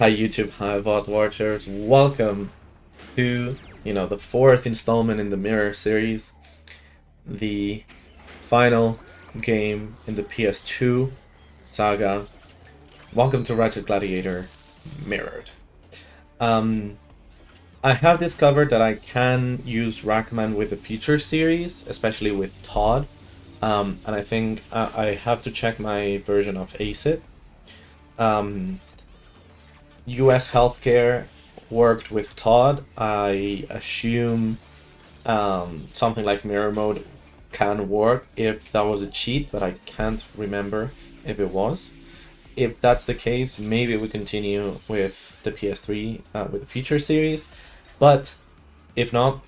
Hi YouTube, hi VOD watchers. Welcome to, the fourth installment in the Mirror series. The final game in the PS2 saga. Welcome to Ratchet Gladiator Mirrored. I have discovered that I can use Rackman with the future series, especially with Todd. And I think I have to check my version of ACID. US Healthcare worked with Todd. I assume something like mirror mode can work if that was a cheat, but I can't remember if it was. If that's the case, maybe we continue with the PS3 with the future series, but if not,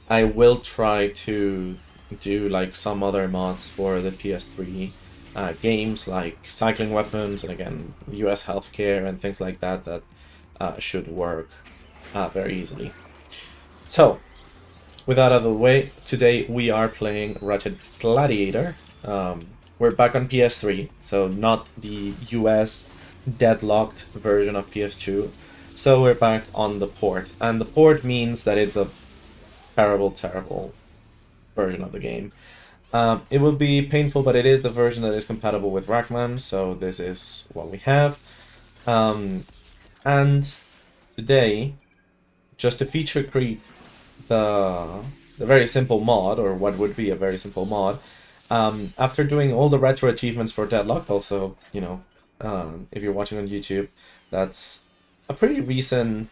I will try to do like some other mods for the PS3 games like cycling weapons and again US healthcare and things like that that should work very easily. So with that out of the way, today we are playing Ratchet Gladiator. We're back on PS3, so not the US deadlocked version of PS2. So we're back on the port, and the port means that it's a terrible version of the game. It will be painful, but it is the version that is compatible with Rackman, so this is what we have. And today, just to feature creep the very simple mod, or what would be a very simple mod, after doing all the retro achievements for Deadlocked, also, if you're watching on YouTube, that's a pretty recent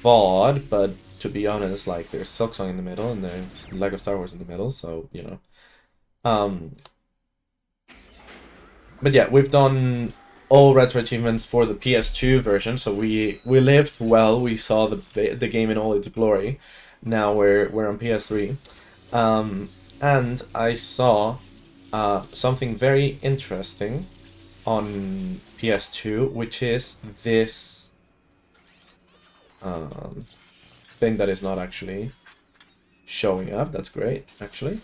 VOD, but to be honest, like, there's Silksong in the middle, and there's Lego Star Wars in the middle, so, But yeah, we've done all retro achievements for the PS2 version, so we lived well, we saw the game in all its glory. Now we're on PS3. And I saw something very interesting on PS2, which is this thing that is not actually showing up. That's great, actually.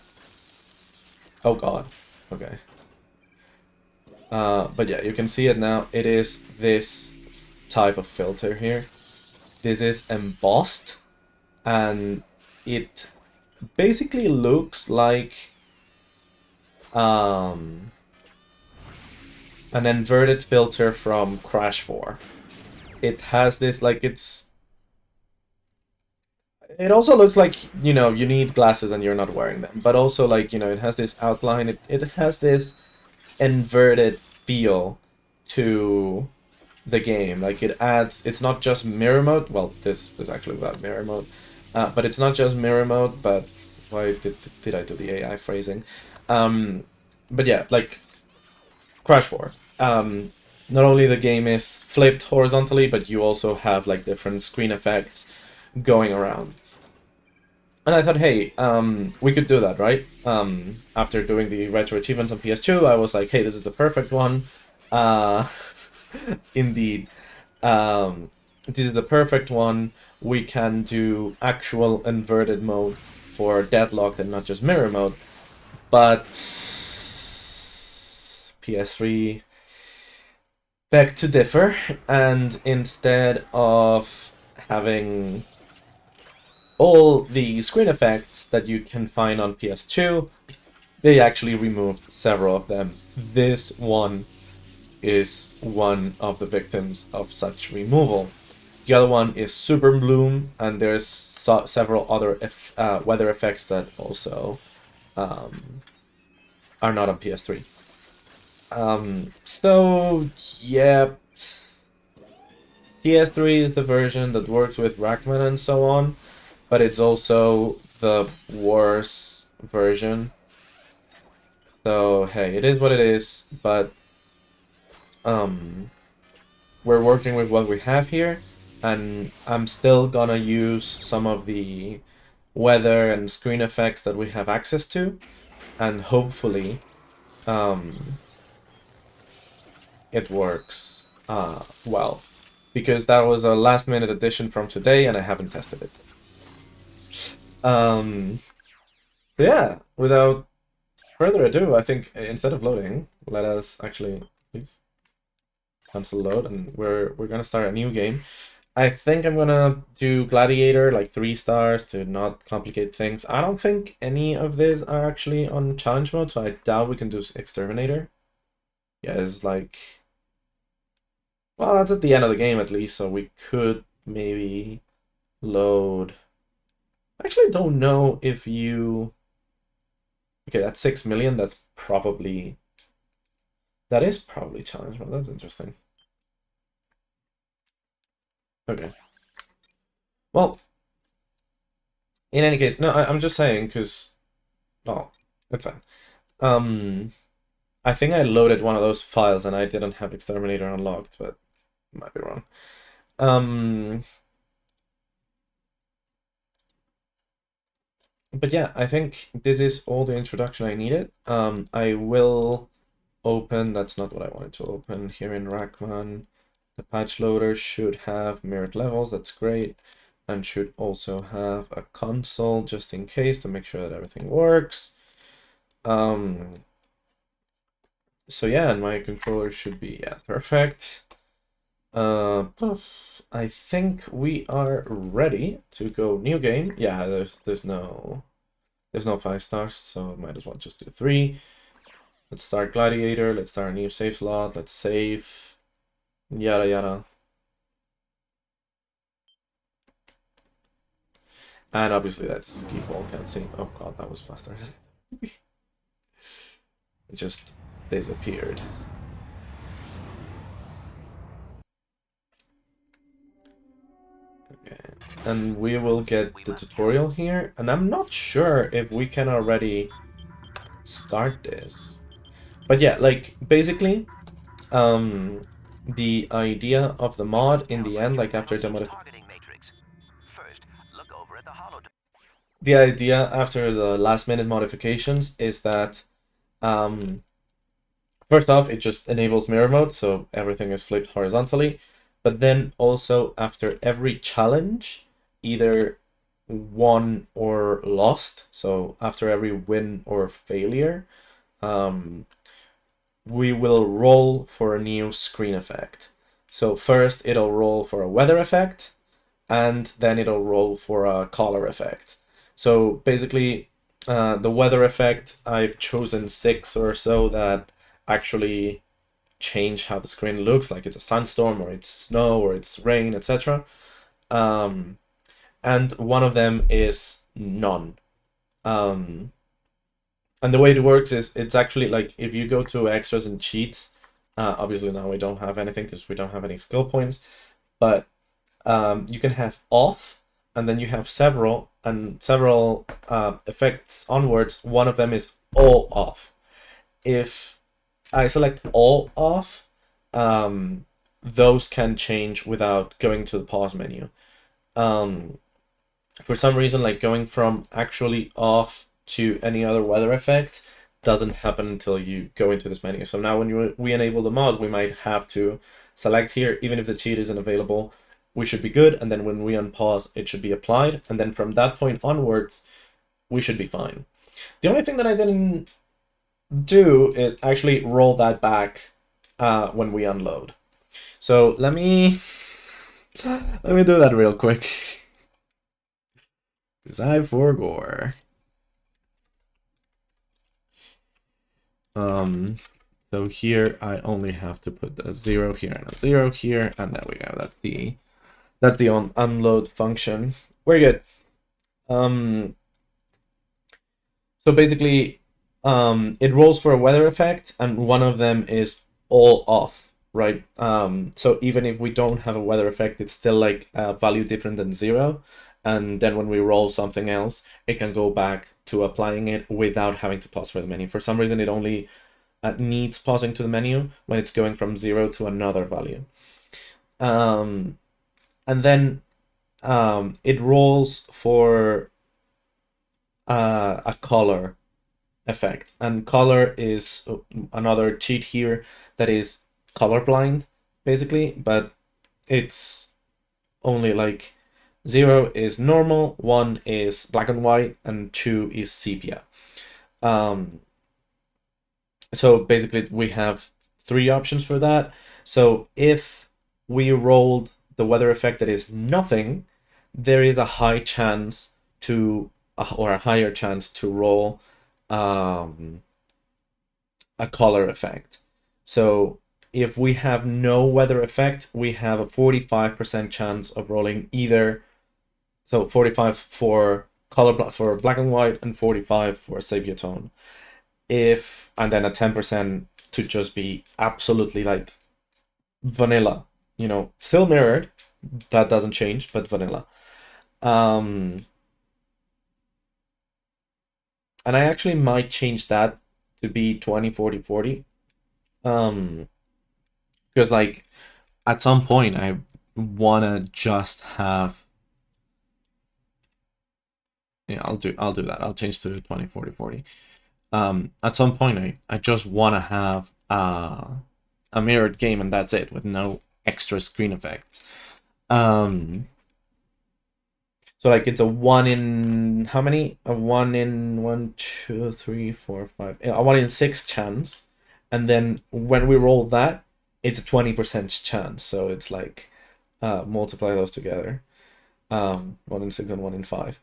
Oh god. Okay. But yeah, you can see it now. It is this type of filter here. This is embossed, and it basically looks like an N.Verted filter from Crash 4. It has this, like, it also looks like, you need glasses and you're not wearing them, but also, like, it has this outline, it has this inverted feel to the game. Like, it's not just mirror mode, well, this is actually without mirror mode, but it's not just mirror mode, but why did I do the AI phrasing? But yeah, like Crash 4. Not only the game is flipped horizontally, but you also have like different screen effects going around. And I thought, hey, we could do that, right? After doing the retro achievements on PS2, I was like, hey, this is the perfect one. Indeed. This is the perfect one. We can do actual inverted mode for Deadlocked and not just mirror mode. But PS3 begged to differ, and instead of having all the screen effects that you can find on PS2, they actually removed several of them. This one is one of the victims of such removal. The other one is Super Bloom, and there's several other weather effects that also are not on PS3. So, yeah, PS3 is the version that works with Rackman and so on, but it's also the worse version. So, hey, it is what it is, but we're working with what we have here, and I'm still gonna use some of the weather and screen effects that we have access to, and hopefully it works well, because that was a last minute addition from today and I haven't tested it. So yeah, without further ado, I think instead of loading, let us actually, please. cancel load, and we're gonna start a new game. I think I'm gonna do Gladiator, like 3 stars to not complicate things. I don't think any of these are actually on challenge mode, so I doubt we can do Exterminator. Yeah, it's like, well, that's at the end of the game at least, so we could maybe load. I actually don't know if you. Okay, that's 6 million. That is probably challenge mode. That's interesting. Okay. Well, in any case, no, I'm just saying because, oh, that's fine. I think I loaded one of those files and I didn't have Exterminator unlocked, but might be wrong. But yeah, I think this is all the introduction I needed. I will open, that's not what I wanted to open here in Rackman. The patch loader should have mirrored levels, that's great. And should also have a console just in case to make sure that everything works. So yeah, and my controller should be, yeah, perfect. I think we are ready to go new game. Yeah, there's no 5 stars, so might as well just do 3. Let's start Gladiator, let's start a new save slot, let's save, yada yada. And obviously let's keep all cutscene. Oh god, that was faster. It just disappeared. Okay, and we will get the tutorial here, and I'm not sure if we can already start this. But yeah, like, basically, the idea of the mod in the end, like after the the idea after the last minute modifications is that first off, it just enables mirror mode, so everything is flipped horizontally. But then also after every challenge, either won or lost, so after every win or failure, we will roll for a new screen effect. So first it'll roll for a weather effect, and then it'll roll for a color effect. So basically, the weather effect, I've chosen 6 or so that actually change how the screen looks, like it's a sandstorm or it's snow or it's rain, etc. And one of them is none. And the way it works is it's actually like if you go to extras and cheats, obviously now we don't have anything because we don't have any skill points, but you can have off, and then you have several effects onwards. One of them is all off. If I select all off, those can change without going to the pause menu. For some reason, like going from actually off to any other weather effect doesn't happen until you go into this menu. So now when we enable the mod, we might have to select here, even if the cheat isn't available, we should be good. And then when we unpause, it should be applied. And then from that point onwards, we should be fine. The only thing that I didn't do is actually roll that back when we unload. So let me do that real quick. Because I forgot. So here I only have to put a 0 here and a 0 here, and there we go. That's the unload function. We're good. So basically, it rolls for a weather effect, and one of them is all off, right? So even if we don't have a weather effect, it's still like a value different than 0. And then when we roll something else, it can go back to applying it without having to pause for the menu. For some reason, it only needs pausing to the menu when it's going from 0 to another value. And then it rolls for a color effect. And color is another cheat here that is colorblind, basically, but it's only like 0 is normal, 1 is black and white, and 2 is sepia. So basically we have 3 options for that. So if we rolled the weather effect that is nothing, there is a high chance to, or a higher chance to roll a color effect. So if we have no weather effect, we have a 45% chance of rolling either, so 45 for color for black and white and 45 for sepia tone. And then a 10% to just be absolutely like vanilla, you know, still mirrored, that doesn't change, but vanilla. And I actually might change that to be 20, 40, 40. Because like at some point I wanna just have, yeah, I'll do that. I'll change to 20, 40, 40. At some point I just wanna have a mirrored game and that's it, with no extra screen effects. So like it's a 1 in how many? A 1 in 1, 2, 3, 4, 5. A 1 in 6 chance, and then when we roll that, it's a 20% chance. So it's like multiply those together. 1 in 6 and 1 in 5.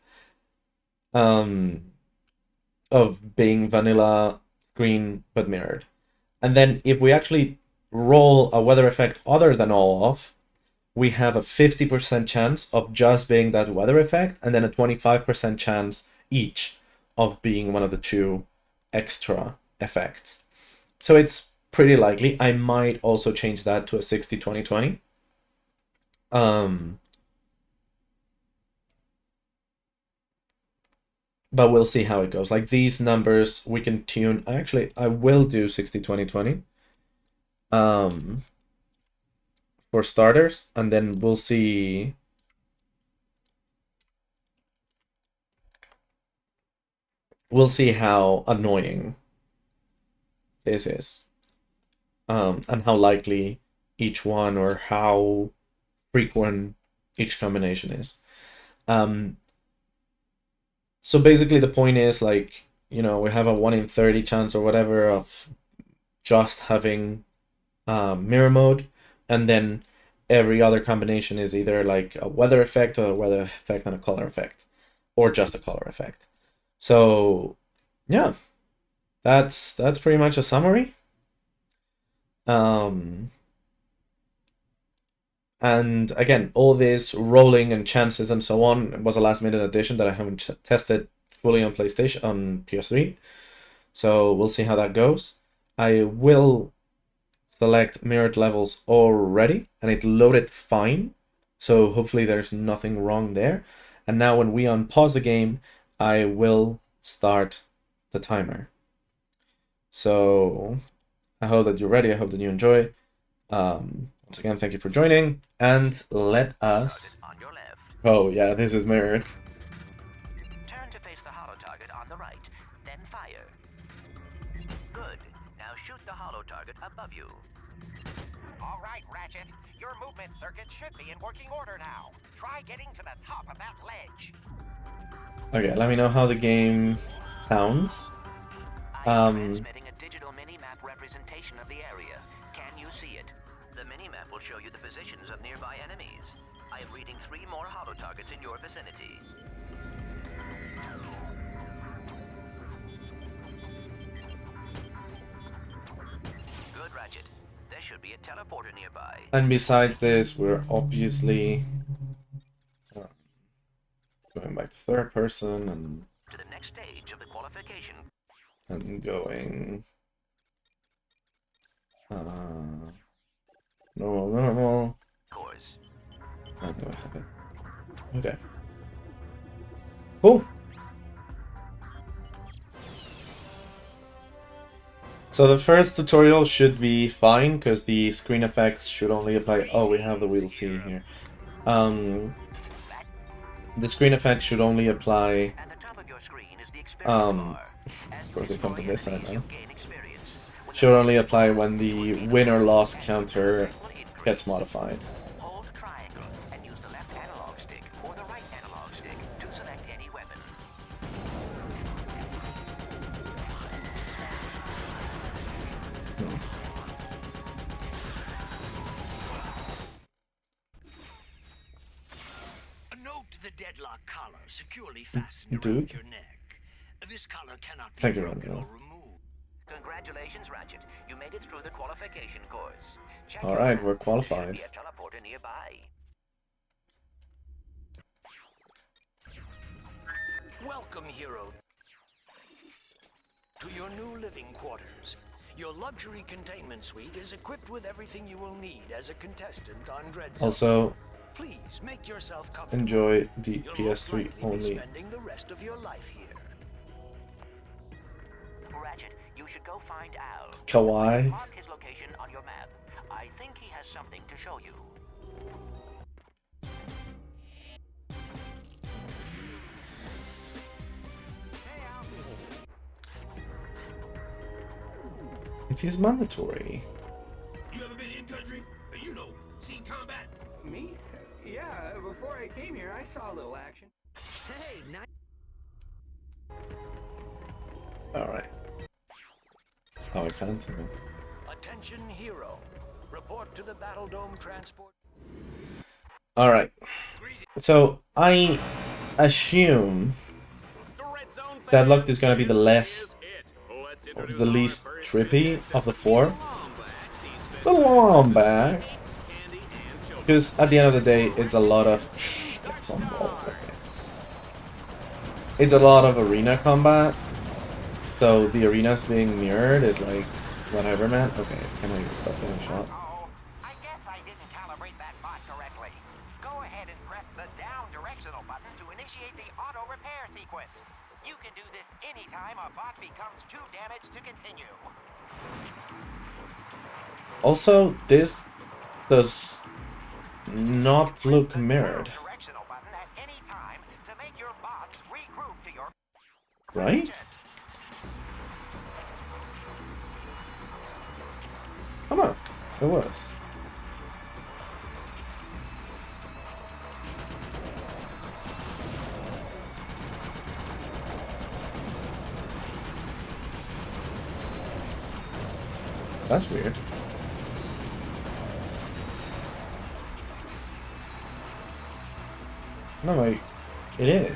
Of being vanilla screen but mirrored. And then if we actually roll a weather effect other than all off, we have a 50% chance of just being that weather effect, and then a 25% chance each of being one of the two extra effects. So it's pretty likely. I might also change that to a 60-20-20. But we'll see how it goes. Like these numbers, we can tune. Actually, I will do 60-20-20. For starters, and then we'll see. We'll see how annoying this is, and how likely each one, or how frequent each combination is. So basically the point is, like, you know, we have a 1 in 30 chance or whatever of just having mirror mode, and then every other combination is either like a weather effect or a weather effect and a color effect, or just a color effect. So yeah, that's pretty much a summary. And again, all this rolling and chances and so on was a last minute addition that I haven't tested fully on PlayStation, on PS3. So we'll see how that goes. I will select mirrored levels already, and it loaded fine. So hopefully there's nothing wrong there. And now when we unpause the game, I will start the timer. So I hope that you're ready. I hope that you enjoy. Once again, thank you for joining, and let us... On your left. Oh yeah, this is mirrored. Turn to face the hollow target on the right, then fire. Good. Now shoot the hollow target above you. All right, Ratchet. Your movement circuit should be in working order now. Try getting to the top of that ledge. Okay, let me know how the game sounds. I am transmitting a digital mini-map representation of the area. Can you see it? The mini-map will show you the positions of nearby enemies. I am reading 3 more hollow targets in your vicinity. Good, Ratchet. There should be a teleporter nearby. And besides this, we're obviously going back to third person and to the next stage of the qualification. And going normal. Course. Okay. Cool. So the first tutorial should be fine, because the screen effects should only apply. Oh, we have the wheel C here. The screen effects should only apply. At the top of your screen is the experience bar. Of course, they come from this side now. Should only apply when the win or loss counter gets modified. Hold triangle and use the left analog stick or the right analog stick to select any weapon. the deadlock collar securely fastened Dude. around your neck. This collar cannot be Thank you, broken Regneva. or removed. Congratulations, Ratchet. You made it through the qualification course. Check All your right, map. we're There qualified. should be a teleporter nearby. Welcome, hero, to your new living quarters. Your luxury containment suite is equipped with everything you will need as a contestant on DreadZone. Also, Please make yourself comfortable. enjoy the You'll most PS3 likely be only. spending the rest of your life here. Ratchet, you should go find Al. Kawaii. Mark his location on your map. I think he has something to show you. It is mandatory. You ever been in country? You know, seen combat? Me? Yeah, before I came here, I saw a little action. Hey, nice. All right. Oh, I can't. Okay. Attention, hero. Report to the Battle Dome transport. All right. So I assume Deadlocked is gonna be the least trippy of the four. The Lombax. Because at the end of the day, it's a lot of get some balls. Okay. It's a lot of arena combat. So the arenas being mirrored is like whatever, man. Okay, can I stop getting shot? Oh, I guess I didn't calibrate that bot correctly. Go ahead and press the down directional button to initiate the auto repair sequence. You can do this anytime a bot becomes too damaged to continue. Also, this does not look mirrored, Directional button at any time to make your bot regroup to your right? Come on, it was. That's weird. No, wait. It is.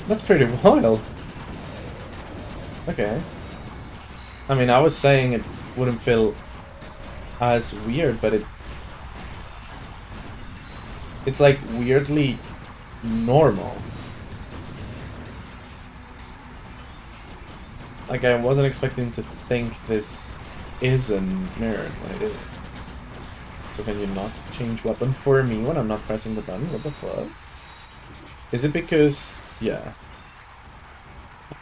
That's pretty wild. Okay. I mean, I was saying it wouldn't feel as weird, but it's like weirdly normal. Like, I wasn't expecting to think this isn't mirrored when it isn't. So can you not change weapon for me when I'm not pressing the button? What the fuck? Is it because... yeah.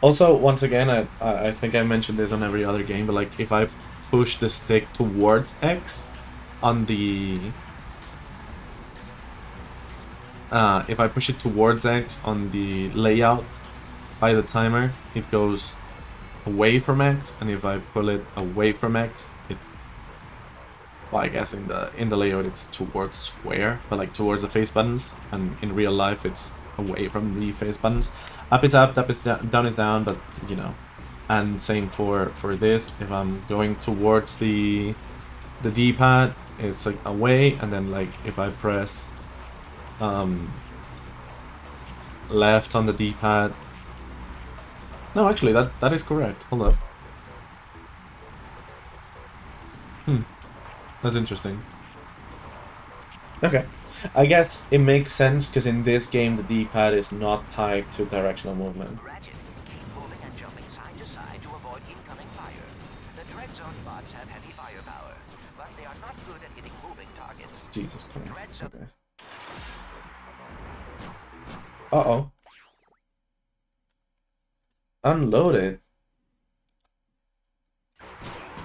Also, once again, I think I mentioned this on every other game, but like, if I push the stick towards X on the... if I push it towards X on the layout by the timer, it goes away from X, and if I pull it away from X, it... well, I guess in the layout it's towards square, but like towards the face buttons, and in real life it's away from the face buttons. Up is up is down is down, but you know. And same for this. If I'm going towards the D-pad, it's like away, and then like if I press left on the D-pad. No, actually that is correct. Hold up. That's interesting. Okay. I guess it makes sense because in this game the D-pad is not tied to directional movement. Ratchet, keep moving and jumping side to side to avoid incoming fire. The DreadZone bots have heavy firepower, but they are not good at hitting moving targets. Jesus Christ. DreadZone. Okay. Uh-oh. Unload it.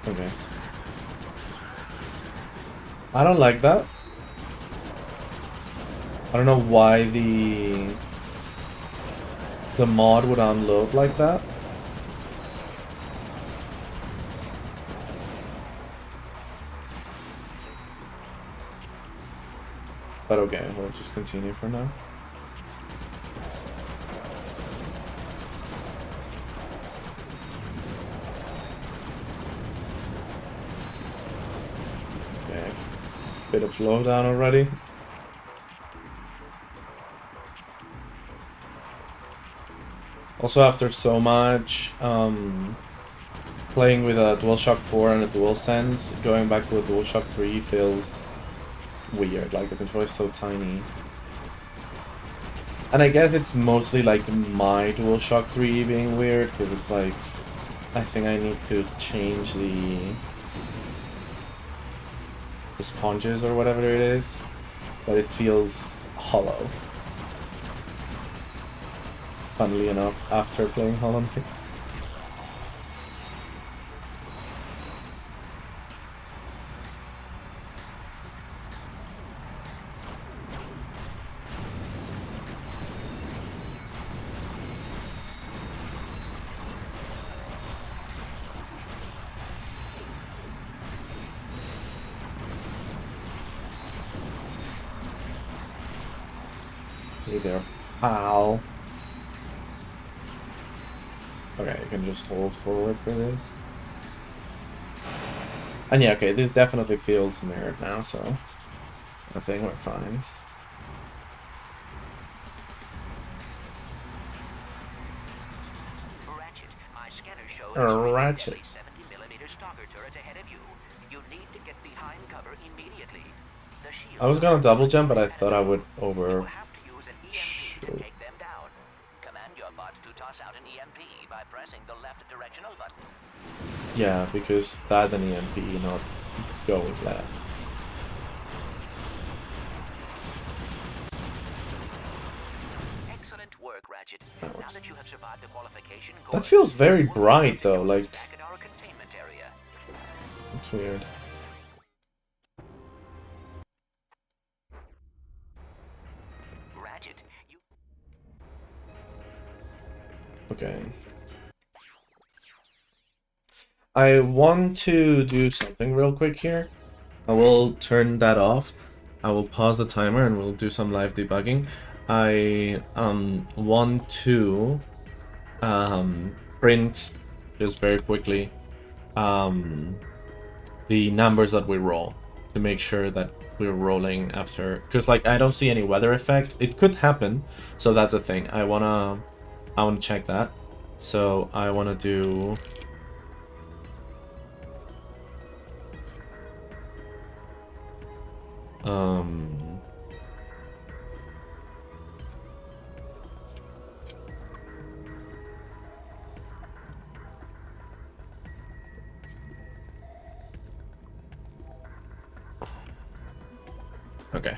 Okay. I don't like that. I don't know why the mod would unload like that. But okay, we'll just continue for now. bit of slowdown already. Also, after so much playing with a DualShock 4 and a DualSense, going back to a DualShock 3 feels weird. Like, the controller is so tiny. And I guess it's mostly like my DualShock 3 being weird, because it's like, I think I need to change the sponges or whatever it is, but it feels hollow. Funnily enough, after playing Hollow Knight. Hey there, pal. Okay, you can just hold forward for this. And yeah, okay, this definitely feels mirrored now, so I think we're fine. Ratchet, my scanner shows Ratchet. a 70mm stalker turret ahead of you. You need to get behind cover immediately. The shield I was gonna double jump, but I thought I would over. You will have to use an EMP to take them down. Command your bot to toss out an EMP by pressing the left directional button. Yeah, because that's an EMP, not going left. Excellent work, Ratchet. Now that you have survived the qualification course, That feels very bright though, like back at our containment area. it's weird. Ratchet, you Okay. I want to do something real quick here. I will turn that off. I will pause the timer and we'll do some live debugging. I want to print just very quickly the numbers that we roll to make sure that we're rolling after, because like I don't see any weather effect. It could happen, so that's a thing. I wanna check that. So I wanna do okay.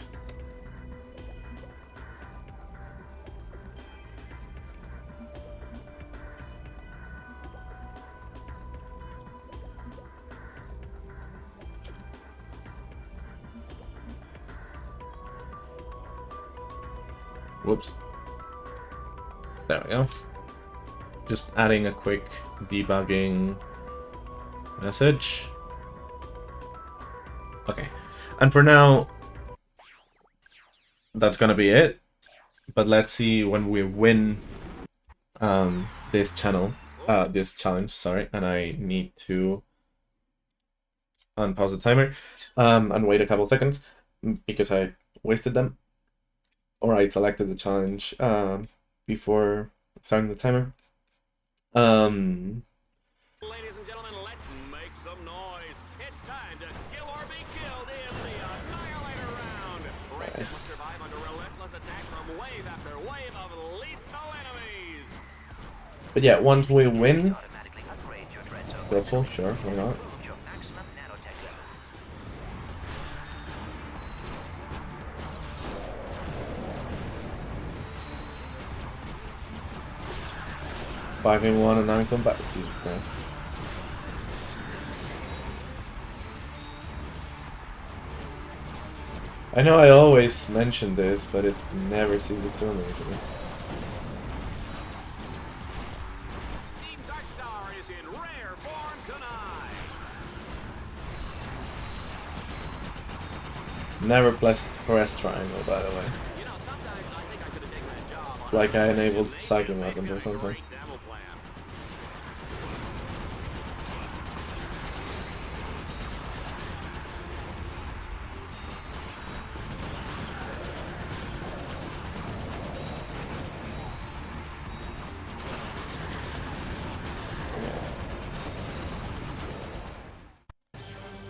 Whoops. There we go. Just adding a quick debugging message. Okay. And for now, that's gonna be it. But let's see when we win this challenge, sorry, and I need to unpause the timer and wait a couple seconds because I wasted them. Or I selected the challenge before starting the timer. Ladies and gentlemen, let's make some noise. It's time to kill or be killed in the Annihilator round. Ratchet must survive under relentless attack from wave after wave of lethal enemies. But yeah, once we win, Automatically upgrade your DreadZone. grateful, sure, why not? Reach your maximum nanotech level. 5-in-1 and 9 combat. Jesus Christ. I know I always mention this, but it never ceases to amaze me. Team Darkstar is in rare form tonight. Never press triangle, by the way. You know, sometimes I think I could have taken that job on Like I enabled cycling weapons or something. great demo plan.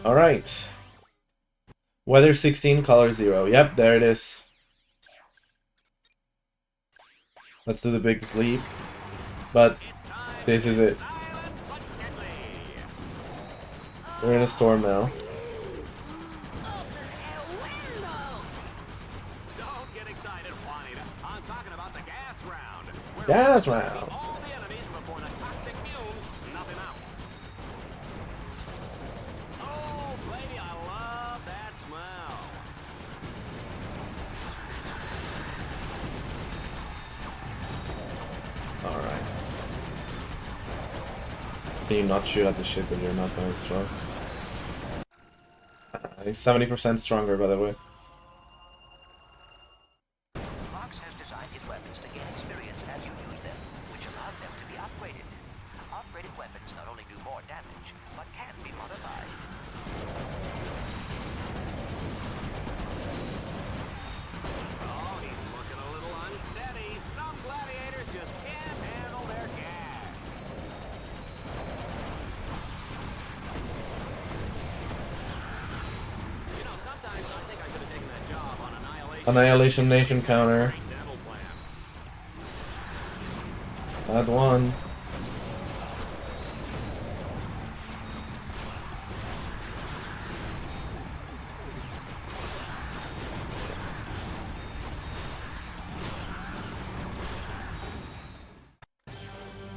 Alright. Weather 16, color 0. Yep, there it is. Let's do the big sleep. But this is it. We're in a storm now. Don't get excited, Juanita. I'm talking about the gas round. Gas round. All the enemies before the toxic fumes snuff him out. Oh, baby, I love that smell. Alright. Can you not shoot at the ship if you're not going strong? He's 70% stronger, by the way. Mox has designed his weapons to gain experience as you use them, which allows them to be upgraded. Upgraded weapons not only do more damage, but can be modified. Oh, he's looking a little unsteady. Some gladiators just can't handle their gas. You know, sometimes I think I could have taken that job on Annihilation Nation counter. Devil plan. Add one.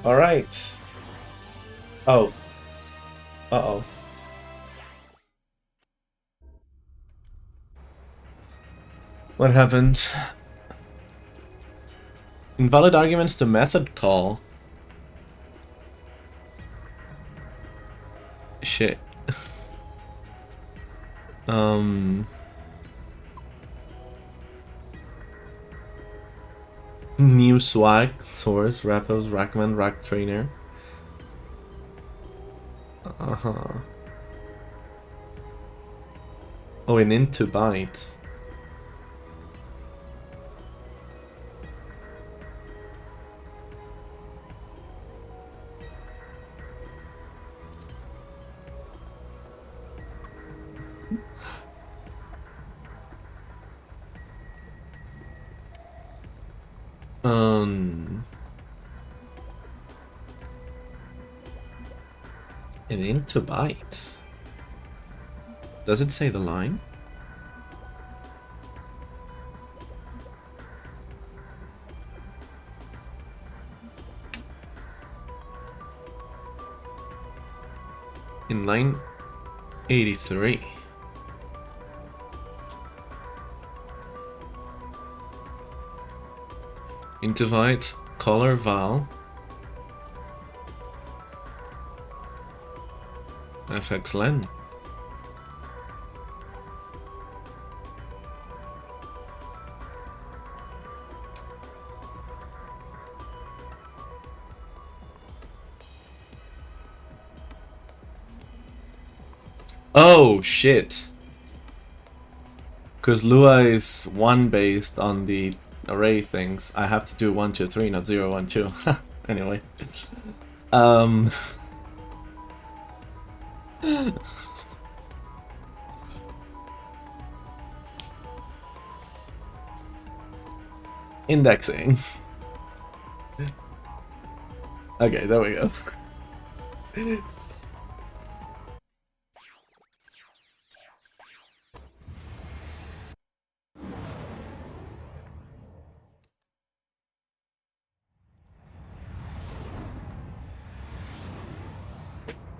Alright. Oh. Uh-oh. What happened? Invalid arguments to method call. Shit. New swag, source, rappos, rackman, rack trainer. Oh, and into bytes. And into bytes. Does it say the line? In line 83. Into bytes, color val. FX len. Oh shit. Because Lua is 1 based on the array things. I have to do 1, 2, 3, not 0, 1, 2. Anyway. Indexing. Okay, there we go.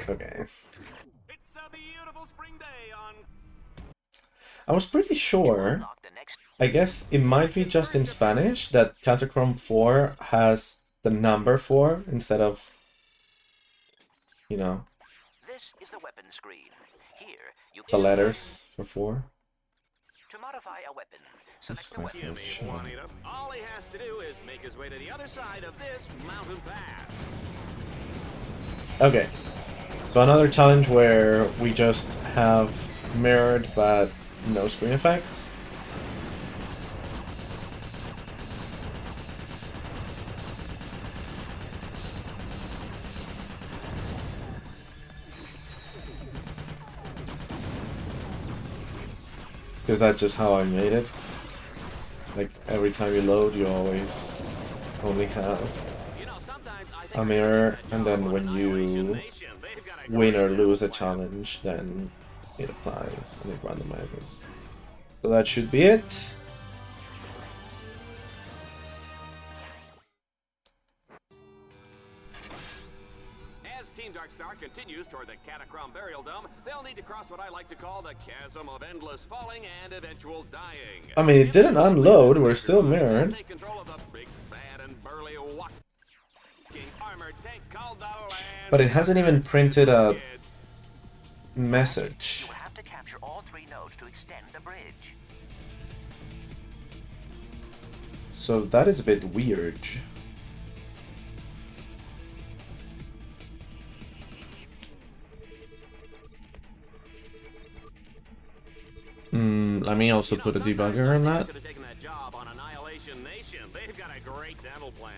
Okay. It's a beautiful spring day on. I was pretty sure, I guess it might be just in Spanish, that Counterchrome 4 has the number 4 instead of, you know, This is the weapon screen. Here, you the can letters for 4. to modify a weapon. Select the Christ, weapon. no Gimme, shit. Juanita. All he has to do is make his way to the other side of this mountain pass. Okay, so another challenge where we just have mirrored but no screen effects. because that's just how I made it. Like every time you load, you always only have a mirror, and then when you win or lose a challenge, then it applies and it randomizes. So that should be it. As Team Darkstar continues toward the Catacrom Burial Dome, they'll need to cross what I like to call the chasm of endless falling and eventual dying. I mean, it didn't unload, we're still mirrored. Take control of the big, bad, and burly walking armored tank called the Land. But it hasn't even printed a message. You will have to capture all 3 nodes to extend the bridge. So that is a bit weird. Let me also put a debugger on that. Could have taken that job on Annihilation Nation. They've got a great dental plan.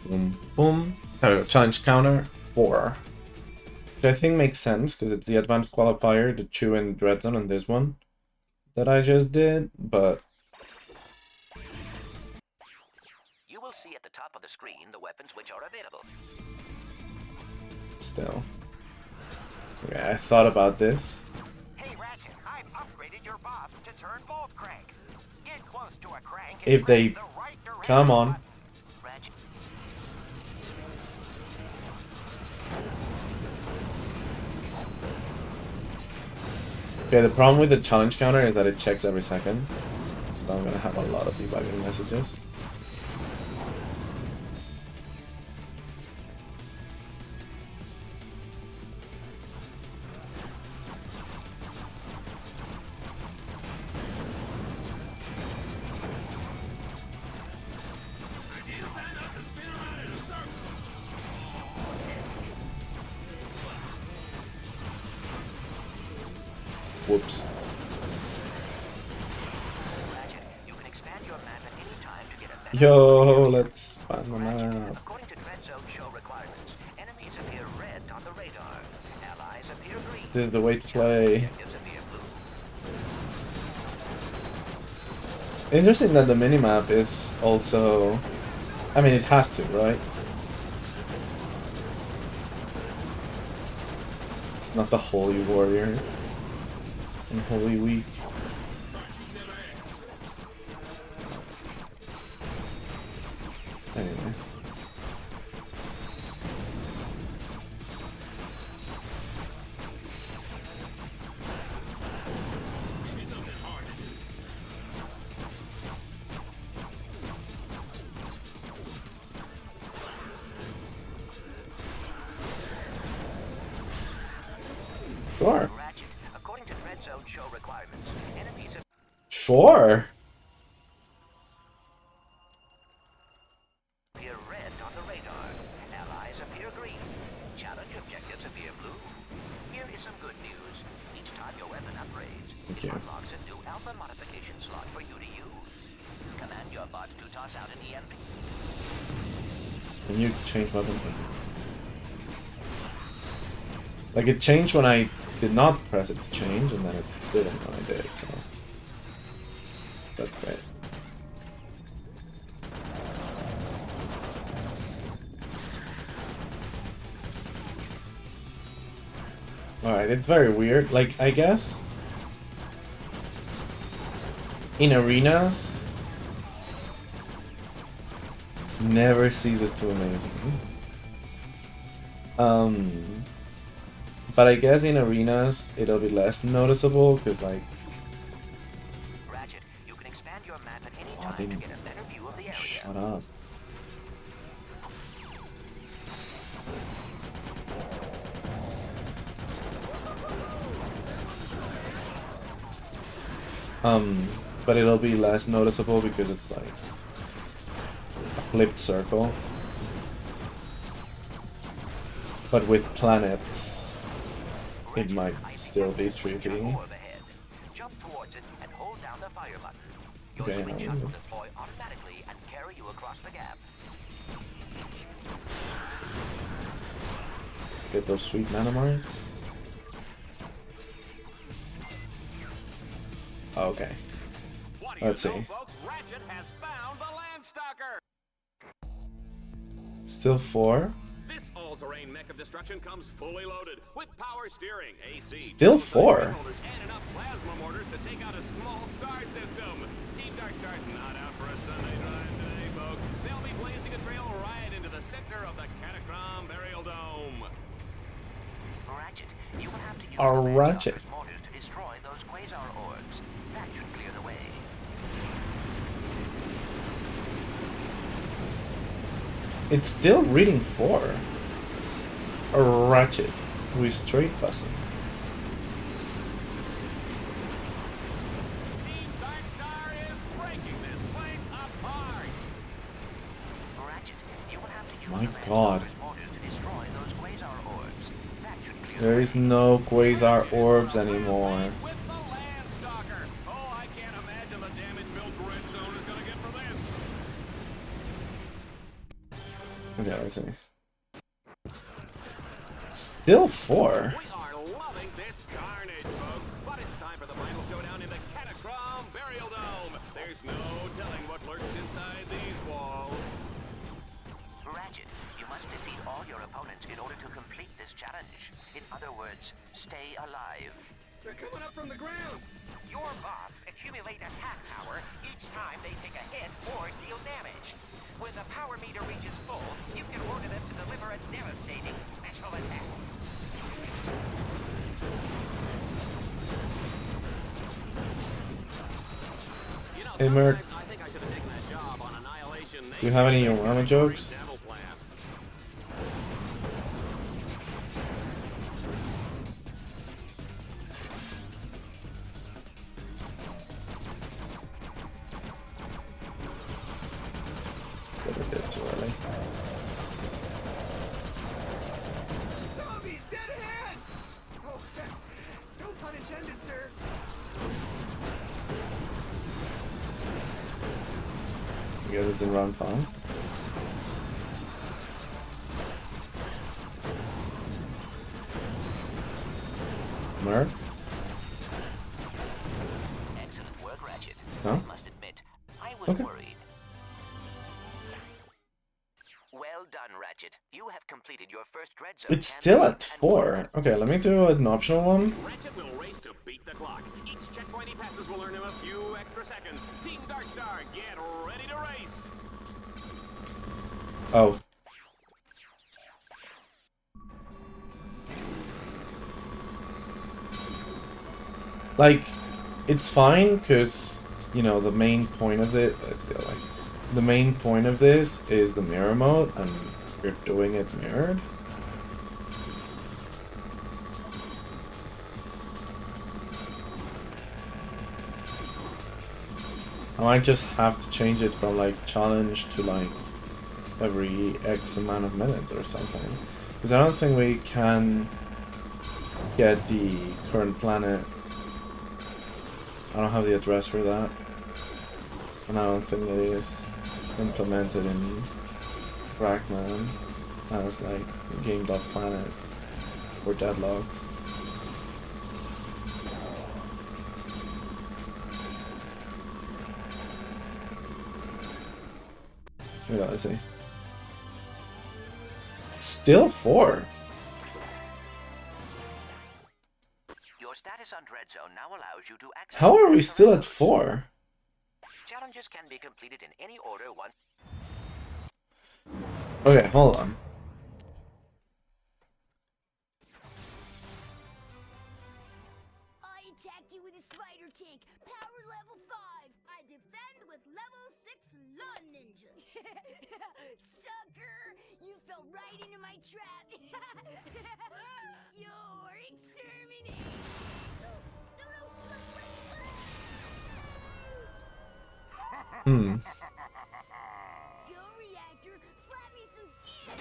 Boom, boom. Oh, challenge counter 4. Which I think makes sense because it's the advanced qualifier, the 2 in DreadZone, and this one that I just did, but You will see at the top of the screen the weapons which are available. still. Okay, I thought about this. Hey, Ratchet, I've upgraded your bots to turn both cranks. Get close to a crank and If they press the right direction come on. button. Ratchet. Okay, the problem with the challenge counter is that it checks every second. So I'm gonna have a lot of debugging messages. Whoops. Ratchet, you can expand your map at any time to get a better Yo, let's find the Ratchet, map. according to DreadZone show requirements, enemies appear red on the radar. Allies appear green. This is the way to play. Objectives appear blue. Interesting that the minimap is also... I mean, it has to, right? It's not the Holy Warriors in Holy Week. Anyway. Sure. Ratchet, according to DreadZone show requirements, enemies Sure. appear red on the radar. Allies appear green. Challenge objectives appear blue. Here is some good news. Each time your weapon upgrades, Okay. it unlocks a new alpha modification slot for you to use. Command your bot to toss out an EMP. Can you change weapon? Like, it changed when I did not press it to change, and then it didn't when I did, so... That's great. Alright, it's very weird. Like, I guess... in arenas... never ceases to amaze me. But I guess in arenas it'll be less noticeable because, like, Ratchet, you can expand your map at any oh, time they to get a better view of the area. shut up. But it'll be less noticeable because it's like a flipped circle. But with planets, it might still be tricky. Jump towards it and hold down the fire button. Your Okay, slingshot will deploy automatically and carry you across the gap. Get those sweet nanomites. Okay. Let's see. Folks, Ratchet has found the Landstalker. Still 4. This all-terrain mech of destruction comes fully loaded with power steering, AC, Still 4. and enough plasma mortars to take out a small star system. Team Darkstar's not out for a Sunday drive today, folks. They'll be blazing a trail right into the center of the catacomb burial dome. Ratchet, you will have to use Our the Ratchet. Landstalker's mortars to destroy those quasar orbs. That should clear the way. It's still reading 4. A Ratchet with straight buzzing. Team Darkstar is breaking this place apart. Ratchet, you will have to use My the God. Landstalker's mortars to destroy those quasar orbs. That should clear There is no quasar orbs anymore. With the Landstalker. Oh, I can't imagine the damage Bill DreadZone is gonna get for this. Okay, let's see. Still 4. We are loving this carnage, folks, but it's time for the final showdown in the catacomb burial dome. There's no telling what lurks inside these walls. Ratchet, you must defeat all your opponents in order to complete this challenge. In other words, stay alive. They're coming up from the ground. Your bots accumulate attack power each time they take a hit or deal damage. When the power meter reaches full, you can order them to deliver a devastating special attack. You know, Hey, Merc. sometimes I think I should have taken that job on Annihilation Do you have any Orama jokes? Devil plan. Get a bit too early. Zombies dead ahead. Oh, no pun intended, sir. You guys didn't run fine. Merc? Excellent work, Ratchet. Huh? I must admit, I was Okay. worried. Well done, Ratchet. You have completed your first DreadZone. It's still at 4. Okay, let me do an optional one. Ratchet will race to beat the clock. Each checkpoint he passes will earn him a few extra seconds. Team Darkstar, get ready to race. Oh. Like, it's fine, because, you know, the main point of it, the main point of this is the mirror mode, and you're doing it mirrored. I might just have to change it from, like, challenge to, like, every X amount of minutes or something. Because I don't think we can get the current planet. I don't have the address for that. And I don't think it is implemented in regnevA as like game.planet or deadlocked. Yeah, let's see. Still 4. Your status on DreadZone now allows you to access. How are we still at 4? Challenges can be completed in any order once. Okay, hold on. I attack you with a spider tank, power level 5. I defend with level 6 lawn ninja. Sucker! You fell right into my trap. You're exterminated. Yo, reactor, slap me some skin.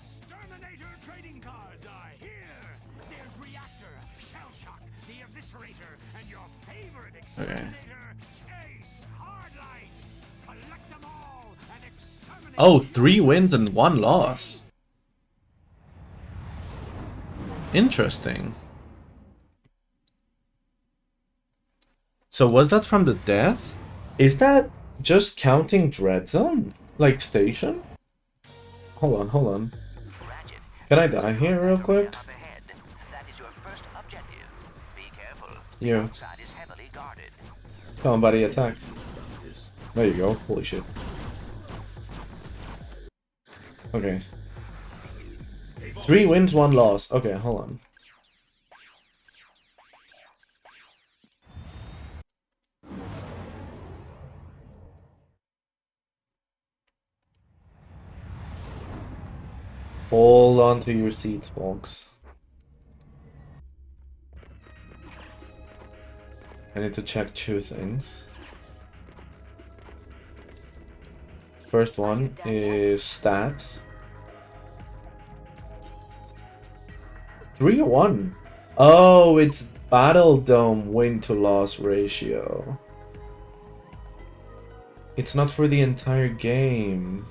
Exterminator trading cards are here. There's Reactor, Shell Shock, the Eviscerator, and your favorite exterminator, Ace Hardlight. Collect them all and exterminate. Oh, 3 wins and 1 loss. Interesting. So was that from the death? Is that just counting DreadZone? Like station? Hold on. Ratchet, Can I die here real quick? up ahead. That is your first objective. Be careful. Yeah. Outside is heavily guarded. Come on, buddy, attack. There you go. Holy shit. Okay. 3 wins, 1 loss. Okay, hold on. Hold on to your seats, folks. I need to check 2 things. First one is stats. 3-1. Oh, it's Battle Dome win to loss ratio. It's not for the entire game.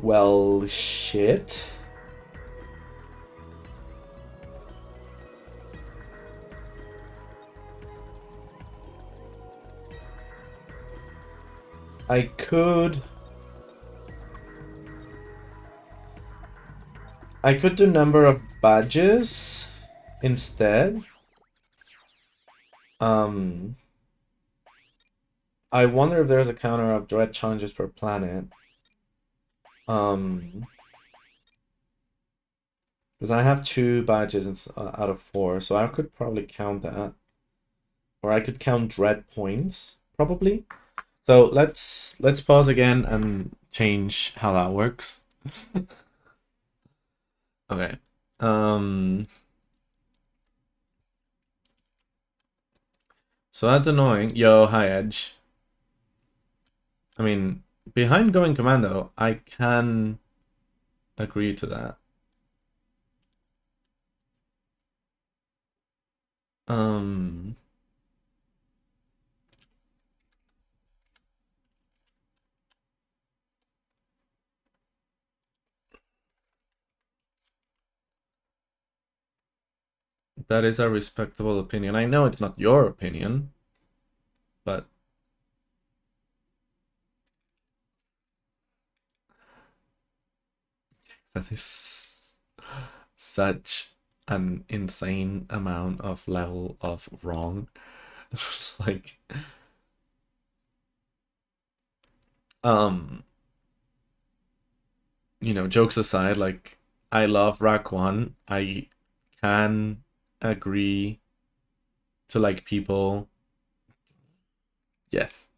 Well, shit. I could do number of badges instead. I wonder if there's a counter of dread challenges per planet. Because I have 2 badges out of 4, so I could probably count that. Or I could count dread points, probably. So let's pause again and change how that works. Okay. So that's annoying. Yo, hi Edge. I mean, behind going commando, I can agree to that. That is a respectable opinion. I know it's not your opinion, but that is such an insane amount of level of wrong. Like, you know, jokes aside, like, I love Rack 1. I can agree to, like, people. Yes.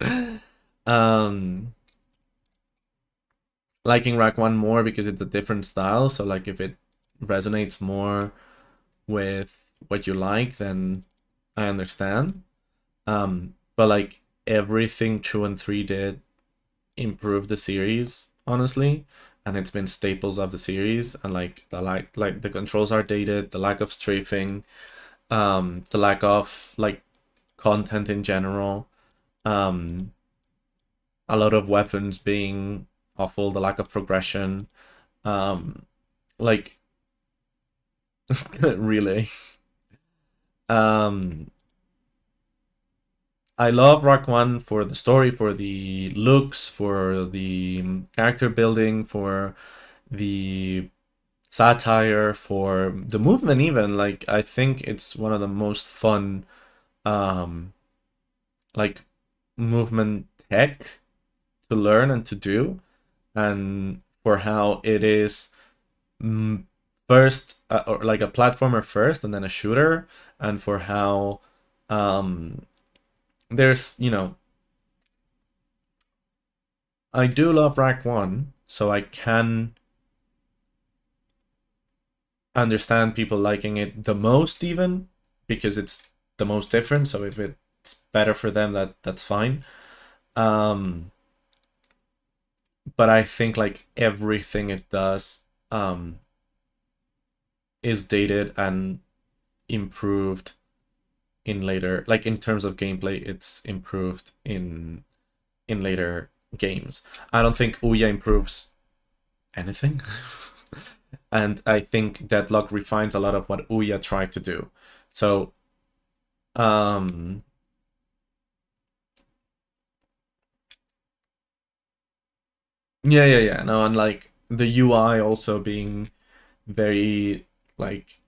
Liking Rack 1 more because it's a different style. So, like, if it resonates more with what you like, then I understand. But, like, everything 2 and 3 did improved the series, honestly. And it's been staples of the series. And, like, the controls are dated, the lack of strafing, the lack of, like, content in general, a lot of weapons being awful, the lack of progression, like, really. I love Rock 1 for the story, for the looks, for the character building, for the satire, for the movement even. Like, I think it's one of the most fun, like, movement tech to learn and to do. And for how it is first, or like a platformer first and then a shooter, and for how there's, you know, I do love Rack 1, so I can understand people liking it the most, even because it's the most different. So if it's better for them, that's fine. but I think like everything it does is dated and improved in later, like in terms of gameplay, it's improved in later games. I don't think UYA improves anything. And I think Deadlock refines a lot of what UYA tried to do. So yeah. No, and like the UI also being very like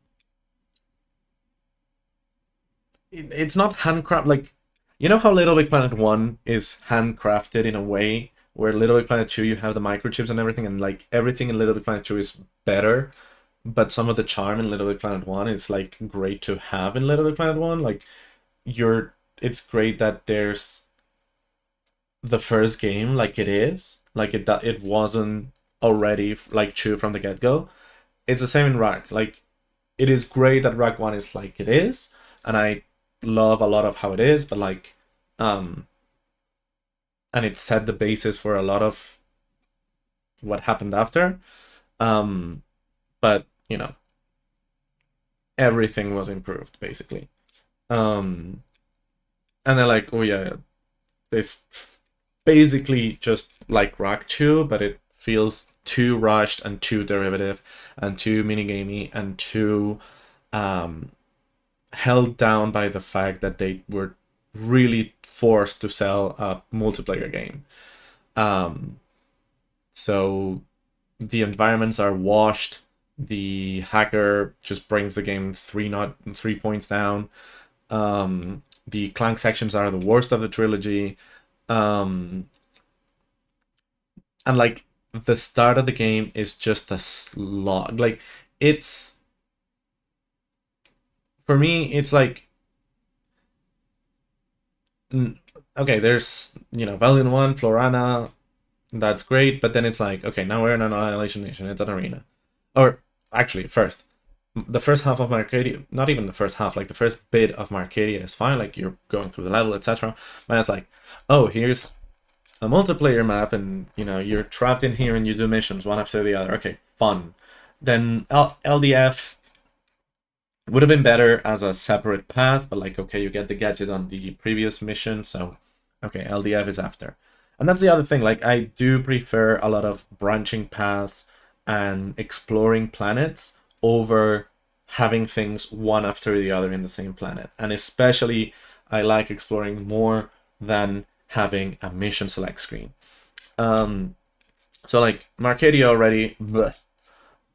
it's not handcrafted. Like, you know how Little Big Planet 1 is handcrafted in a way where Little Big Planet 2 you have the microchips and everything, and like everything in Little Big Planet 2 is better, but some of the charm in Little Big Planet 1 is like great to have in Little Big Planet 1. Like it's great that there's the first game like it is, like it wasn't already like true from the get-go. It's the same in Rack. Like, it is great that Rack 1 is like it is, and I love a lot of how it is, but like and it set the basis for a lot of what happened after. But you know, everything was improved basically. And they're like, oh yeah, it's basically just like Rack 2, but it feels too rushed and too derivative and too minigamey and too held down by the fact that they were really forced to sell a multiplayer game. So the environments are washed. The hacker just brings the game 3 points down. The Clank sections are the worst of the trilogy. And like the start of the game is just a slog. Like, it's, for me, it's like, okay, there's, Valiant 1, Florana, that's great, but then it's like, okay, now we're in an Annihilation Nation, it's an arena. Or, actually, the first half of Marcadia, not even the first half, like the first bit of Marcadia is fine, like you're going through the level, etc. But it's like, oh, here's a multiplayer map, and you're trapped in here and you do missions one after the other. Okay, fun. Then LDF would have been better as a separate path, but like, okay, you get the gadget on the previous mission, so okay, LDF is after. And that's the other thing, like, I do prefer a lot of branching paths and exploring planets over having things one after the other in the same planet. And especially, I like exploring more than having a mission select screen. So like Marcadia already, bleh.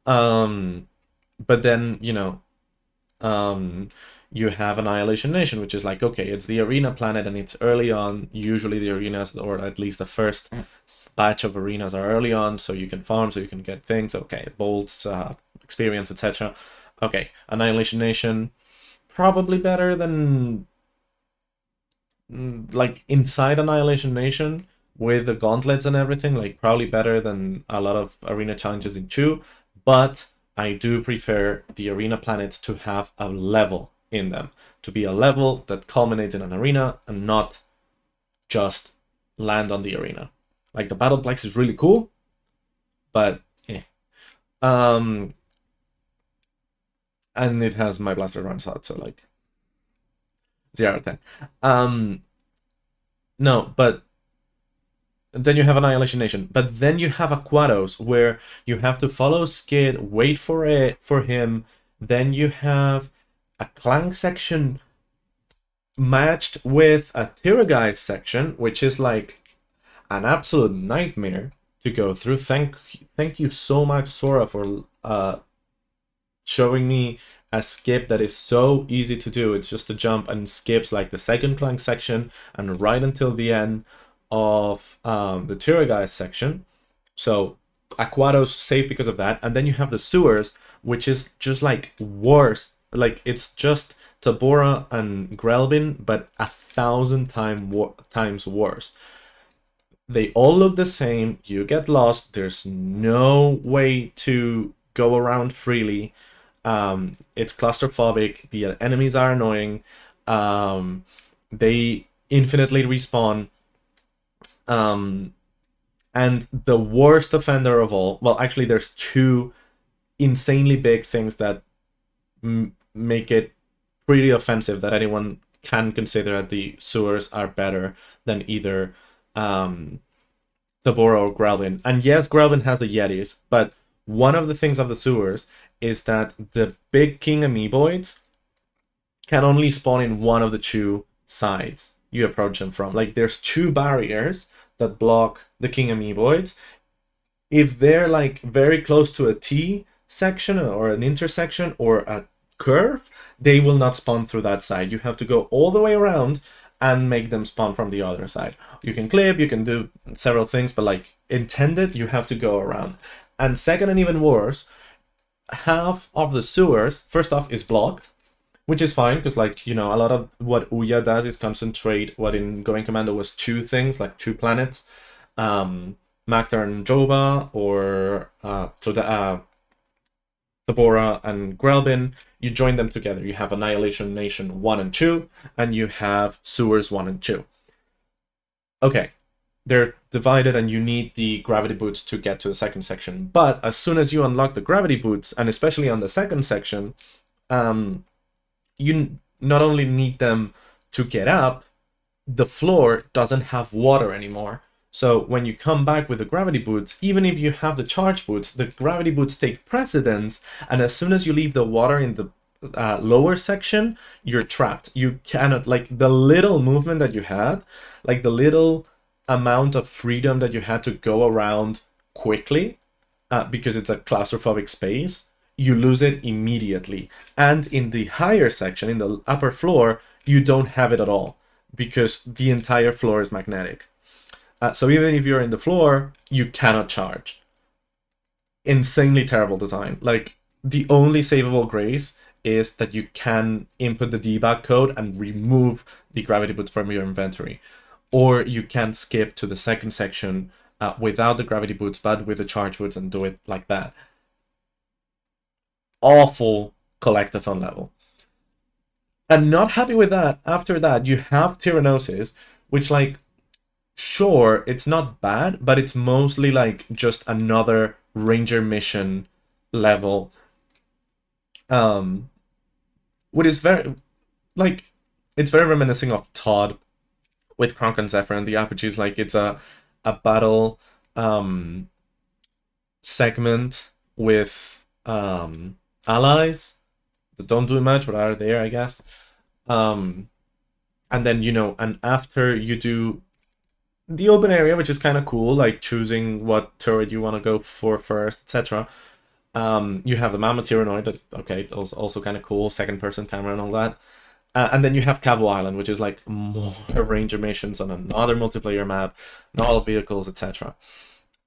But then, you have Annihilation Nation, which is like, okay, it's the arena planet and it's early on. Usually the arenas, or at least the first batch of arenas, are early on, so you can farm, so you can get things. Okay, bolts, experience, etc. Okay, Annihilation Nation, probably better than like inside Annihilation Nation with the gauntlets and everything, like probably better than a lot of arena challenges in 2, but I do prefer the arena planets to have a level in them, to be a level that culminates in an arena and not just land on the arena. Like the Battleplex is really cool, but and it has My Blaster runs hot, so like 0 out of 10. No, but then you have Annihilation Nation, but then you have Aquatos, where you have to follow Skid, wait for him. Then you have a Clank section matched with a Tiragai section, which is like an absolute nightmare to go through. Thank you so much, Sora, for showing me a skip that is so easy to do. It's just a jump and skips like the second Clank section and right until the end of the Tiragai section. So Aquatos safe because of that. And then you have the sewers, which is just like worse. Like, it's just Tabora and Grelbin, but 1,000 times worse. They all look the same. You get lost. There's no way to go around freely. It's claustrophobic. The enemies are annoying. They infinitely respawn. And the worst offender of all, well, actually, there's two insanely big things that make it pretty offensive that anyone can consider that the sewers are better than either Tabora or Grelvin. And yes, Grelvin has the Yetis, but one of the things of the sewers is that the big king amoeboids can only spawn in one of the two sides you approach them from. Like, there's two barriers that block the king amoeboids. If they're like very close to a T section or an intersection or a curve, they will not spawn through that side. You have to go all the way around and make them spawn from the other side. You can clip, you can do several things, but like intended, you have to go around. And second, and even worse, half of the sewers, first off, is blocked, which is fine, because like, you know, a lot of what UYA does is concentrate what in Going Commando was two things, like two planets, Magdar and Joba, or Tabora and Grelvin. You join them together. You have Annihilation Nation 1 and 2, and you have Sewers 1 and 2. Okay, they're divided, and you need the gravity boots to get to the second section. But as soon as you unlock the gravity boots, and especially on the second section, you not only need them to get up, the floor doesn't have water anymore. So when you come back with the gravity boots, even if you have the charge boots, the gravity boots take precedence, and as soon as you leave the water in the lower section, you're trapped. You cannot, like, the little movement that you had, like the little amount of freedom that you had to go around quickly, because it's a claustrophobic space, you lose it immediately. And in the higher section, in the upper floor, you don't have it at all, because the entire floor is magnetic. So even if you're in the floor, you cannot charge. Insanely terrible design. Like, the only savable grace is that you can input the debug code and remove the gravity boots from your inventory. Or you can skip to the second section without the gravity boots, but with the charge boots, and do it like that. Awful collectathon level. And not happy with that, after that, you have Tyrannosis, which, like, sure, it's not bad, but it's mostly like just another ranger mission level. What is very, like, it's very reminiscent of tOD with Kronk and Zephyr and the RPGs. Like, it's a battle segment with allies that don't do much but are there, I guess. And then, you know, and after you do the open area, which is kind of cool, like choosing what turret you want to go for first, etc. You have the Mammoth Tyrannoid, that, okay, also kind of cool, second person camera and all that. And then you have Cabo Island, which is like more ranger missions on another multiplayer map, not all vehicles, etc.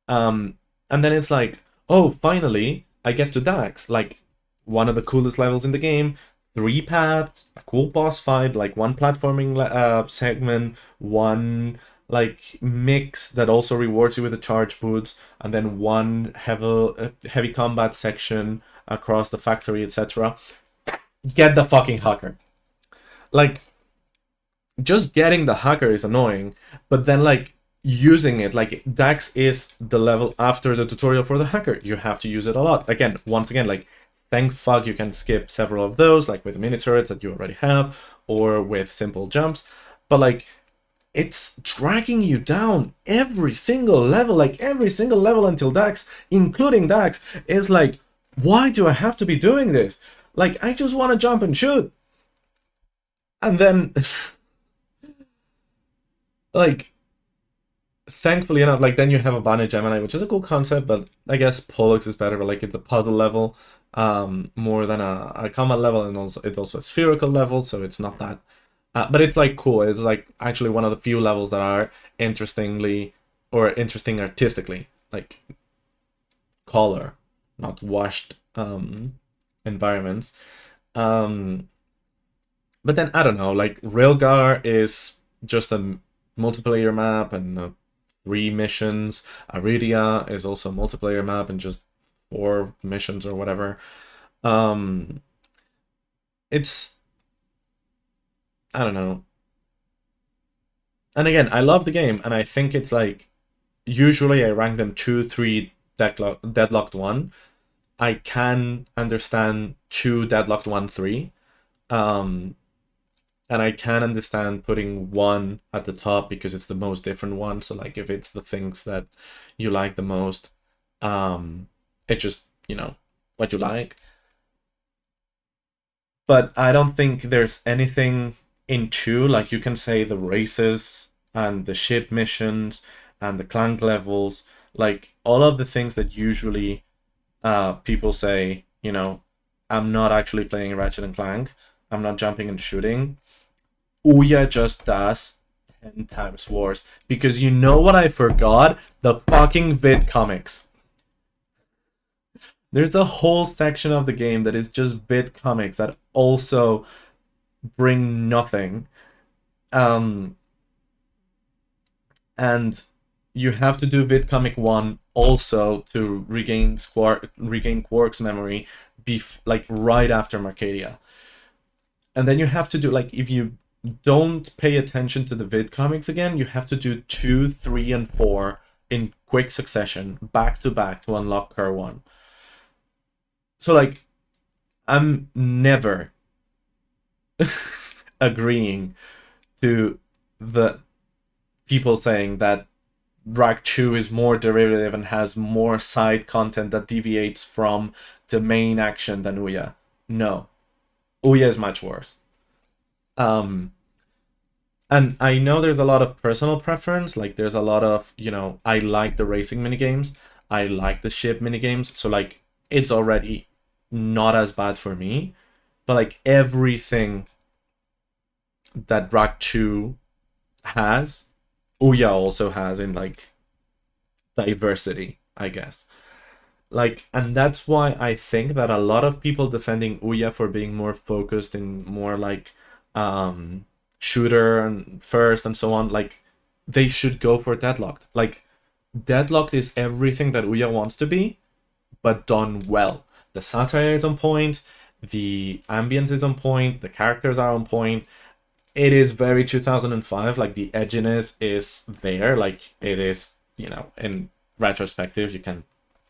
And then it's like, oh, finally, I get to Dax, like one of the coolest levels in the game, 3 paths, a cool boss fight, like one platforming segment, one like mix that also rewards you with the charge boots, and then one heavy combat section across the factory, etc. Get the fucking hacker. Like, just getting the hacker is annoying, but then like using it, like Dax is the level after the tutorial for the hacker. You have to use it a lot. Again, once again, like, thank fuck you can skip several of those, like with mini turrets that you already have, or with simple jumps. But like, it's dragging you down every single level, like every single level until Dax, including Dax, is like, why do I have to be doing this? Like, I just want to jump and shoot. And then, like, thankfully enough, like, then you have a Banner Gemini, which is a cool concept, but I guess Pollux is better, but like, it's a puzzle level more than a combat level, and also it's also a spherical level, so it's not that. But it's like cool. It's like actually one of the few levels that are interesting artistically, like color, not washed environments. But then I don't know, like Railgar is just a multiplayer map and 3 missions. Aridia is also a multiplayer map and just 4 missions or whatever. It's, I don't know. And again, I love the game, and I think it's like usually I rank them 2, 3, deadlocked 1. I can understand 2, deadlocked 1, 3. And I can understand putting 1 at the top because it's the most different one. So like if it's the things that you like the most, it's just, what you like. But I don't think there's anything in 2, like you can say the races and the ship missions and the clank levels, like all of the things that usually people say, I'm not actually playing Ratchet and Clank, I'm not jumping and shooting. Ouya just does 10 times worse. Because you know what I forgot? The fucking vid comics. There's a whole section of the game that is just vid comics that also bring nothing. And you have to do vidcomic 1 also to regain Quark's memory like right after Marcadia. And then you have to do, like, if you don't pay attention to the vidcomics again, you have to do 2, 3, and 4 in quick succession, back to back, to unlock Cur 1. So, like, I'm never agreeing to the people saying that Drag 2 is more derivative and has more side content that deviates from the main action than Ouya. No. Ouya is much worse. And I know there's a lot of personal preference, like there's a lot of, I like the racing minigames, I like the ship minigames, so like it's already not as bad for me, but like everything that Drag 2 has, Ouya also has in like diversity, I guess. Like, and that's why I think that a lot of people defending Ouya for being more focused and more like shooter and first and so on, like they should go for Deadlocked. Like Deadlocked is everything that Ouya wants to be, but done well. The satire is on point, the ambience is on point, the characters are on point. It is very 2005, like the edginess is there, like it is, in retrospective, you can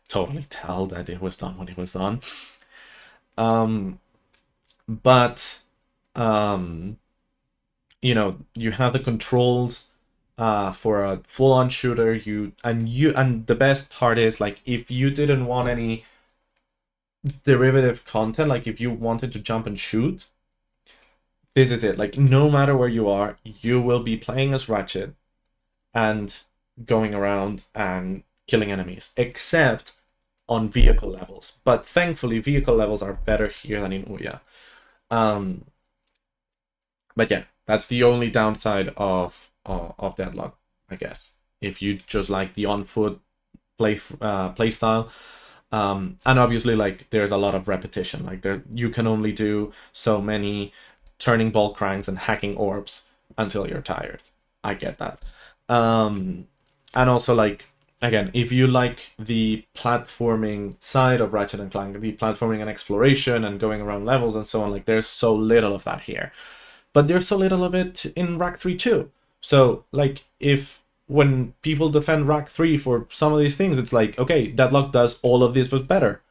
totally tell that it was done when it was done. But you have the controls for a full-on shooter. And the best part is, like, if you didn't want any derivative content, like if you wanted to jump and shoot, this is it. Like, no matter where you are, you will be playing as Ratchet and going around and killing enemies, except on vehicle levels. But thankfully, vehicle levels are better here than in Ouya. But yeah, that's the only downside of Deadlock, I guess. If you just like the on-foot play style. And obviously, like, there's a lot of repetition. Like, you can only do so many turning ball cranks and hacking orbs until you're tired. I get that. And also, like, again, if you like the platforming side of Ratchet and Clank, the platforming and exploration and going around levels and so on, like, there's so little of that here. But there's so little of it in Rack 3 too. So, like, when people defend Rack 3 for some of these things, it's like, okay, Deadlock does all of this but better.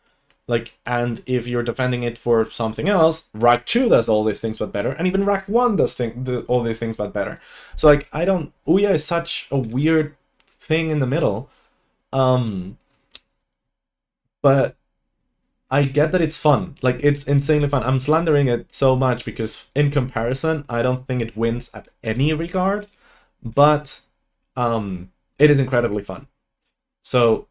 Like, and if you're defending it for something else, Rack 2 does all these things but better, and even Rack 1 does all these things but better. So, like, Ouya is such a weird thing in the middle. But I get that it's fun. Like, it's insanely fun. I'm slandering it so much because in comparison, I don't think it wins at any regard, but it is incredibly fun. So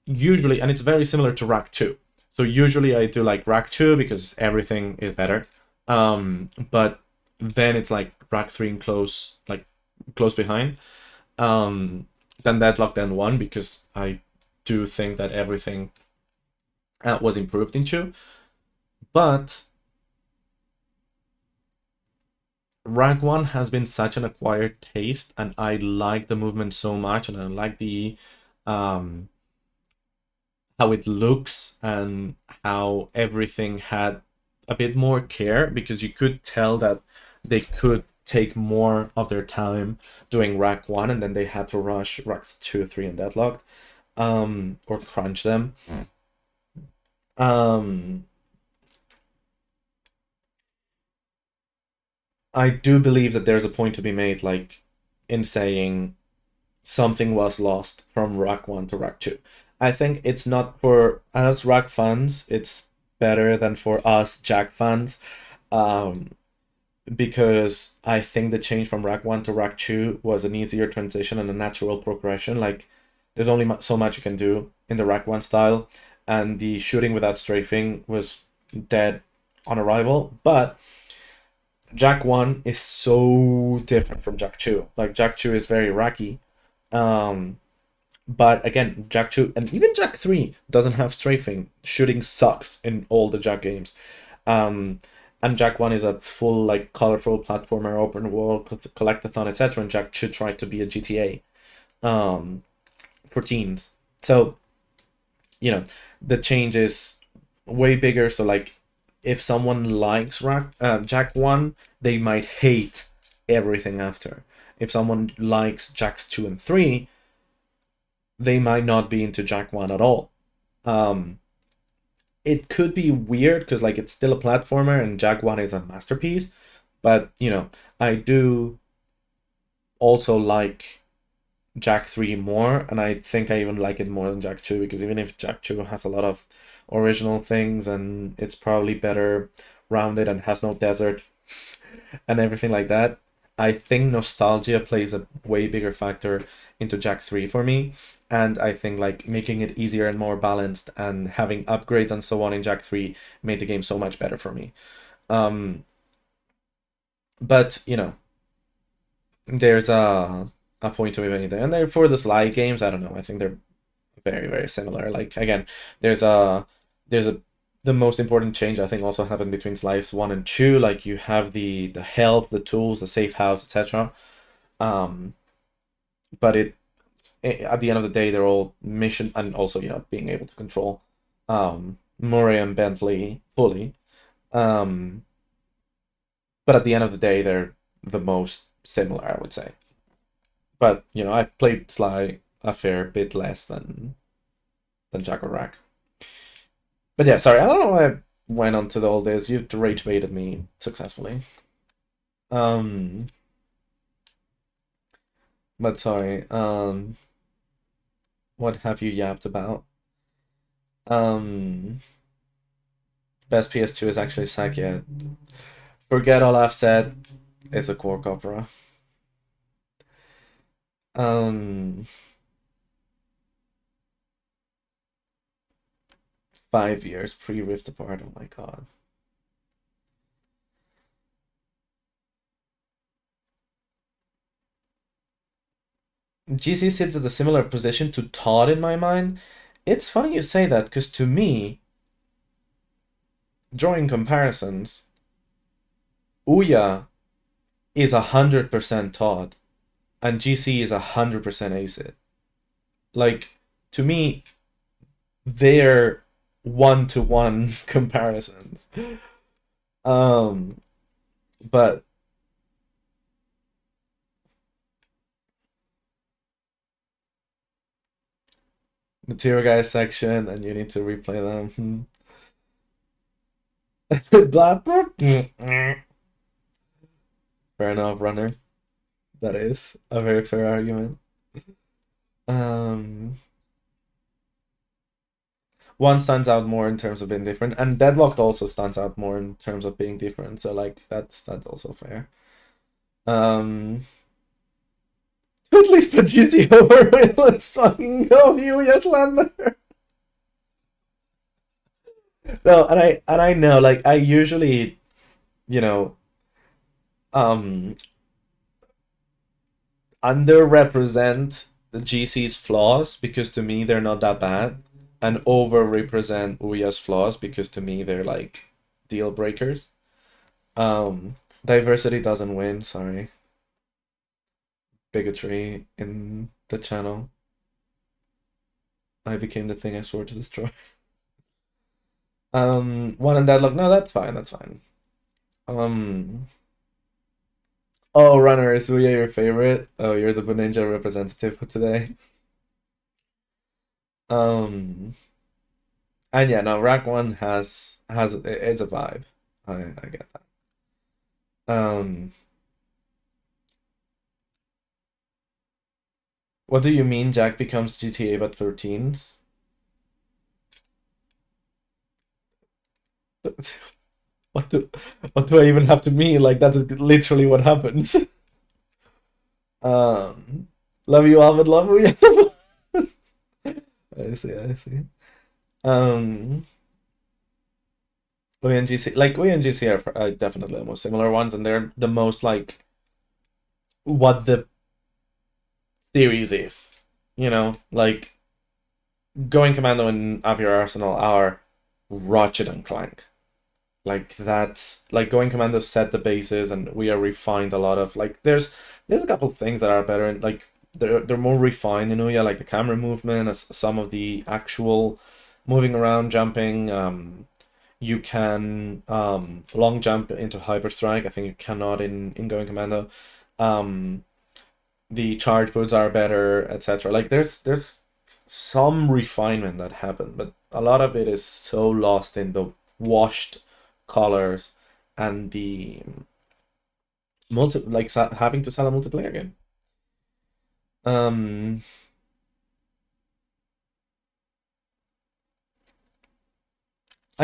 usually, and it's very similar to Rack 2. So usually I do like Rack 2 because everything is better. But then it's like Rack 3 and close behind. Then Deadlock, then 1, because I do think that everything was improved in 2. But Rack 1 has been such an acquired taste, and I like the movement so much, and I like the how it looks and how everything had a bit more care, because you could tell that they could take more of their time doing rack 1, and then they had to rush racks 2, 3, and Deadlocked, or crunch them. I do believe that there's a point to be made, like, in saying something was lost from rack 1 to rack 2. I think it's not for us rack fans, it's better than for us Jack fans, because I think the change from rack 1 to rack 2 was an easier transition and a natural progression. Like, there's only so much you can do in the rack 1 style, and the shooting without strafing was dead on arrival, but Jack 1 is so different from Jack 2. Like, Jack 2 is very racky. But again, Jack 2 and even Jack 3 doesn't have strafing. Shooting sucks in all the Jack games. And Jack 1 is a full, like, colorful platformer, open world, collectathon, etc. And Jack 2 tried to be a GTA for teens. So, you know, the change is way bigger. So, like, if someone likes Jack 1, they might hate everything after. If someone likes Jacks 2 and 3, they might not be into Jack 1 at all. It could be weird because, like, it's still a platformer and Jack 1 is a masterpiece, but, you know, I do also like Jack 3 more, and I think I even like it more than Jack 2, because even if Jack 2 has a lot of original things and it's probably better rounded and has no desert and everything like that, I think nostalgia plays a way bigger factor into Jack 3 for me, and I think, like, making it easier and more balanced and having upgrades and so on in Jack 3 made the game so much better for me. But, you know, there's a point to be made there. And therefore the Sly games, I don't know, I think they're very, very similar. Like, again, the most important change I think also happened between Slice 1 and 2. Like, you have the health, the tools, the safe house, etc. But at the end of the day, they're all mission, and also, you know, being able to control Murray and Bentley fully. But at the end of the day, they're the most similar, I would say. But, you know, I've played Sly a fair bit less than Jack or Rack. But yeah, sorry, I don't know why I went on to all this. You've rage baited me successfully. But sorry, what have you yapped about? Best PS2 is actually Sack, yeah. Forget all I've said. It's a Quark opera. 5 years pre-Rift Apart, oh my god. GC sits at a similar position to tleB in my mind. It's funny you say that, because to me, drawing comparisons, UYA is 100% tleB, and GC is 100% acid. Like, to me, they're one-to-one comparisons. But material guys section, and you need to replay them. Blah, blah. Fair enough, runner. That is a very fair argument. One stands out more in terms of being different, and Deadlocked also stands out more in terms of being different. So, like, that's also fair. At least put GC over it. Let's fucking go, UYA Slander. No, and I know, like, I usually, you know, underrepresent the GC's flaws because to me they're not that bad, and overrepresent UYA's flaws because to me they're, like, deal breakers. Diversity doesn't win, sorry. Bigotry in the channel. I became the thing I swore to destroy. One and Deadlock. No, that's fine. That's fine. Oh, Runner, is Ouya your favorite? Oh, you're the Ninja representative for today. And yeah, no, Rack 1 has it's a vibe. I get that. What do you mean Jack becomes GTA but for teens? What do I even have to mean? Like that's literally what happens. Love you, Alvin. Love you. I see. I see. ONGC, like ONGC are definitely the most similar ones, and they're the most like what the series is. You know, like Going Commando and Up Your Arsenal are Ratchet and Clank. Like that's like Going Commando set the bases, and we are refined a lot of like there's a couple things that are better, and like they're more refined in Ouya, like the camera movement, some of the actual moving around, jumping. You can long jump into hyper strike. I think you cannot in Going Commando. The charge boots are better, etc. Like there's some refinement that happened, but a lot of it is so lost in the washed colors and the having to sell a multiplayer game. And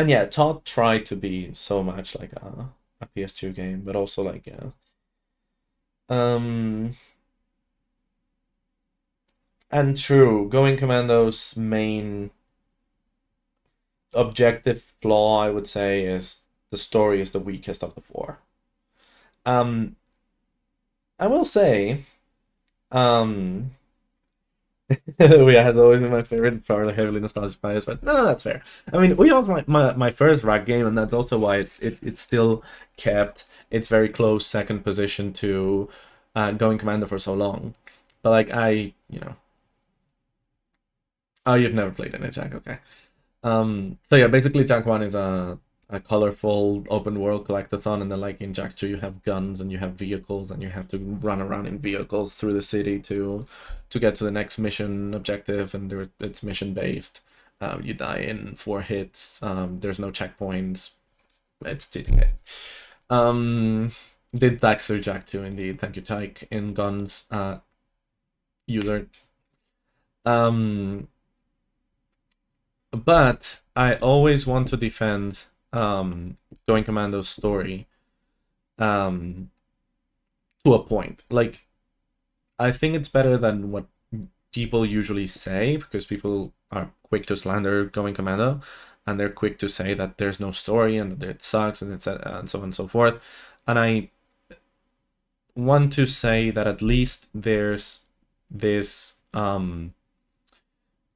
yeah, Todd tried to be so much like a PS2 game, but also like yeah. And true, Going Commando's main objective flaw, I would say, is the story is the weakest of the four. I will say, Ouya has always been my favorite, probably heavily nostalgic bias, but no, that's fair. I mean, Ouya was my first rack game, and that's also why it still kept its very close second position to Going Commando for so long. But like oh, you've never played in it, Jack, okay. So yeah, basically Jack 1 is a colorful open world collectathon, and then like in Jack 2 you have guns and you have vehicles, and you have to run around in vehicles through the city to get to the next mission objective, and it's mission based. You die in 4 hits. There's no checkpoints. It's GTA. Did Dax through Jack 2 indeed. Thank you, Tyke. In guns user. But I always want to defend Going Commando's story to a point. Like, I think it's better than what people usually say, because people are quick to slander Going Commando, and they're quick to say that there's no story and that it sucks and so on and so forth. And I want to say that at least there's this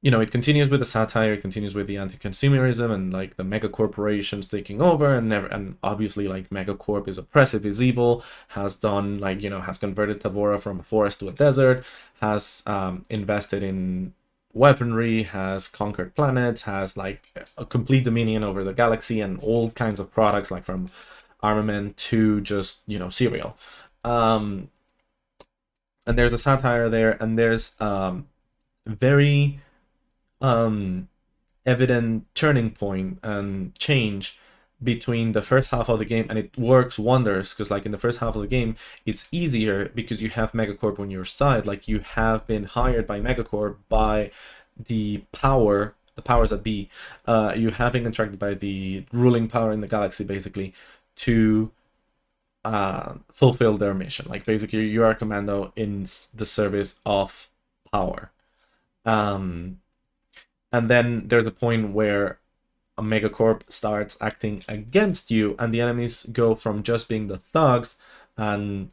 it continues with the satire, it continues with the anti-consumerism and like the mega corporations taking over, and obviously like megacorp is oppressive, is evil, has done like has converted Tavora from a forest to a desert, has invested in weaponry, has conquered planets, has like a complete dominion over the galaxy and all kinds of products, like from armament to just cereal. And there's a satire there, and there's very evident turning point and change between the first half of the game, and it works wonders, because like in the first half of the game it's easier because you have Megacorp on your side. Like you have been hired by Megacorp, by the powers that be. You have been contracted by the ruling power in the galaxy, basically, to fulfill their mission. Like basically you are a commando in the service of power. And then there's a point where a megacorp starts acting against you, and the enemies go from just being the thugs and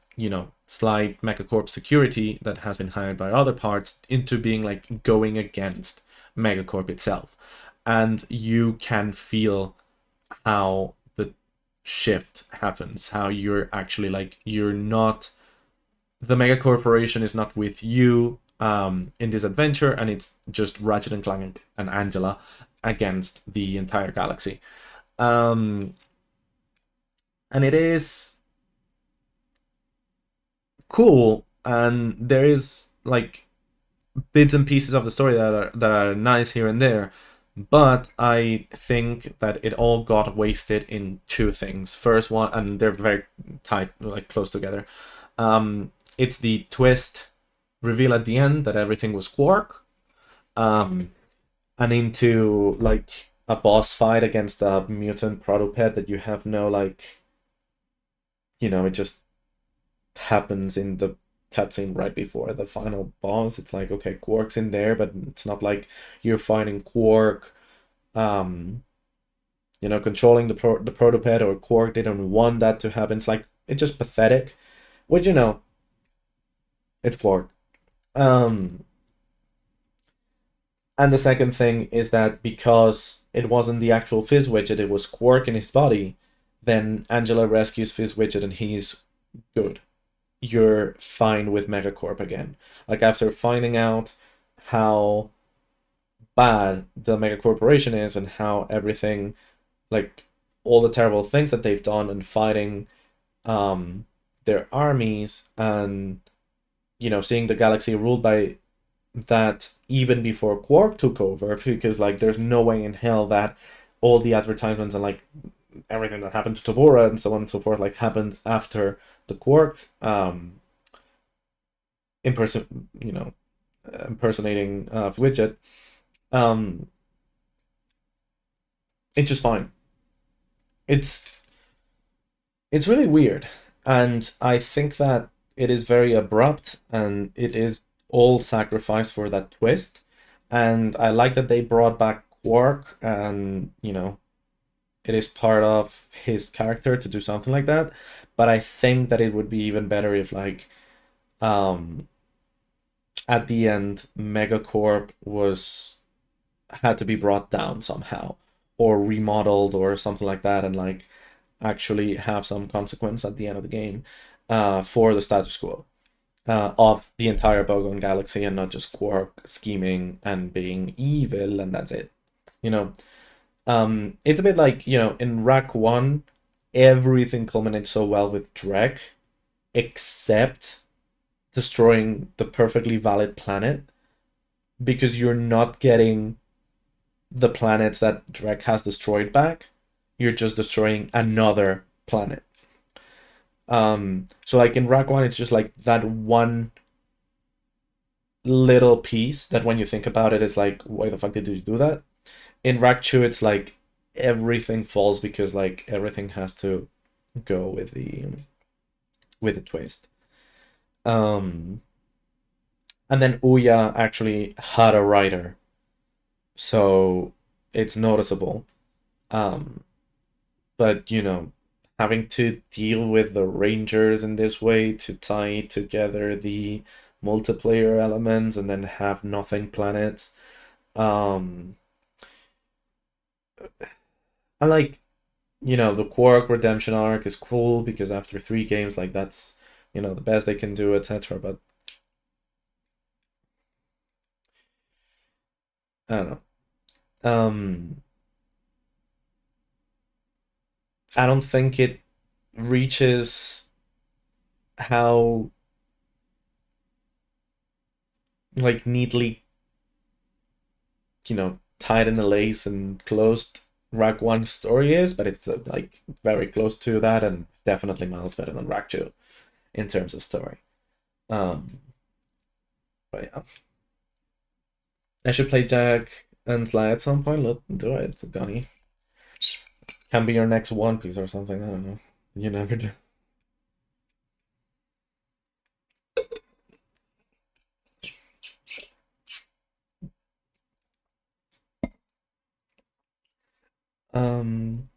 slight megacorp security that has been hired by other parts, into being like going against megacorp itself. And you can feel how the shift happens, how you're actually like, you're not, the mega corporation is not with you in this adventure, and it's just Ratchet and Clank and Angela against the entire galaxy. And it is cool, and there is like bits and pieces of the story that are nice here and there, but I think that it all got wasted in two things. First one, and they're very tight, like close together. It's the twist reveal at the end that everything was Quark, and into like a boss fight against a mutant protopet that you have no like, it just happens in the cutscene right before the final boss. It's like, okay, Quark's in there, but it's not like you're fighting Quark, controlling the protopet, or Quark didn't want that to happen. It's like, it's just pathetic, which, it's Quark. And the second thing is that because it wasn't the actual Fizz widget, it was Quark in his body, then Angela rescues Fizz widget and he's good. You're fine with Megacorp again. Like, after finding out how bad the mega corporation is and how everything, like all the terrible things that they've done, and fighting their armies, and seeing the galaxy ruled by that even before Quark took over, because like there's no way in hell that all the advertisements and like everything that happened to Tabora and so on and so forth like happened after the Quark impersonating widget. It's just fine. It's really weird, and I think that it is very abrupt, and it is all sacrificed for that twist. And I like that they brought back Quark, and it is part of his character to do something like that. But I think that it would be even better if like at the end Megacorp had to be brought down somehow, or remodeled or something like that, and like actually have some consequence at the end of the game for the status quo of the entire Bogon galaxy, and not just Quark scheming and being evil and that's it. It's a bit like, in Rack 1, everything culminates so well with Drek, except destroying the perfectly valid planet, because you're not getting the planets that Drek has destroyed back. You're just destroying another planet. So like in Rack 1, it's just like that one little piece that when you think about it is like, why the fuck did you do that? In Rack 2, it's like everything falls because like everything has to go with the twist. And then Ouya actually had a writer, so it's noticeable. But having to deal with the Rangers in this way to tie together the multiplayer elements and then have nothing planets. And like, the Quark redemption arc is cool because after 3 games, like that's, the best they can do, etc. But I don't know. I don't think it reaches how like neatly, tied in a lace and closed Rack 1 story is, but it's like very close to that, and definitely miles better than Rack 2 in terms of story. But yeah, I should play Jack and Sly at some point. Let's do it, Gunny. Can be your next One Piece or something. I don't know. You never do. And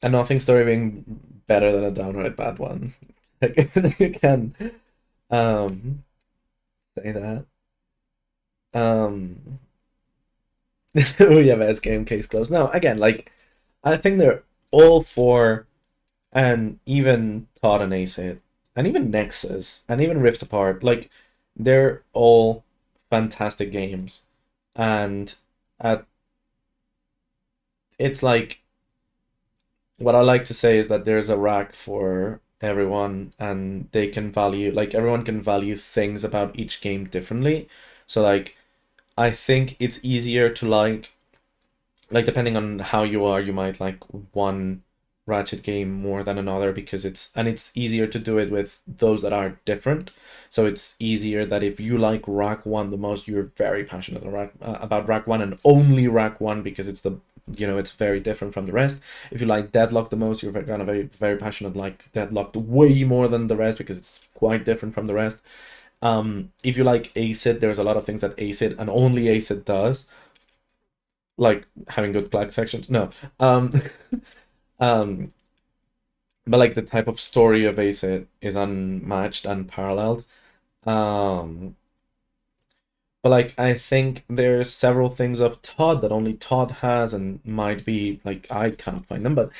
nothing story being better than a downright bad one. You can say that. We have S game case closed. Now again, like I think they're all four, and even Todd and Ace Hit, and even Nexus, and even Rift Apart, like they're all fantastic games. And it's like, what I like to say is that there's a rack for everyone, and they can value, like, everyone can value things about each game differently. So like, I think it's easier to like depending on how you are, you might like one Ratchet game more than another, because it's easier to do it with those that are different. So it's easier that if you like Rack 1 the most, you're very passionate about Rack 1 and only Rack 1, because it's the, you know, it's very different from the rest. If you like Deadlocked the most, you're kind of very passionate, like Deadlocked way more than the rest, because it's quite different from the rest. If you like aigytS, there's a lot of things that aigytS and only aigytS does, like having good flag sections. No. But like the type of story of aigytS is unmatched, unparalleled. But like, I think there's several things of tOD that only tOD has, and might be like, I can't find them, but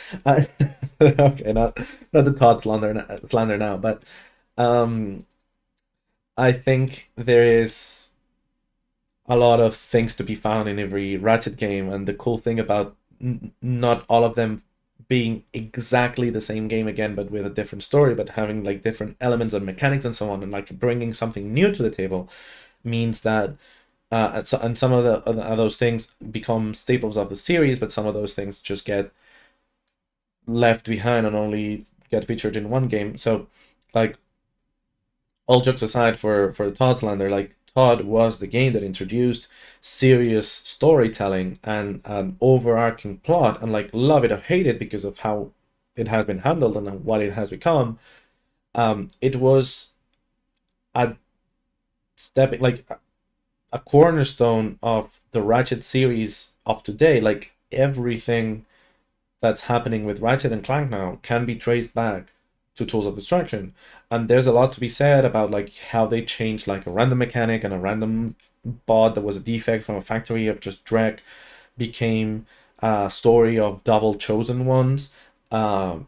okay, not the tOD slander now, but I think there is a lot of things to be found in every Ratchet game, and the cool thing about not all of them being exactly the same game again, but with a different story, but having like different elements and mechanics and so on, and like bringing something new to the table, means that and some of those things become staples of the series, but some of those things just get left behind and only get featured in one game. So like, all jokes aside, for the tOD slander, like, tOD was the game that introduced serious storytelling and an overarching plot, and like, love it or hate it because of how it has been handled and what it has become. It was a step, like a cornerstone of the Ratchet series of today. Like, everything that's happening with Ratchet and Clank now can be traced back to Tools of Destruction, and there's a lot to be said about like how they changed like a random mechanic, and a random bot that was a defect from a factory of just Drek became a story of double chosen ones,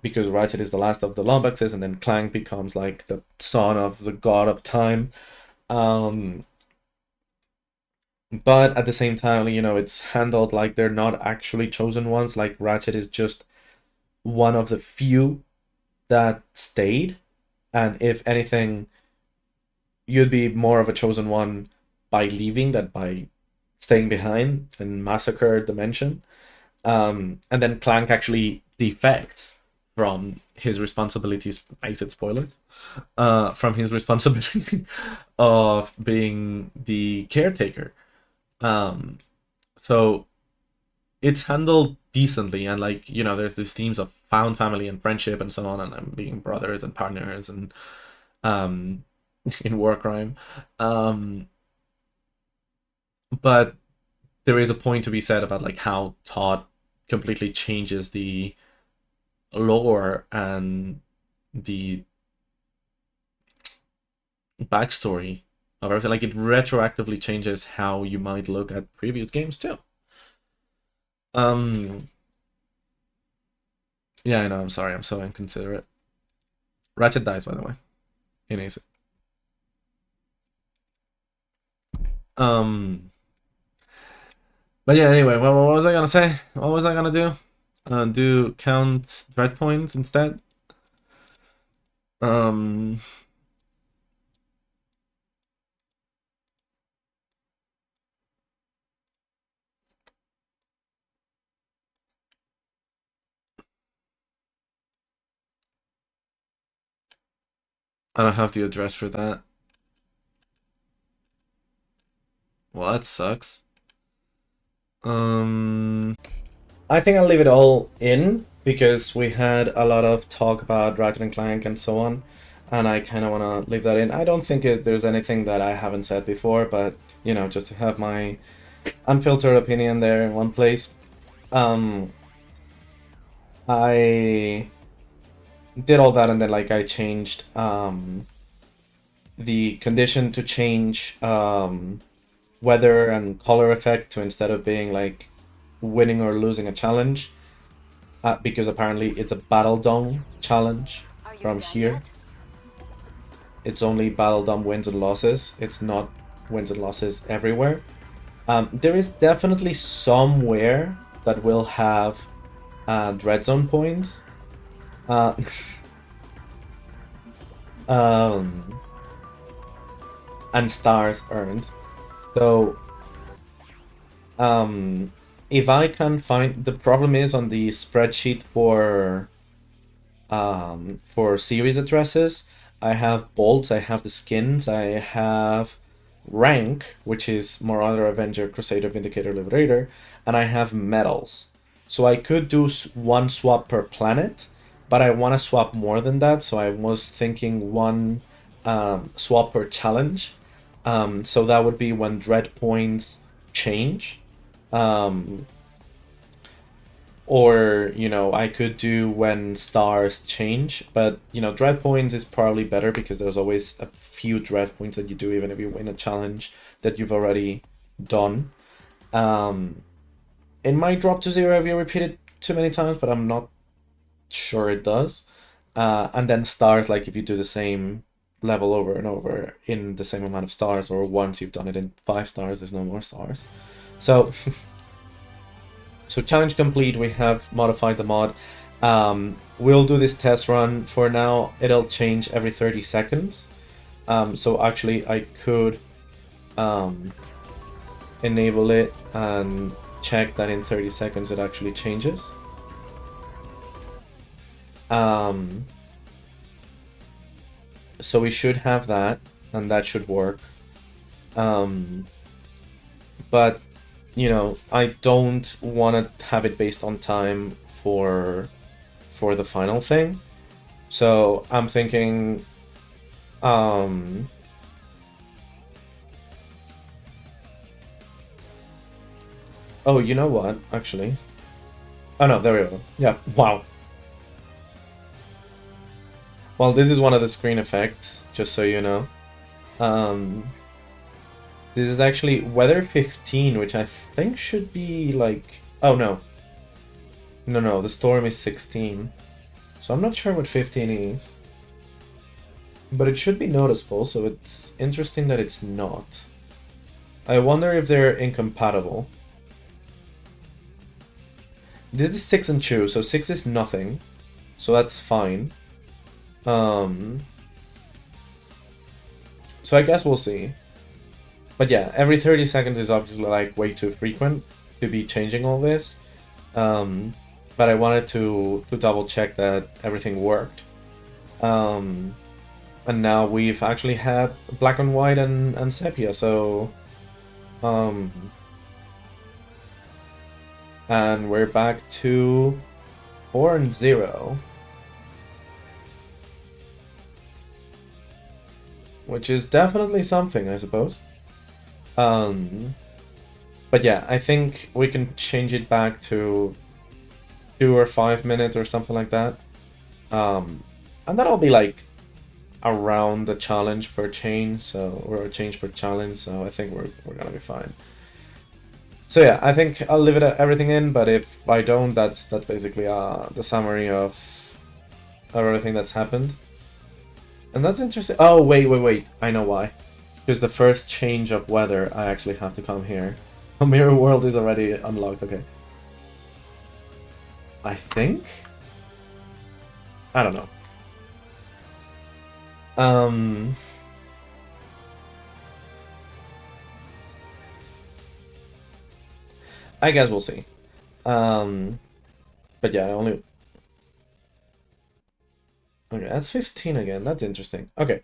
because Ratchet is the last of the Lombaxes, and then Clank becomes like the son of the god of time. But at the same time, you know, it's handled like they're not actually chosen ones. Like, Ratchet is just one of the few that stayed, and if anything, you'd be more of a chosen one by leaving than by staying behind and massacre Dimension. And then Clank actually defects from his responsibilities, makes it spoiler, from his responsibility of being the caretaker. So it's handled decently, and like, you know, there's these themes of found family and friendship and so on, and being brothers and partners, and in war crime. But there is a point to be said about like how tOD completely changes the lore and the backstory of everything. Like, it retroactively changes how you might look at previous games too. Yeah, I know, I'm sorry, I'm so inconsiderate. Ratchet dies, by the way, in aigytS. But yeah, anyway, what was I gonna say? What was I gonna do? Do count dread points instead? I don't have the address for that. Well, that sucks. I think I'll leave it all in, because we had a lot of talk about Ratchet and Clank and so on, and I kind of want to leave that in. I don't think there's anything that I haven't said before, but, you know, just to have my unfiltered opinion there in one place. I did all that, and then like I changed the condition to change weather and color effect to, instead of being like winning or losing a challenge, because apparently it's a battle dome challenge from here. Yet? It's only battle dome wins and losses. It's not wins and losses everywhere. There is definitely somewhere that will have DreadZone points. and stars earned. So if I can find, the problem is on the spreadsheet for series addresses, I have bolts, I have the skins, I have rank, which is Marauder, Avenger, Crusader, Vindicator, Liberator, and I have medals. So I could do one swap per planet, but I want to swap more than that, so I was thinking one swap per challenge. So that would be when dread points change. Or, you know, I could do when stars change, but, you know, dread points is probably better because there's always a few dread points that you do even if you win a challenge that you've already done. It might drop to 0 if you repeat it too many times, but I'm not sure it does. And then stars, like if you do the same level over and over in the same amount of stars, or once you've done it in 5 stars, there's no more stars. So so challenge complete, we have modified the mod. We'll do this test run. For now, it'll change every 30 seconds. So actually I could enable it and check that in 30 seconds it actually changes. So we should have that, and that should work. But you know, I don't want to have it based on time for the final thing. So I'm thinking oh, you know what, actually. Oh no, there we go. Yeah, wow. Well, this is one of the screen effects, just so you know. This is actually weather 15, which I think should be like... Oh, no. No, the storm is 16. So I'm not sure what 15 is. But it should be noticeable, so it's interesting that it's not. I wonder if they're incompatible. This is 6 and 2, so 6 is nothing. So that's fine. So I guess we'll see. But yeah, every 30 seconds is obviously like way too frequent to be changing all this. But I wanted to double check that everything worked. And now we've actually had black and white and sepia, so... and we're back to 4 and 0. Which is definitely something, I suppose. But yeah, I think we can change it back to 2 or 5 minutes or something like that. And that'll be like around the challenge per change, so, or a change per challenge, so I think we're gonna be fine. So yeah, I think I'll leave it everything in, but if I don't, that's basically the summary of everything that's happened. And that's interesting. Oh, wait, I know why. Because the first change of weather, I actually have to come here. Mirror World is already unlocked, okay. I think? I don't know. I guess we'll see. But yeah, only... Okay, that's 15 again. That's interesting. Okay.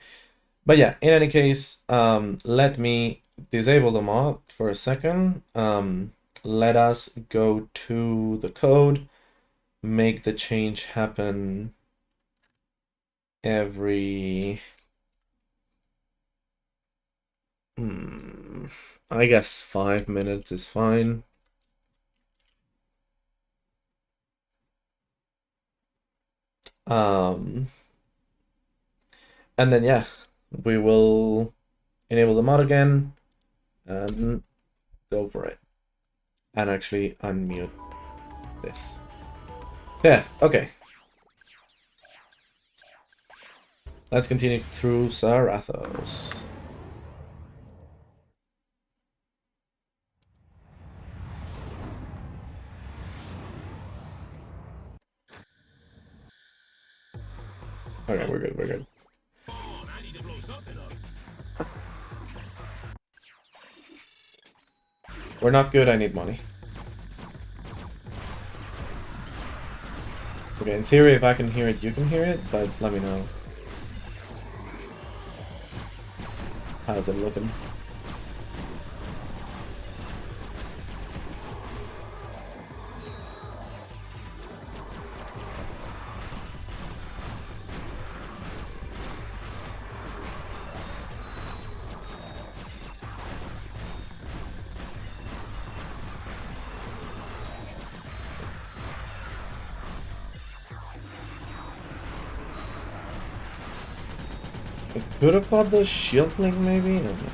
But yeah, in any case, let me disable the mod for a second. Let us go to the code, make the change happen every... I guess 5 minutes is fine. And then yeah, we will enable the mod again and go for it. And actually unmute this. Yeah, okay. Let's continue through Zarathos. Okay, we're good. We're not good, I need money. Okay, in theory, if I can hear it, you can hear it, but let me know. How's it looking? Could have got the shield link maybe? I'm not sure.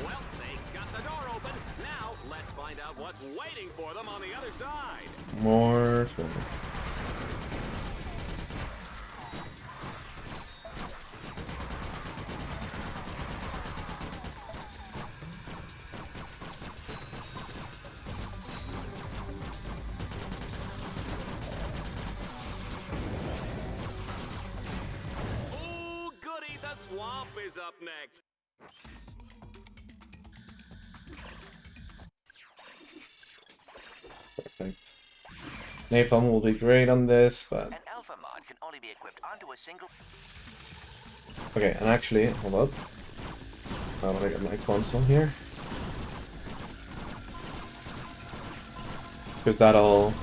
Well, they got the door open. Now, let's find out what's waiting for them on the other side. More swing. Ooh, goody, the swamp is up next. Perfect. Napalm will be great on this, but... An alpha mod can only be equipped onto a single... Okay, and actually, hold up. I want to get my console here. Because that'll...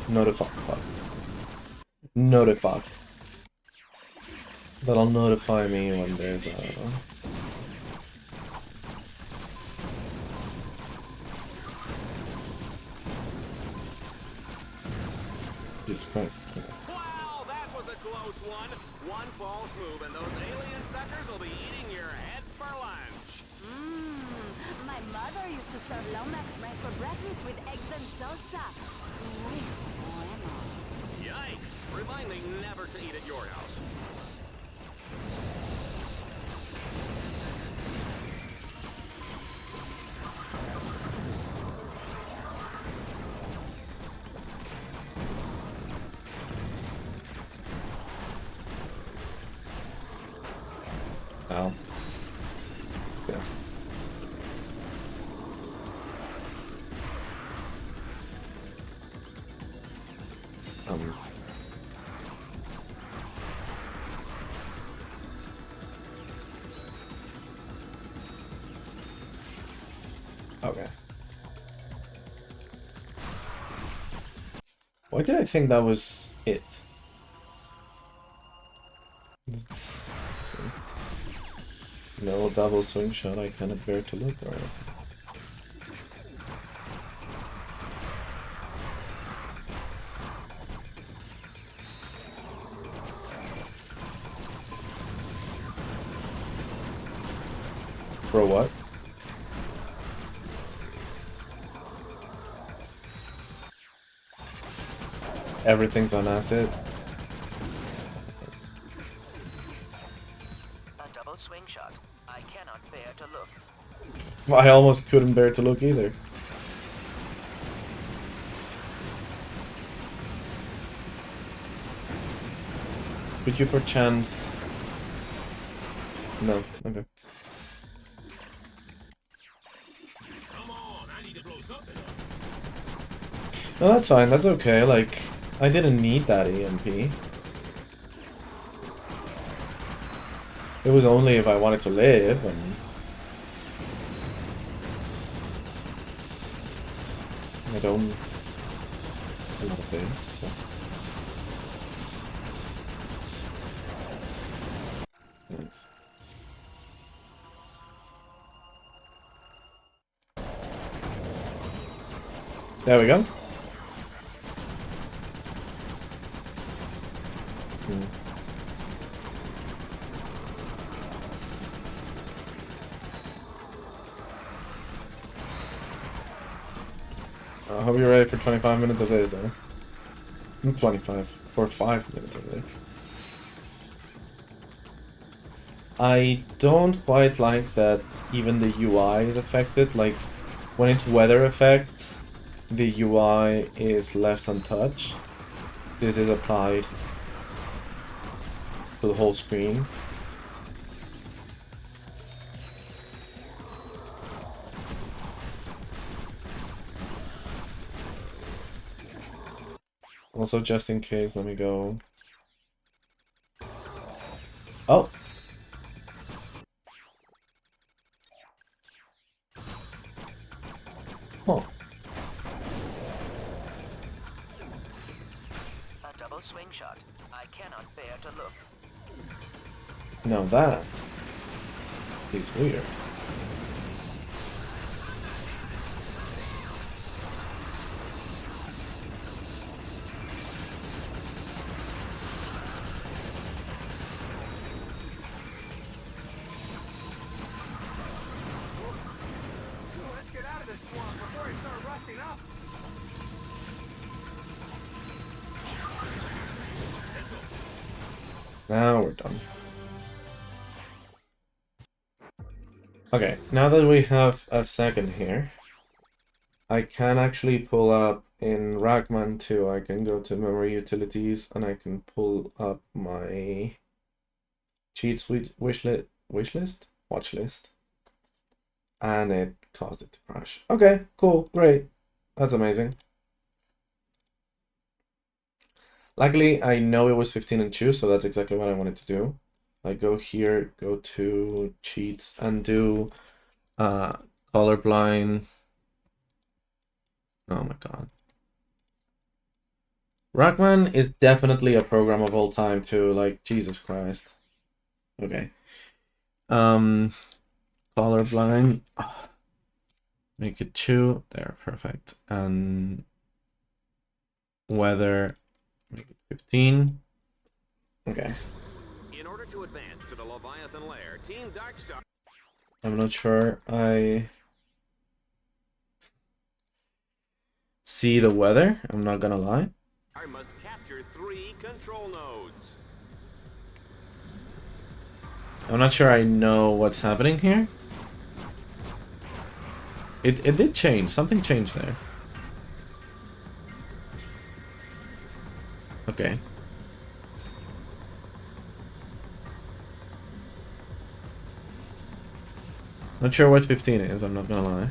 Notify. That'll notify me when there's a... Jesus Christ. Okay. Wow, that was a close one. One false move and those alien suckers will be eating your head for lunch. My mother used to serve Lomax rice for breakfast with eggs and salsa. Muy bueno. Yikes! Remind me never to eat at your house. Ow. Yeah. Okay. Why did I think that was it? No double swing shot, I cannot bear to look right. For what? Everything's on acid. A double swing shot. I cannot bear to look. Well, I almost couldn't bear to look either. Could you perchance... No, okay. No, that's fine, that's okay, like, I didn't need that EMP. It was only if I wanted to live, and... I don't... a lot of things, so... Thanks. There we go. I hope you're ready for 25 minutes of this, eh? 25, or 5 minutes of this. I don't quite like that even the UI is affected. Like, when it's weather effects, the UI is left untouched. This is applied to the whole screen. Also, just in case, let me go. Oh! Huh. A double swing shot. I cannot bear to look. Now that is weird. Let's get out of this swamp before I start rusting up. Now we're done. Okay, now that we have a second here, I can actually pull up in Ragman 2, I can go to memory utilities and I can pull up my cheats watch list, and it caused it to crash. Okay, cool, great. That's amazing. Luckily, I know it was 15 and 2, so that's exactly what I wanted to do. I go here, go to cheats, and do colorblind. Oh my god. Ragman is definitely a program of all time too, like Jesus Christ. Okay. Colorblind. Make it 2. There, perfect. And weather, make it 15. Okay. In order to advance to the Leviathan lair, Team Darkstar. I'm not sure I see the weather, I'm not gonna lie. I must capture 3 control nodes. I'm not sure I know what's happening here. It did change, something changed there. Okay. Not sure what 15 is, I'm not gonna lie.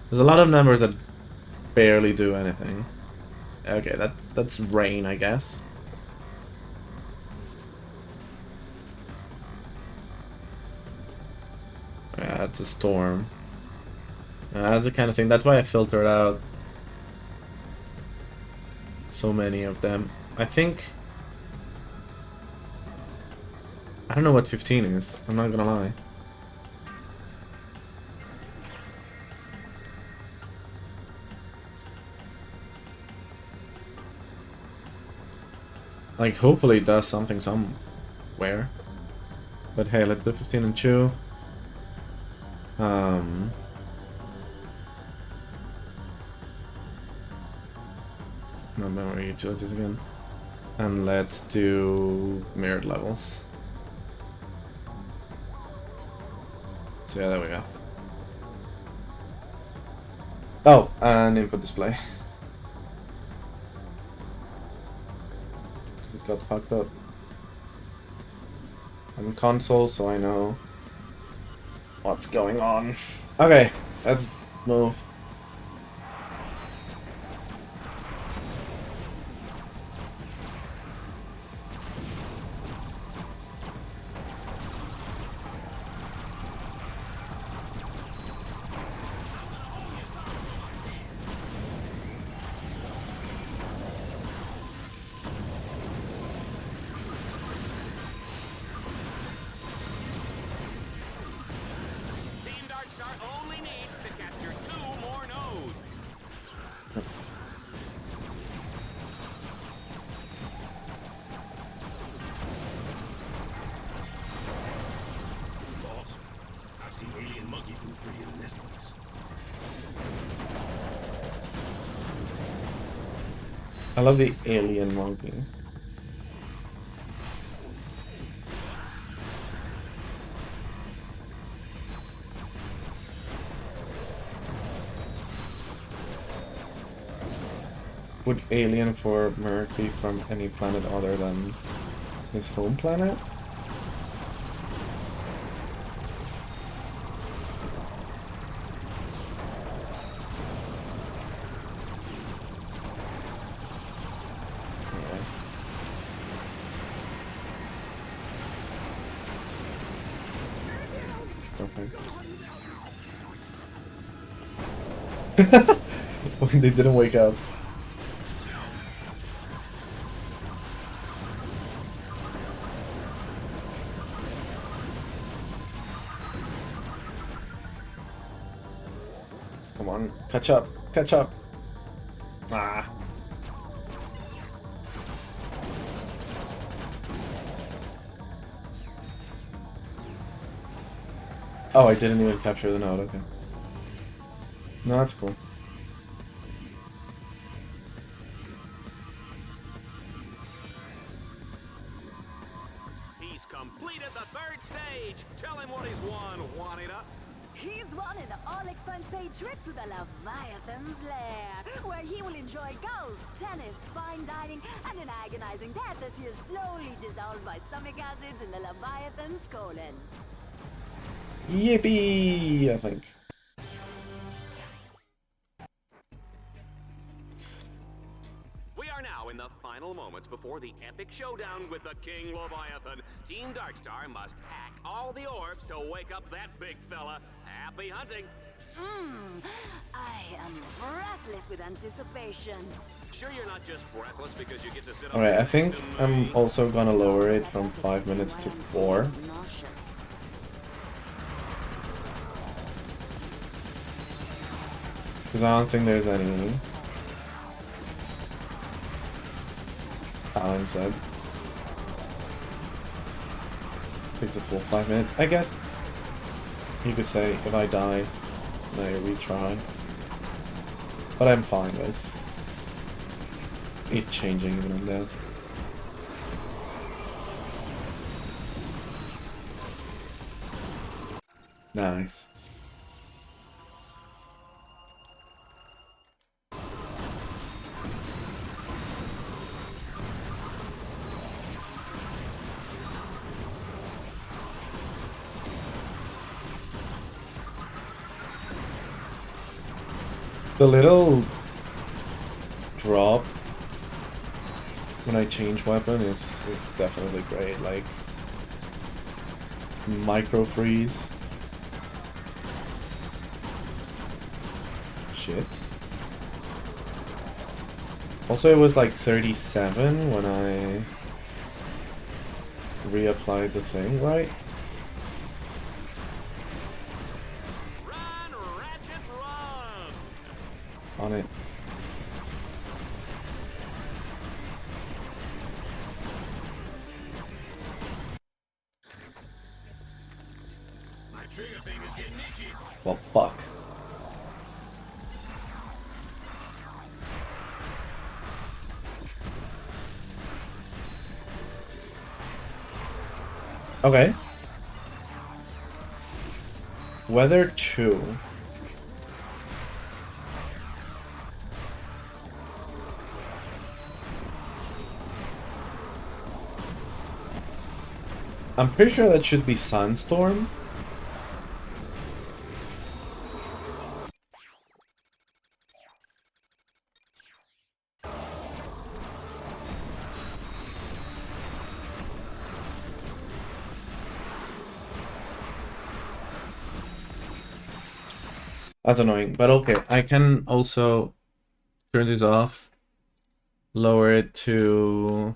There's a lot of numbers that barely do anything. Okay, that's rain, I guess. Yeah, it's a storm. That's the kind of thing. That's why I filtered out so many of them. I think... I don't know what 15 is. I'm not gonna lie. Like, hopefully it does something somewhere. But hey, let's do 15 and 2. Not memory utilities again. And let's do mirrored levels. So yeah, there we go. Oh, and input display. It got fucked up. I'm console, so I know what's going on. Okay, let's move. I love the alien monkey. would alien for Merc be from any planet other than his home planet? Perfect. They didn't wake up. Come on, catch up, catch up. Ah. Oh, I didn't even capture the node, okay. No, that's cool. He's completed the 3rd stage. Tell him what he's won, Juanita. He's won an all-expense-paid trip to the Leviathan's lair, where he will enjoy golf, tennis, fine dining, and an agonizing death as he is slowly dissolved by stomach acids in the Leviathan's colon. Yippee! I think. We are now in the final moments before the epic showdown with the King Leviathan. Team Darkstar must hack all the orbs to wake up that big fella. Happy hunting! I am breathless with anticipation. Sure you're not just breathless because you get to sit Alright, I think I'm also gonna lower it from 5 minutes to 4. Because I don't think there's any balance said. Takes a full 5 minutes. I guess you could say if I die, then I retry. But I'm fine with it changing even on death. Nice. The little drop when I change weapon is definitely great, like micro freeze. Shit. Also it was like 37 when I reapplied the thing, right? Run, Ratchet, run! On it. My trigger finger's getting itchy. Well, fuck. Okay. Weather 2. I'm pretty sure that should be Sunstorm. That's annoying, but okay. I can also turn this off, lower it to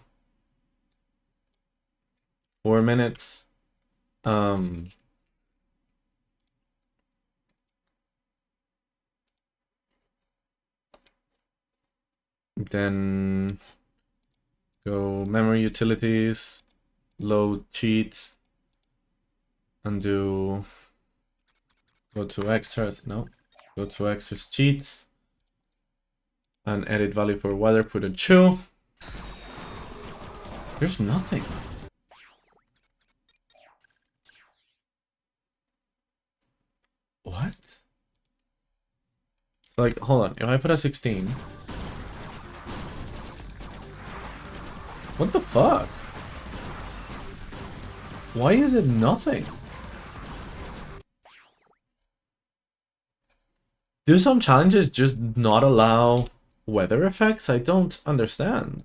4 minutes. Then go memory utilities, load cheats, undo, go to extras, no, go to extras cheats, and edit value for weather, put a 2. There's nothing. What? Like, hold on, if I put a 16, What the fuck? Why is it nothing? Do some challenges just not allow weather effects? I don't understand.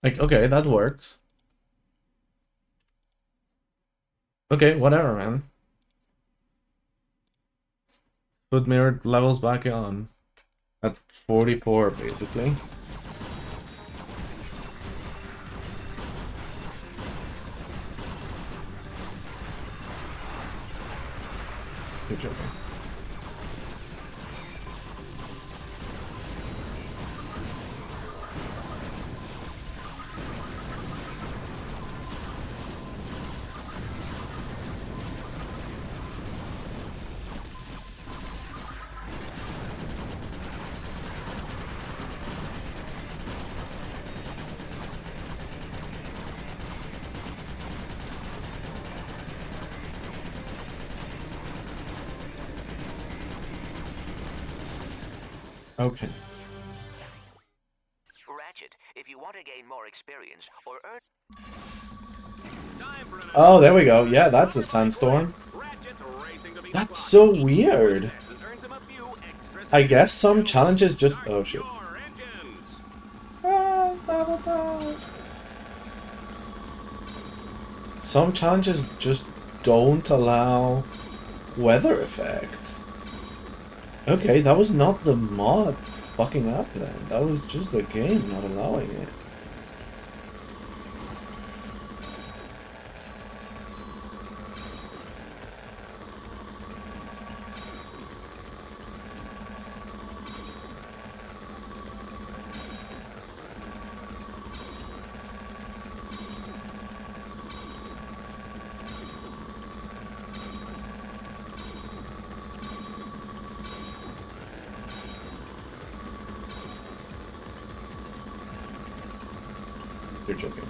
Like, okay, that works. Okay, whatever, man. Put mirrored levels back on. At 44, basically. You're joking. Okay. Ratchet, if you want to gain more experience or earn... Oh, there we go. Yeah, that's a sandstorm. That's so weird. I guess some challenges just... Oh, shit. Ah, sabotage. Some challenges just don't allow weather effects. Okay, that was not the mod fucking up then. That was just the game not allowing it. You're joking.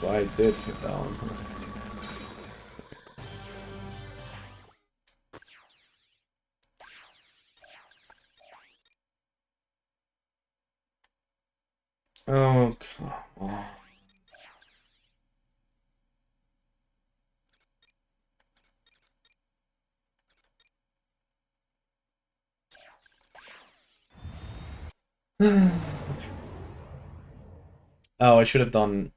So I did hit that one. Oh, come on. Oh, I should have done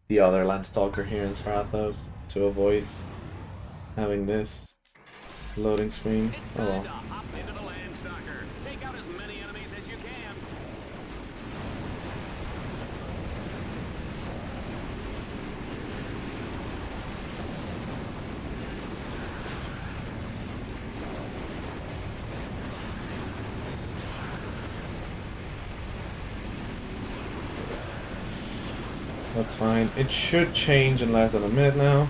the other Landstalker here in Strathos to avoid having this loading screen. Oh well. That's fine. It should change in less than a minute now.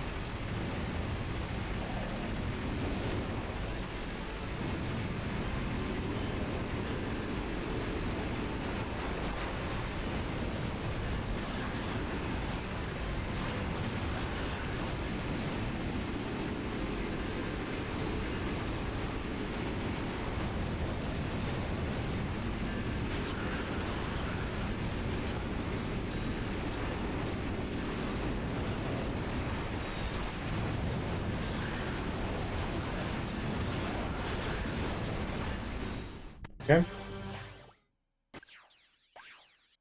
Okay.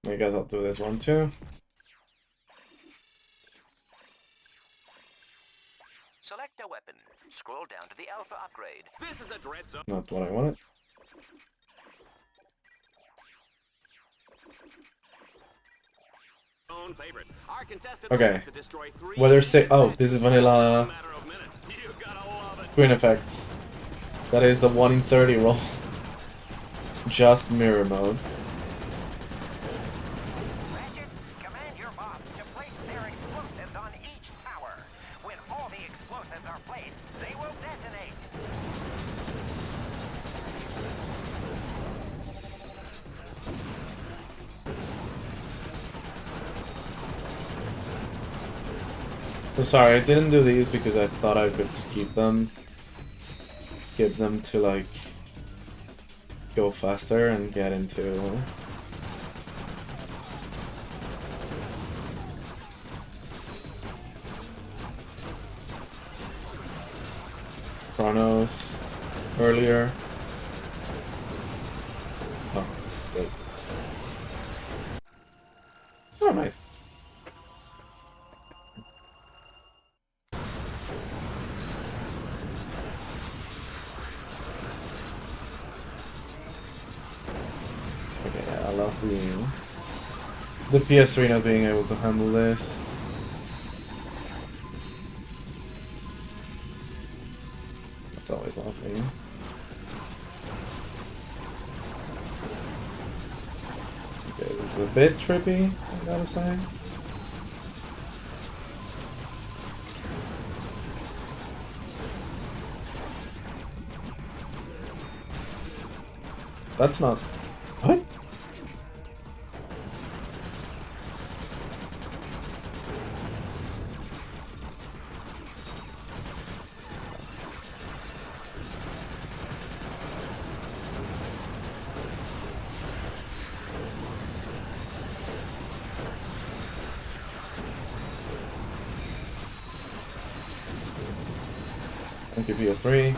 I guess I'll do this one too. Select a weapon. Scroll down to the Alpha upgrade. This is a DreadZone. Not what I wanted. Favorite. Our contestant Okay. to destroy 3 Whether say oh, this is vanilla matter of minutes. You gotta love it. screen effects. That is the 1 in 30 roll. Just mirror mode. Ratchet, command your bots to place their explosives on each tower. When all the explosives are placed, they will detonate. I'm sorry, I didn't do these because I thought I could skip them. Skip them to like go faster and get into Chronos earlier. Oh, wait. Oh, nice. Okay, yeah, I love the PS3 not being able to handle this. It's always lovely. Okay, this is a bit trippy, I gotta say. That's not... What? Thank you, PS3.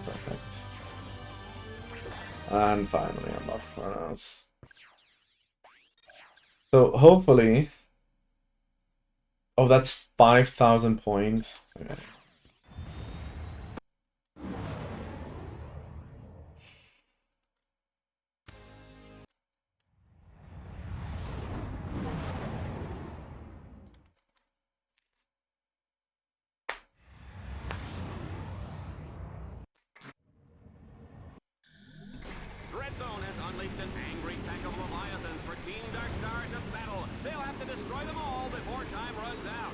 Perfect. And finally unlock Chronos. So hopefully... Oh, that's 5,000 points. Okay. DreadZone has unleashed an angry pack of Leviathans for Team Darkstar to battle. They'll have to destroy them all before time runs out.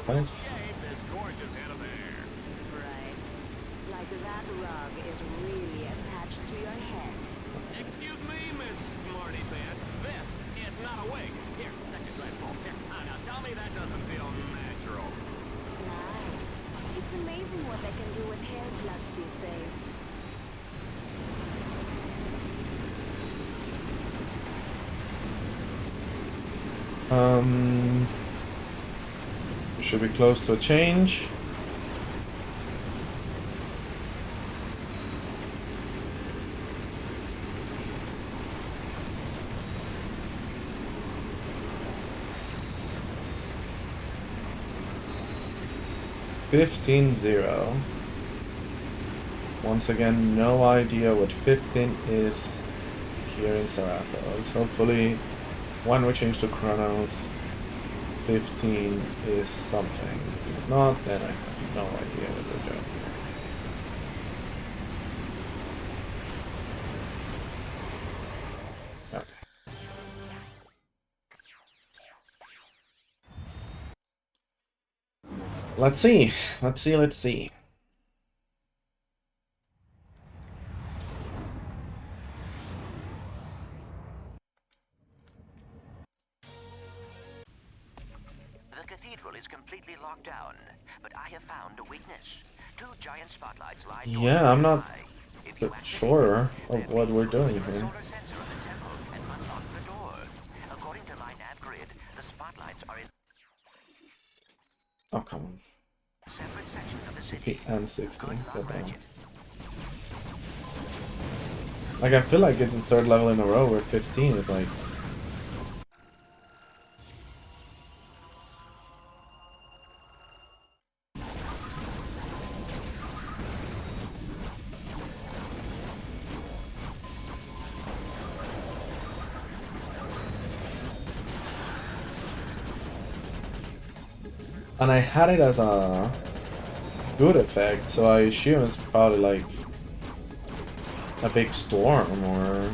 Thanks. Shave this gorgeous head of hair. Right. Like that rug is really attached to your head. Excuse me, Miss Smarty Pants. This is not a wig. Here, take your dreadful. Here, now tell me that doesn't feel natural. Nice. It's amazing what they can do with hair plugs these days. Should be close to a change. $15-0. Once again, no idea what 15 is here in Sarathos. Hopefully, when we change to Chronos, 15 is something. If not, then I have no idea what we're doing here. Okay. Let's see. Let's see. The cathedral is completely locked down, but I have found a weakness. Two giant spotlights lie. Yeah, I'm not sure of what we're doing here. Solar sensor on the temple and unlock the door. According to my nav grid, the spotlights are in Oh, come on. separate sections of the city. N16. Like, I feel like it's the third level in a row where 15 is like... And I had it as a good effect, so I assume it's probably like a big storm or...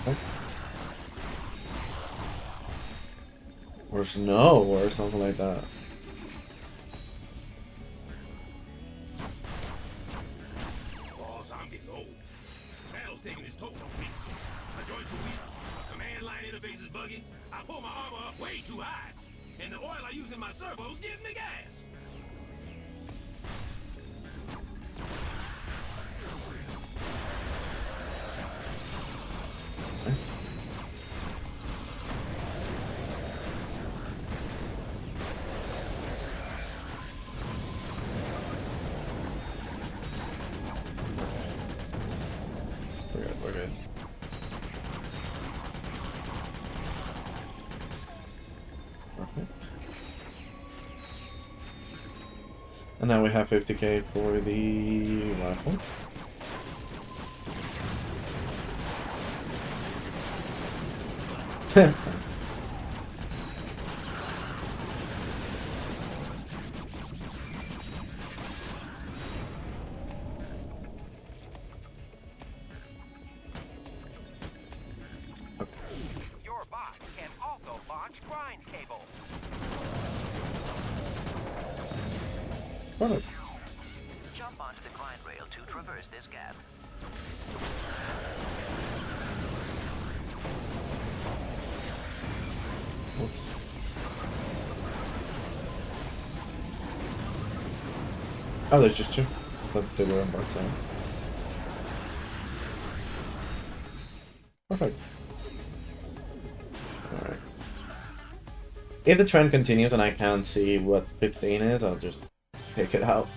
What? Or snow or something like that. Boss, I'm getting old. Battle's taking its toll on me. My joints are weak, my command line interface is buggy, I pull my armor up way too high, and the oil I use in my servos gives me gas. We're good. Perfect. And now we have 50k for the rifle. Your bot can also launch grind cable. Perfect. Jump onto the grind rail to traverse this gap. Whoops. Oh, there's just two. But they were on both sides. Perfect. Alright. If the trend continues and I can't see what 15 is, I'll just pick it out.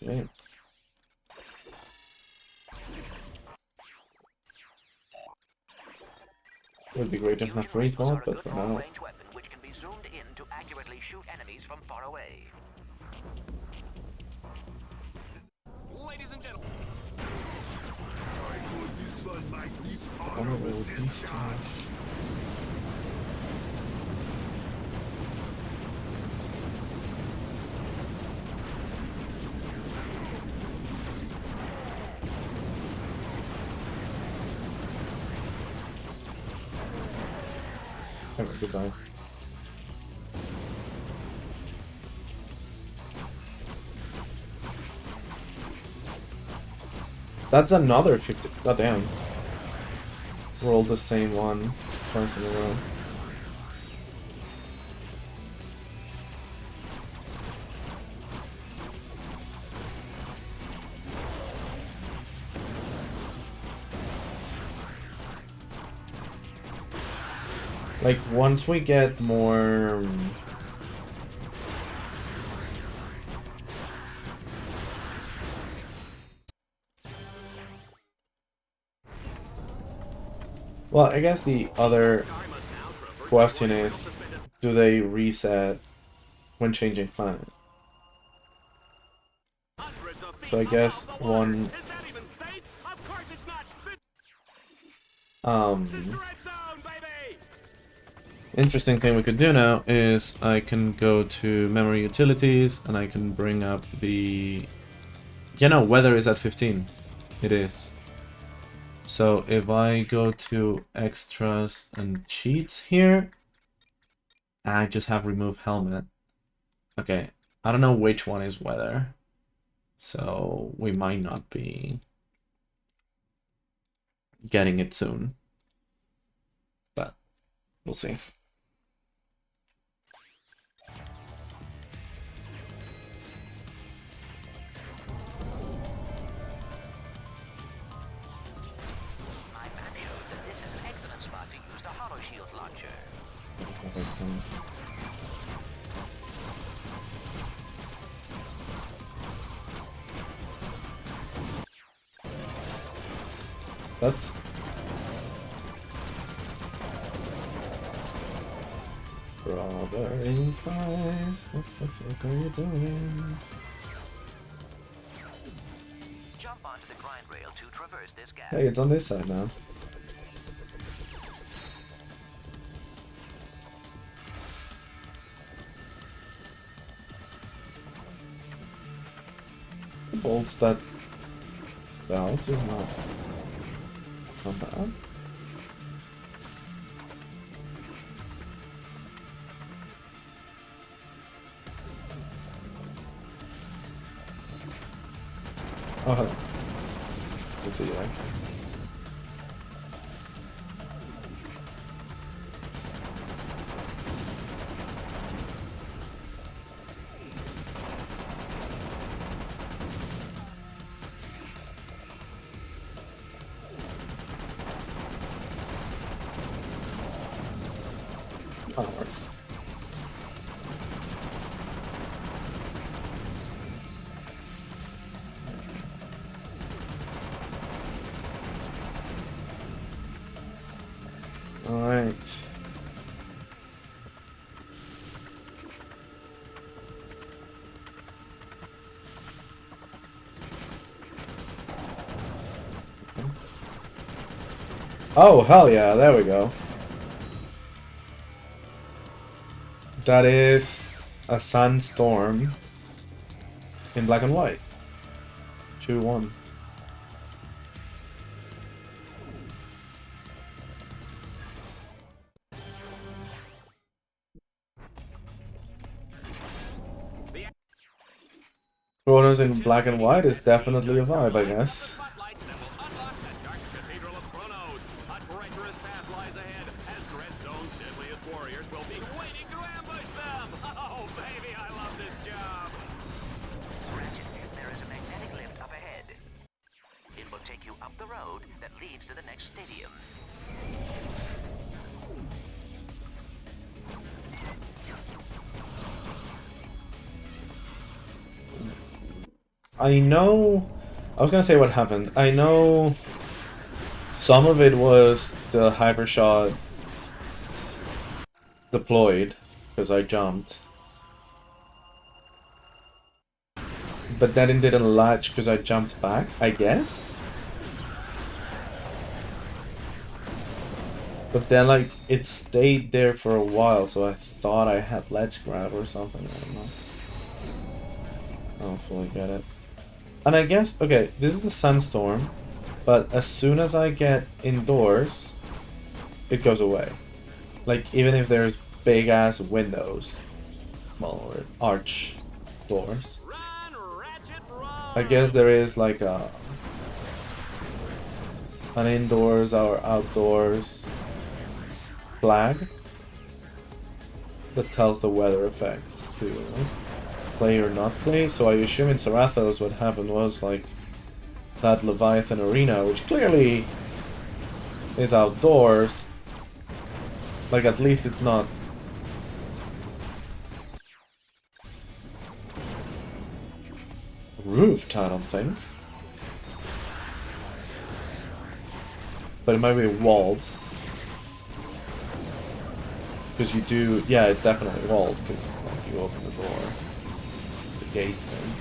Okay. Would be great to have freeze mod, but for now. Long-range weapon which can be zoomed in to accurately shoot enemies from far away. Ladies and gentlemen. Honorable beast. Alright, goodbye. That's another 50. Goddamn. Rolled the same one twice in a row. Like, once we get more... Well, I guess the other question is, do they reset when changing planet? So I guess one... Interesting thing we could do now is I can go to memory utilities and I can bring up the... Yeah, no, weather is at 15. It is. So if I go to extras and cheats here, I just have remove helmet. Okay, I don't know which one is weather. So we might not be getting it soon. But we'll see. That's Brother in Christ, what the fuck are you doing? Jump onto the grind rail to traverse this gap. Hey, it's on this side now. The bolts that belt is not bad. Oh, hello. Let's see you there. Oh, that works. Alright. Oh, hell yeah, there we go. That is a sandstorm in black and white. 2-1. Chronos in black and white is definitely a vibe, I guess. Spotlights that will unlock the dark cathedral of Chronos. A treacherous path lies ahead, as DreadZone's deadliest warriors will be waiting to ambush them. Oh, baby, I love this job. Ratchet, there is a magnetic lift up ahead. It will take you up the road that leads to the next stadium. I know... I was gonna say what happened. I know some of it was the hypershot deployed, because I jumped. But then it didn't latch because I jumped back, I guess? But then, like, it stayed there for a while, so I thought I had ledge grab or something, I don't know. I don't fully get it. And I guess, okay, this is the sandstorm, but as soon as I get indoors, it goes away. Like, even if there's big-ass windows, well, or arch doors. Run, Ratchet, run! I guess there is, like, an indoors or outdoors flag that tells the weather effect to play or not play. So I assume in Sarathos what happened was like that Leviathan arena, which clearly is outdoors. Like, at least it's not roofed, I don't think. But it might be walled. Because you do, yeah, it's definitely walled, because like, you open the door, the gate thing.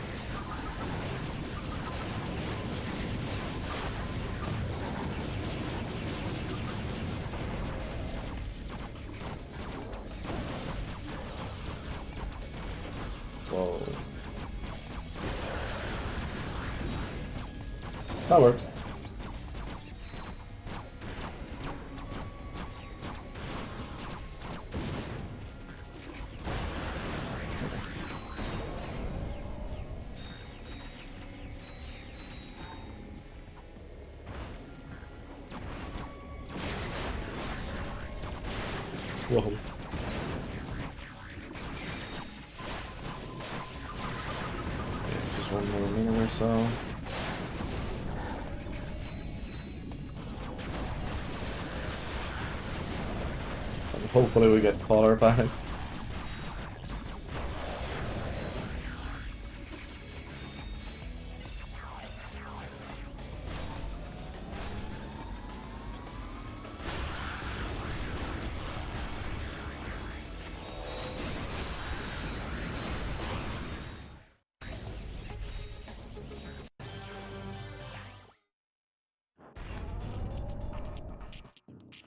Whoa. That works. Whoa. Okay, just one more minute or so. And hopefully we get collar back.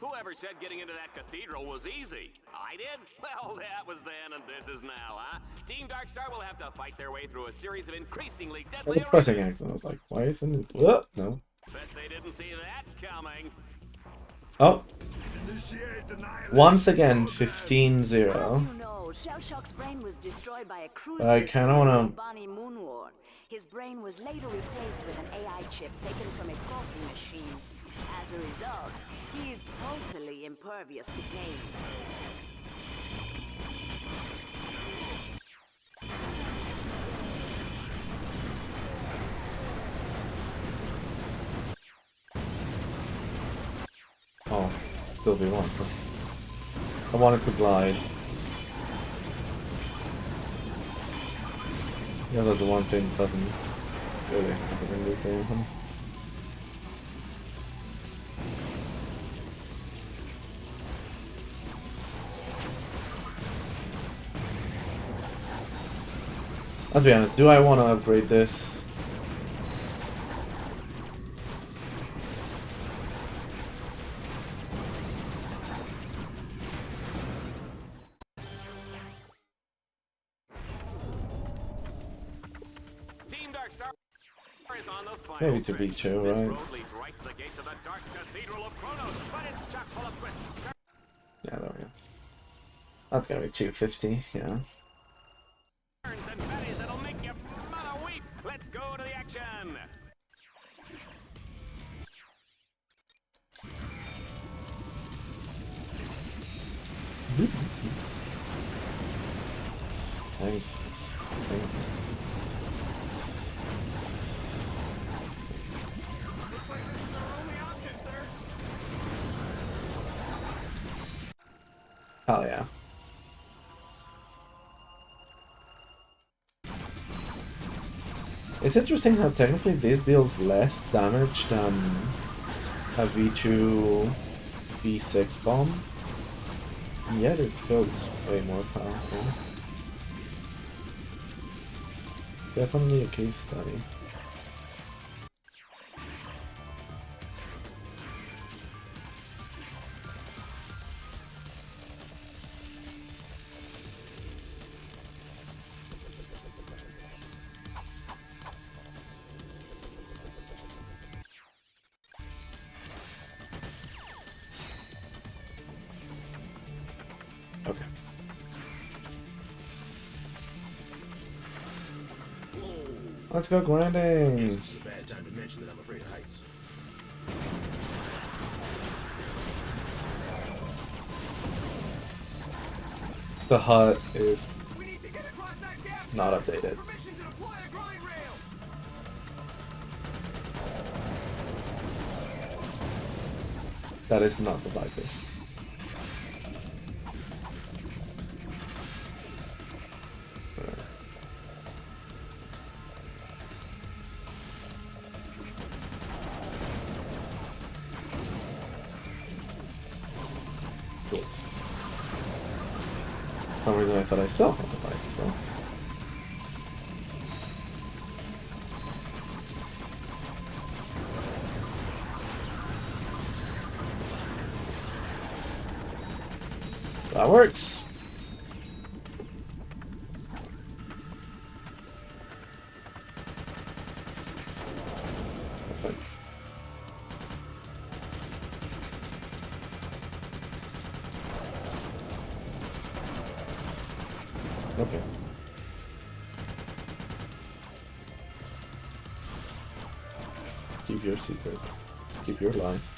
Whoever said getting into that cathedral was easy? I did? Well, that was then and this is now, huh? Team Darkstar will have to fight their way through a series of increasingly I deadly was pressing arenas. X and I was like, why isn't it? What? No. Bet they didn't see that coming. Oh. Initiate annihilation. Once again, As 15-0. you know, Shellshock's brain was destroyed by a cruise I missile kinda wanna- named Bonnie Moonward. His brain was later replaced with an AI chip taken from a coffee machine. As a result, he is totally impervious to pain. Oh, still be one. I wanted to glide. Yeah, that's the one thing that doesn't really have anything. Let's be honest, do I want to upgrade this? Team Darkstar is on the final Maybe to stretch. be true, This right? road leads right to the gates of the Dark Cathedral of Kronos, but it's chock full of twists. Yeah, there we go. That's gonna be 250, yeah. Turns and valleys that'll make your mother weep. Let's go to the action. Thank. Looks like this is our only option, sir. Hell yeah. It's interesting how technically this deals less damage than a V2 V6 bomb, yet it feels way more powerful. Definitely a case study. Okay. Let's go grinding. This is a bad time to mention that I'm afraid of heights. The HUD is We need to get across that gap. not updated. Permission to deploy a grind rail. That is not the Vipers. Oops. For some reason I thought I still had the Vipers though. That works. Perfect. Okay. Keep your secrets. Keep your life.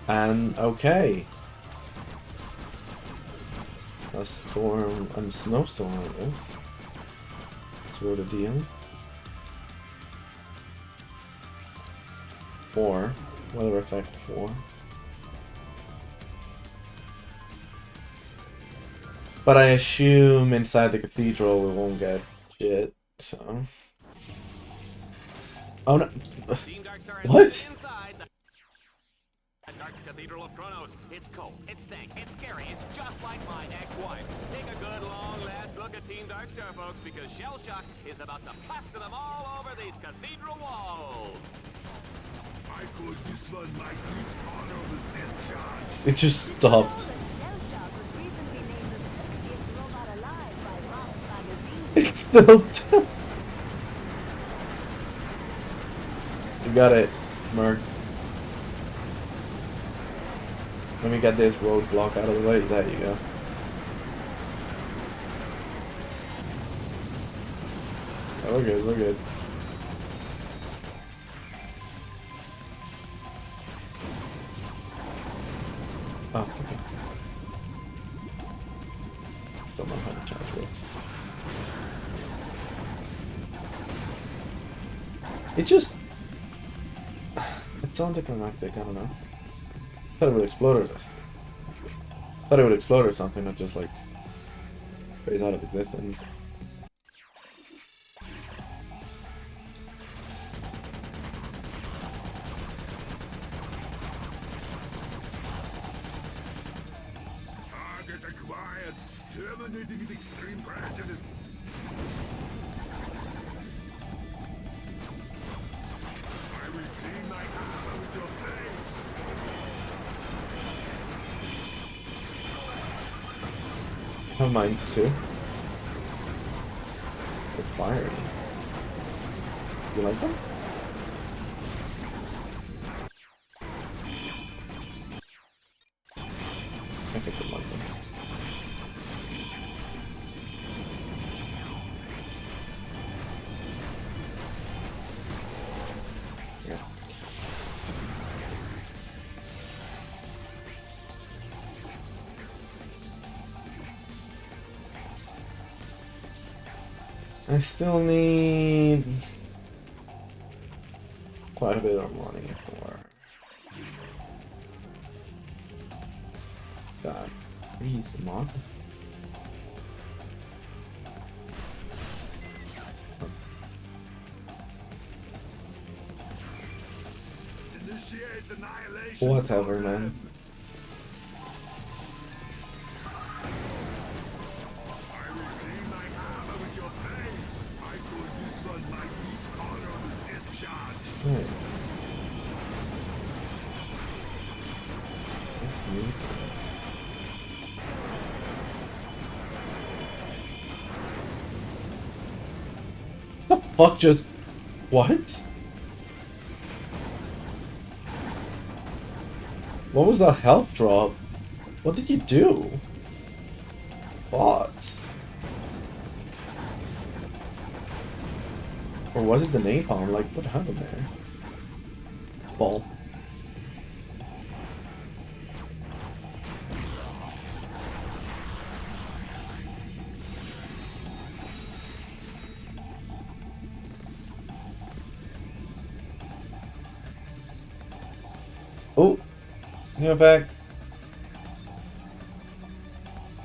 And okay. A storm and a snowstorm, I guess. Sort of deal. Or weather effect 4. But I assume inside the cathedral we won't get shit, so. Oh no. Team Darkstar What? is inside the Dark Cathedral of Kronos. It's cold, it's dank, it's scary, it's just like my ex-wife. Take a good long last look at Team Darkstar, folks, because Shellshock is about to plaster them all over these cathedral walls. It just stopped. It's still dead. You got it, Merc. Let me get this roadblock out of the way. There you go. Oh, we're good, we're good. Oh, okay. Still not how to charge works. It just... It's anticlimactic, I don't know. I thought it would explode or just... I thought it would explode or something, not just like... phase out of existence. Target acquired. Terminated with extreme prejudice. I will clean my armor with your face. I have mines too. They're firing. You like them? I think I like them. Yeah. I still need quite a bit of money for that. Please, mod. Initiate annihilation. Whatever, man. I will clean my armor with your face. I call this one my dishonorable discharge. Right. That's new. The fuck just... What? What was that health drop? What did you do? Bots. Or was it the napalm? Like, what happened there? Ball. Oh, you're back.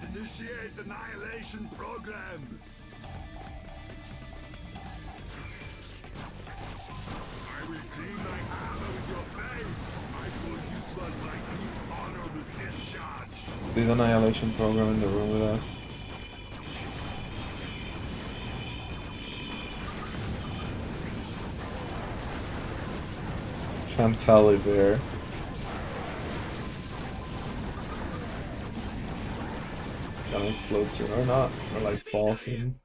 Initiate annihilation program. I will clean my armor with your face. I call this one my dishonorable discharge. There's an annihilation program in the room with us. Can't tell if they're gonna explode soon or not, or like fall soon.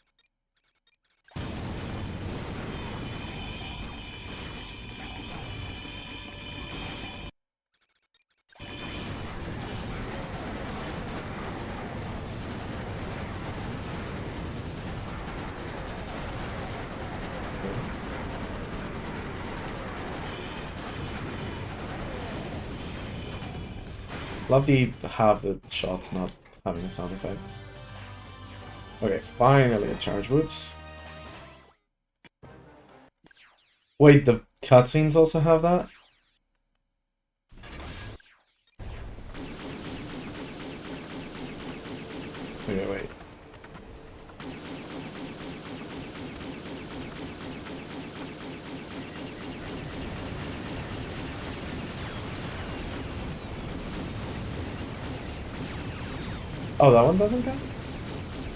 Love the have the shots not having a sound effect. Okay, finally a charge boots. Wait, the cutscenes also have that? Okay, wait. Oh, that one doesn't count?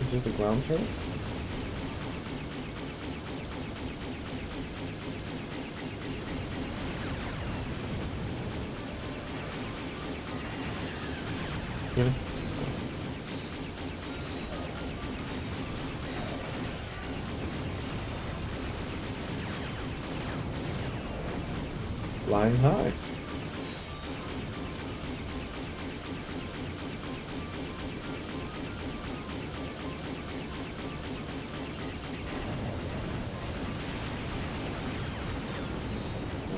It's just a ground turret? Really? Flying high.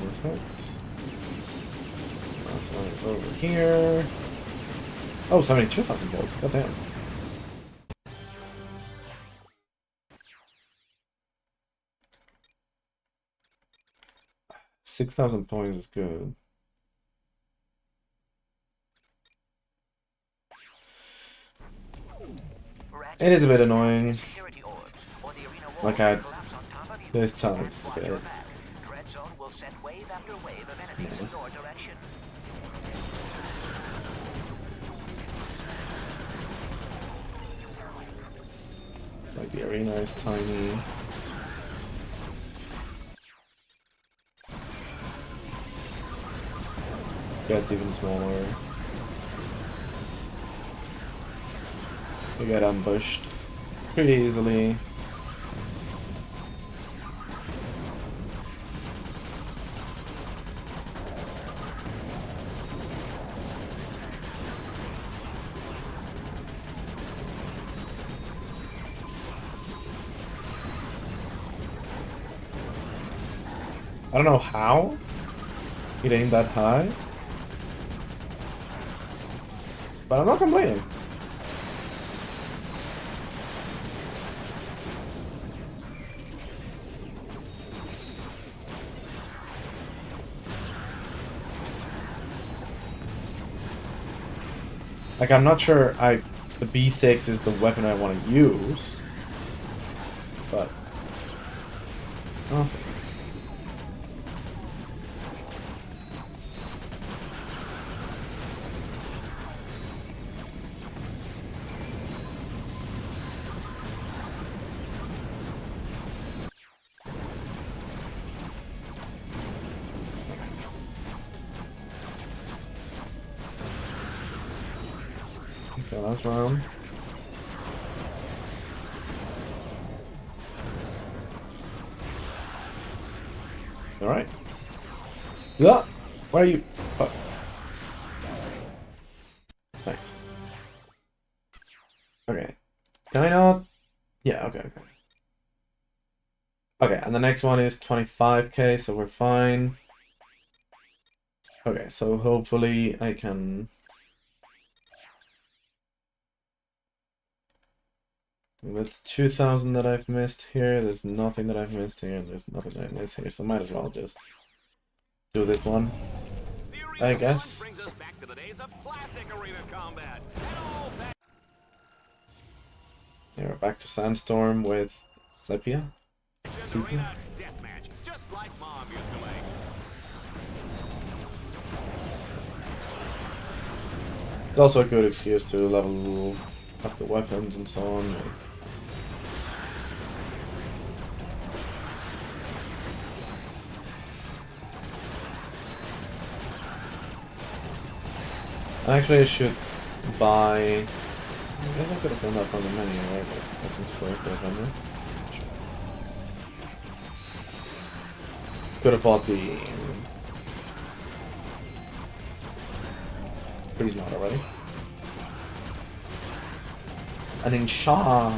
Perfect. Last one is over here. Oh, 72,000 volts. Goddamn. 6,000 points is good. It is a bit annoying. Like this time it's a bit. DreadZone will send wave after wave of enemies in your direction. Like the arena is tiny. Gets even smaller. We get ambushed pretty easily. I don't know how it aimed that high, but I'm not complaining. Like, I'm not sure the B6 is the weapon I want to use, but oh. Okay, last round. Alright. Yeah! Where are you? Oh. Nice. Okay. Can I not? Yeah, okay, okay. Okay, and the next one is 25k, so we're fine. Okay, so hopefully I can... That's 2,000 that I've missed here. There's nothing that I've missed here, and there's nothing that I missed here. So might as well just do this one, I guess. Brings us back to the days of classic arena combat. Yeah, we're back to Sandstorm with Sepia. Arena deathmatch, just like Mom used to make. It's also a good excuse to level up the weapons and so on. Actually, I should buy... I guess I could have done that from the menu, right? But that's some square for a vendor. Could have bought the... freeze mod already. And then Shaw.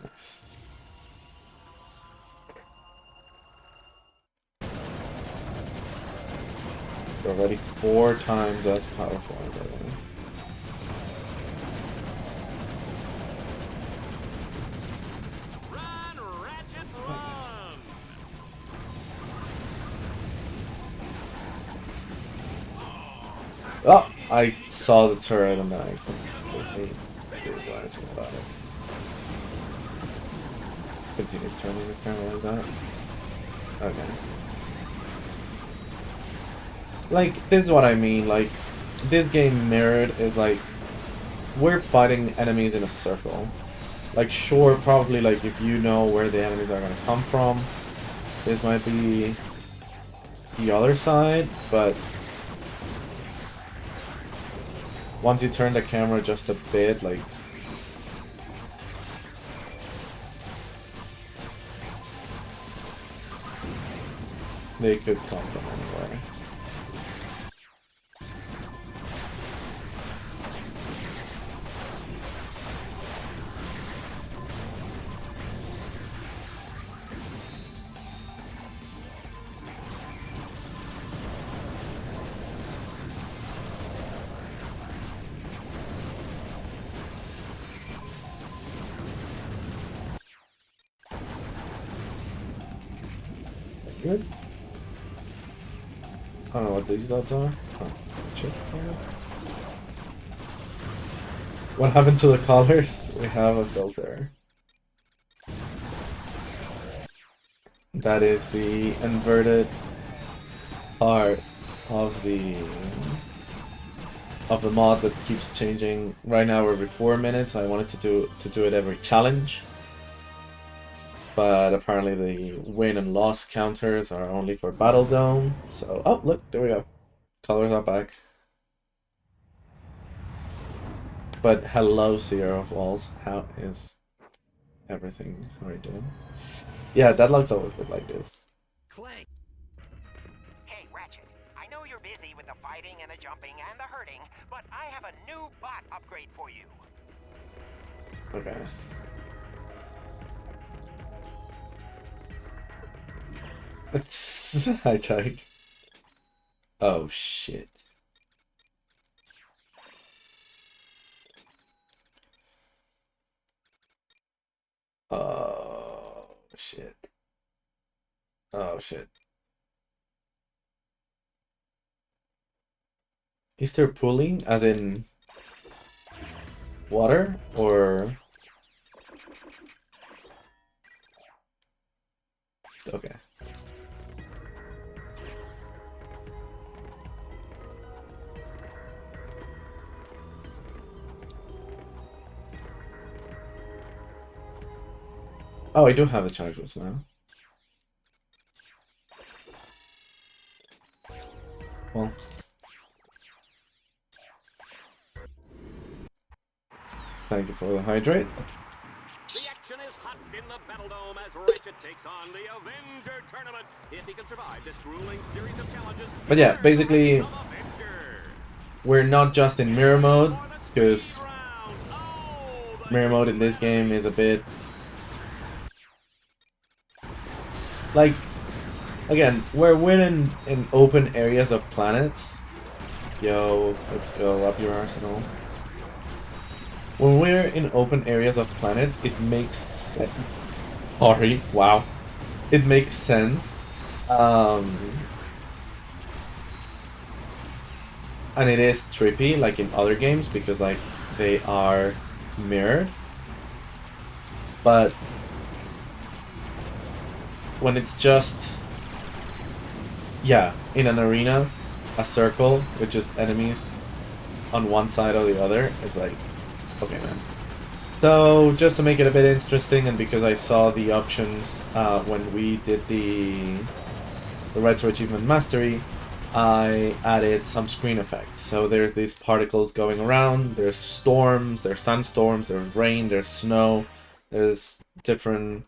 Nice. They're already 4 times as powerful as I am. Run, Ratchet, run! Oh! I saw the turret and then I completely didn't do anything about it. Continue turning the camera like that. Okay. Like, this is what I mean, like, this game mirrored is like, we're fighting enemies in a circle. Like, sure, probably, like, if you know where the enemies are gonna come from, this might be the other side, but once you turn the camera just a bit, like, they could come from anywhere. Good. I don't know what these odds are. Oh, check. What happened to the colors? We have a filter. That is the inverted part of the mod that keeps changing. Right now we're every 4 minutes. I wanted to do it every challenge. But apparently the win and loss counters are only for Battle Dome. So, oh look, there we go. Colors are back. But hello, Seer of Walls. How is everything? How are you doing? Yeah, Deadlock's always been like this. Clank. Hey, Ratchet. I know you're busy with the fighting and the jumping and the hurting, but I have a new bot upgrade for you. Okay. I tried. Oh shit. Oh shit. Oh shit. Is there pooling as in water or okay. Oh, I do have the charge boots now. Well. Thank you for the hydrate. The action is hot in the Battle Dome as Ratchet takes on the Avenger tournament. If he can survive this grueling series of challenges. But yeah, basically, we're not just in mirror mode, because mirror mode in this game is a bit like, again, we're winning in open areas of planets. Yo, let's go up your arsenal. When we're in open areas of planets, it makes sense. Sorry, wow. It makes sense. And it is trippy, like in other games, because like they are mirrored. But when it's just, yeah, in an arena, a circle with just enemies on one side or the other, it's like, okay, man. So, just to make it a bit interesting, and because I saw the options when we did the Retro Achievement Mastery, I added some screen effects. So there's these particles going around, there's storms, there's sandstorms, there's rain, there's snow, there's different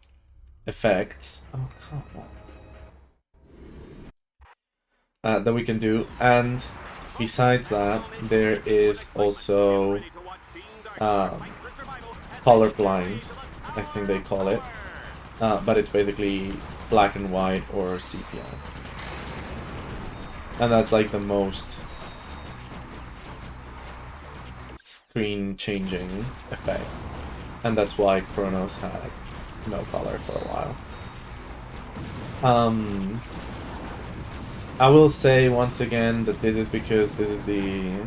effects. Oh, come on. That we can do, and besides that, there is also colorblind, I think they call it, but it's basically black and white or sepia, and that's like the most screen changing effect, and that's why Chronos had no color for a while. I will say once again that this is because this is the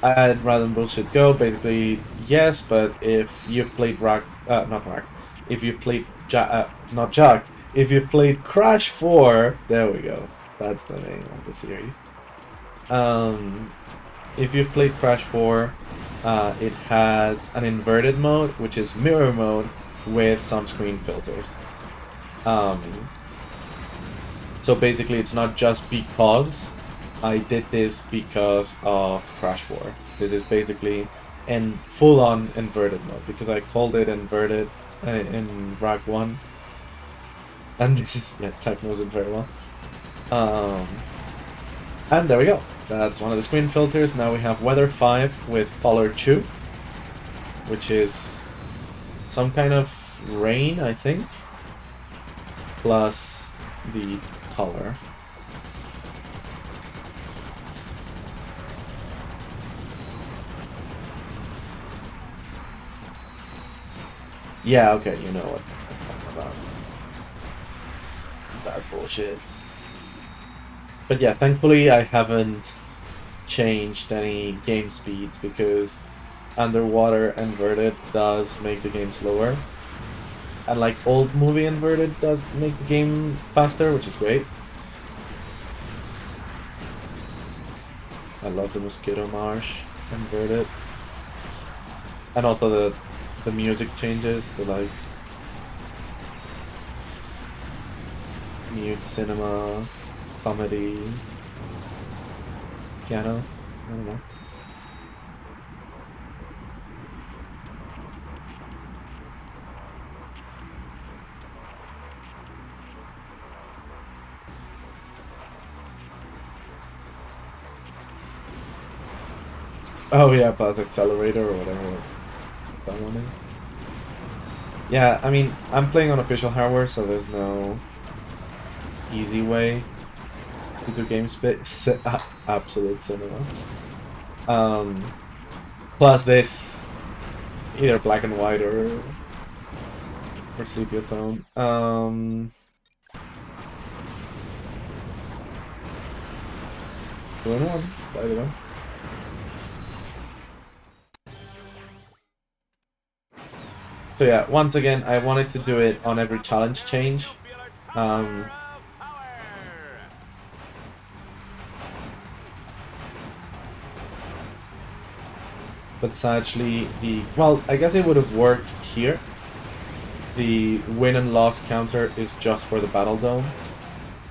I'd rather bullshit go. Basically, yes, but if you've played if you've played if you've played Crash 4, there we go. That's the name of the series. If you've played Crash 4, it has an inverted mode, which is mirror mode with some screen filters. So basically, it's not just because I did this because of Crash 4. This is basically in full-on inverted mode, because I called it inverted in Rag 1. And this is, yeah, Tech knows it very well. And there we go. That's one of the screen filters. Now we have Weather 5 with Color 2, which is some kind of rain, I think, plus the color. Yeah, okay, you know what I'm talking about. That bullshit. But yeah, thankfully I haven't changed any game speeds, because underwater inverted does make the game slower. And like old movie inverted does make the game faster, which is great. I love the mosquito marsh inverted. And also the music changes to like mute cinema, comedy, piano, I don't know. Oh yeah, plus accelerator or whatever that one is. Yeah, I mean, I'm playing on official hardware, so there's no easy way to do game space. Absolute cinema. Plus this, either black and white or sepia tone. Going on, by the way. So yeah, once again, I wanted to do it on every challenge change. But sadly, well, I guess it would have worked here. The win and loss counter is just for the battle dome.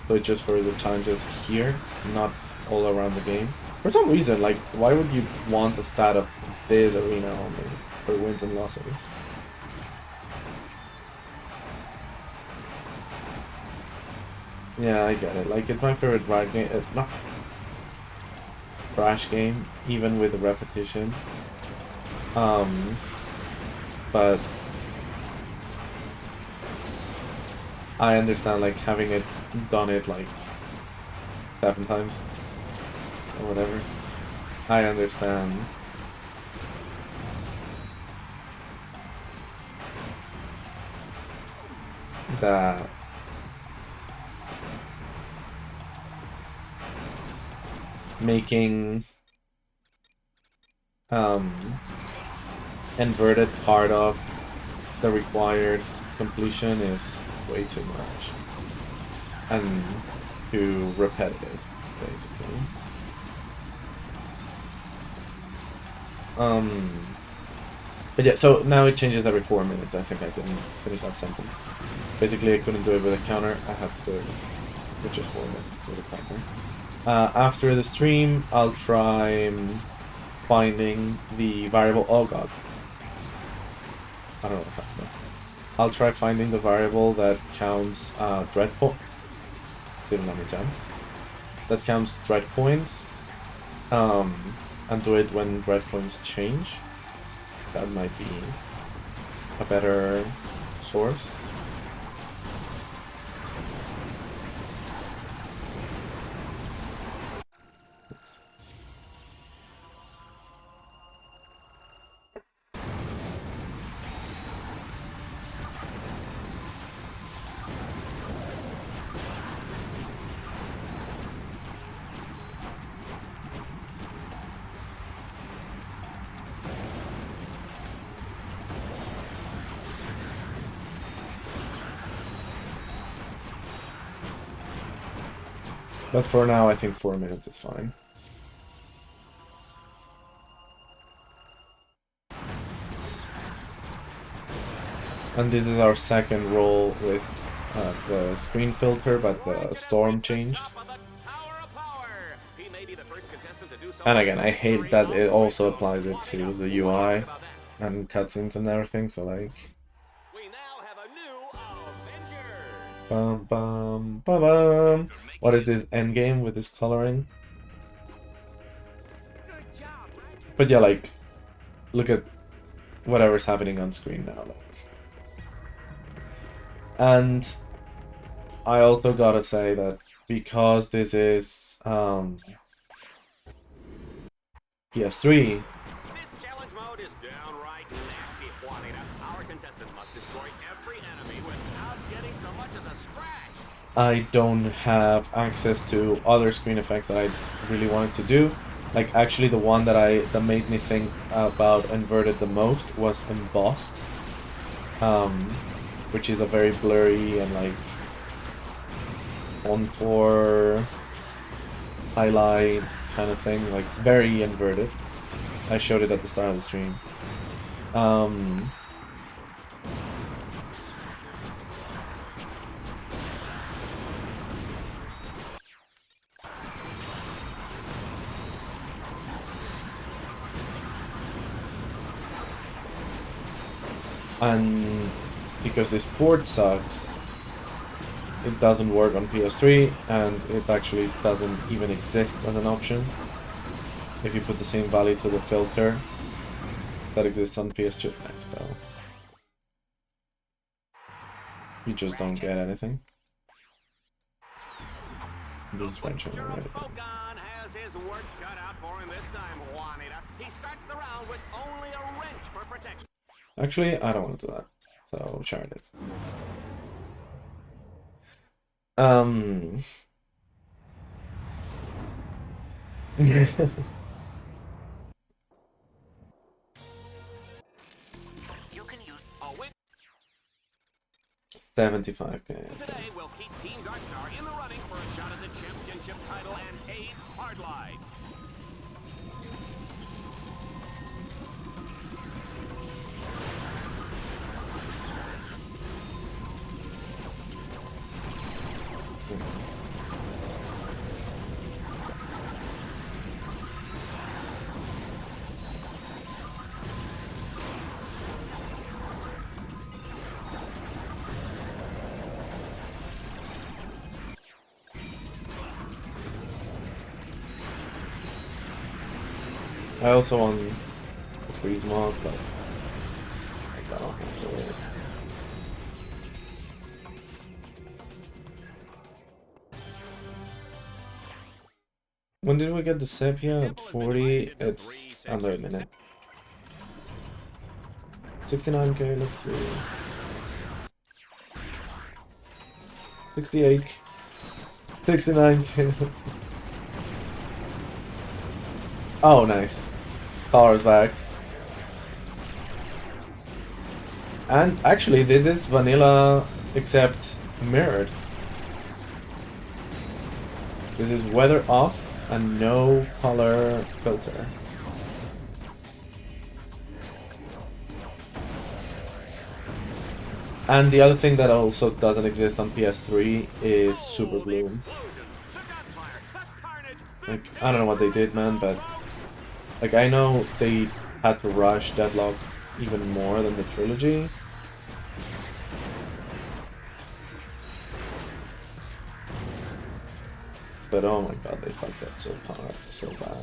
So it's just for the challenges here, not all around the game. For some reason, like, why would you want a stat of this arena only for wins and losses? Yeah, I get it. Like, it's my favorite ride game. Not Crash game, even with the repetition. But I understand, like, having it done it like 7 times or whatever. I understand. That making inverted part of the required completion is way too much and too repetitive, basically. But yeah, so now it changes every 4 minutes. I think I didn't finish that sentence. Basically, I couldn't do it with a counter. I have to do it with just 4 minutes with a counter. After the stream, I'll try finding the variable. Oh god. I don't know what happened. I'll try finding the variable that counts dread point. Didn't let me jump. That counts dread points. And do it when dread points change. That might be a better source. But for now, I think 4 minutes is fine. And this is our second roll with the screen filter, but the storm changed. And again, I hate that it also applies it to the UI and cutscenes and everything, so like... Bum bum bum bum. What is this endgame with this coloring? But yeah, like, look at whatever's happening on screen now. Like. And I also gotta say that because this is PS3. This challenge mode is downright nasty, Juanita. Our contestant must destroy every enemy without getting so much as a scratch. I don't have access to other screen effects that I really wanted to do. Like actually the one that made me think about N.Verted the most was embossed. Which is a very blurry and like contour highlight kind of thing, like very inverted. I showed it at the start of the stream. And because this port sucks, it doesn't work on PS3, and it actually doesn't even exist as an option if you put the same value to the filter that exists on PS2. Nice, though. You just don't get anything. This is French. Has his work cut out for him this time, Juanita. He starts the round with only a wrench for protection. Actually, I don't want to do that. So, shard it. You can use a win. 75k. Today we'll keep Team Darkstar in the running for a shot at the championship title and ace hardline. I also want the freeze mod, but I don't think so. When did we get the sepia? At 40, it's under a minute. 69k, let's go. 68. 69k, let's go. Oh, nice. Power's back. And actually, this is vanilla except mirrored. This is weather off and no color filter. And the other thing that also doesn't exist on PS3 is Super Bloom. Like, I don't know what they did, man, but like, I know they had to rush Deadlocked even more than the trilogy. But oh my god, they fucked up so hard, so bad.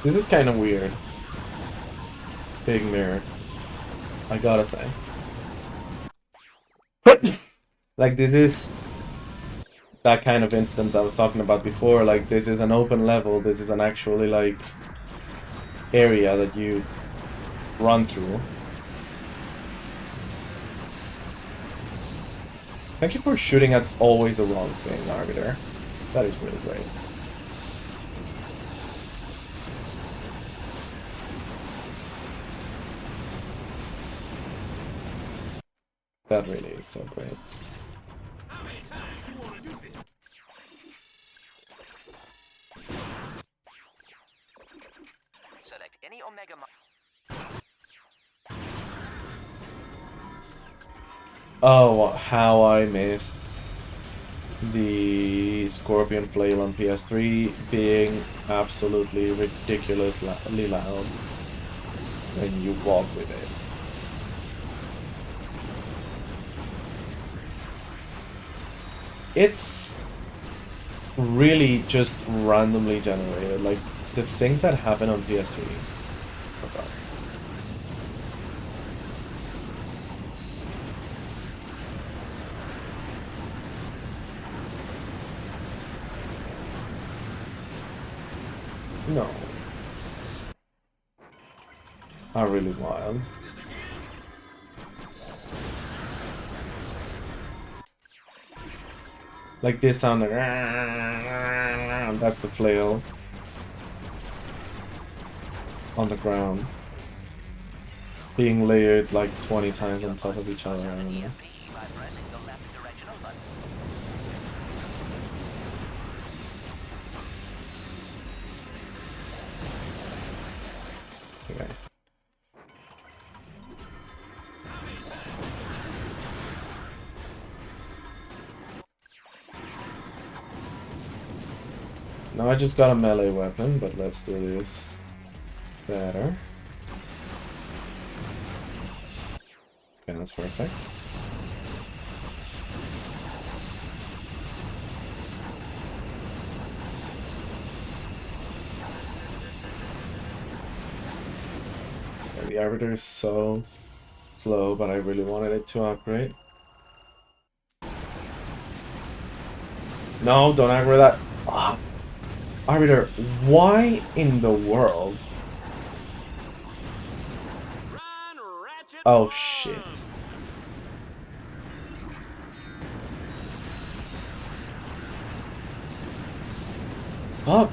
This is kind of weird. Big mirror. I gotta say. Like, this is that kind of instance I was talking about before. Like, this is an open level. This is an actually, like, area that you run through. Thank you for shooting at always the wrong thing, Arbiter. That is really great. That really is so great. How many times you want to do this? Select any Omega Oh, how I missed the Scorpion Flail on PS3 being absolutely ridiculously loud when you walk with it. It's really just randomly generated, like the things that happen on PS3. Oh god. No. Are really wild. Like this sound, like, that's the flail on the ground, being layered like 20 times on top of each other. I don't know. by pressing the left directional button. Okay. Now I just got a melee weapon, but let's do this better. Okay, that's perfect. Okay, the arbiter is so slow, but I really wanted it to upgrade. No, don't aggro that. Oh, arbiter, why in the world? Run, Ratchet, Oh run! shit. Up.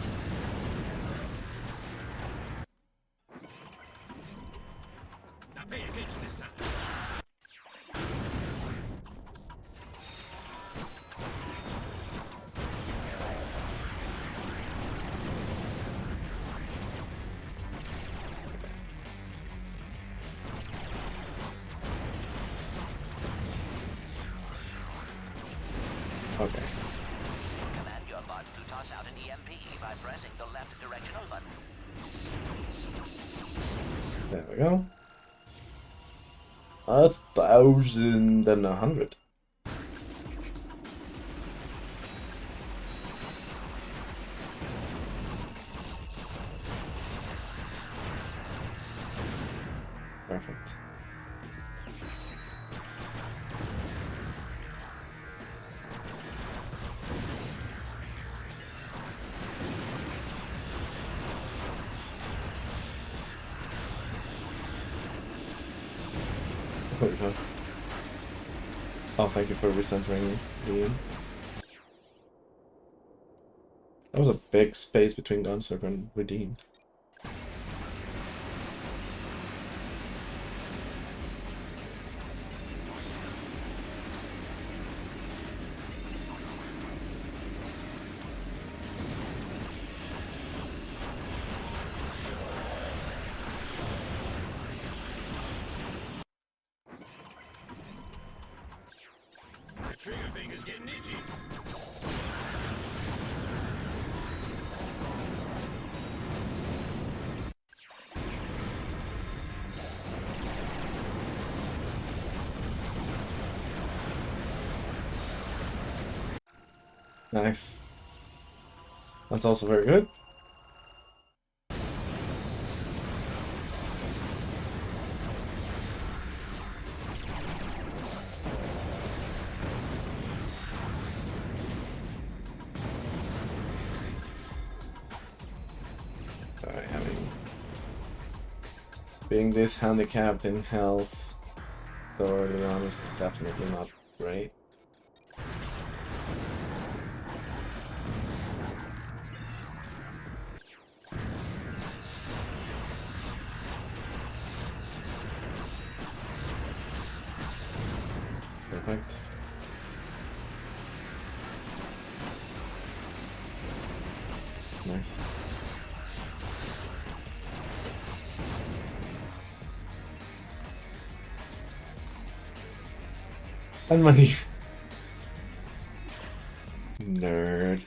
Now pay attention this time. Okay. Command your bot to toss out an EMP by pressing the left directional button. There we go. 1,100. Perfect. Oh, thank you for recentering me. That was a big space between Gunsucker and Redeem. The trigger finger's getting itchy. Nice. That's also very good. Sorry, being this handicapped in health so early on is definitely not great. Perfect. Nice. And my nerd.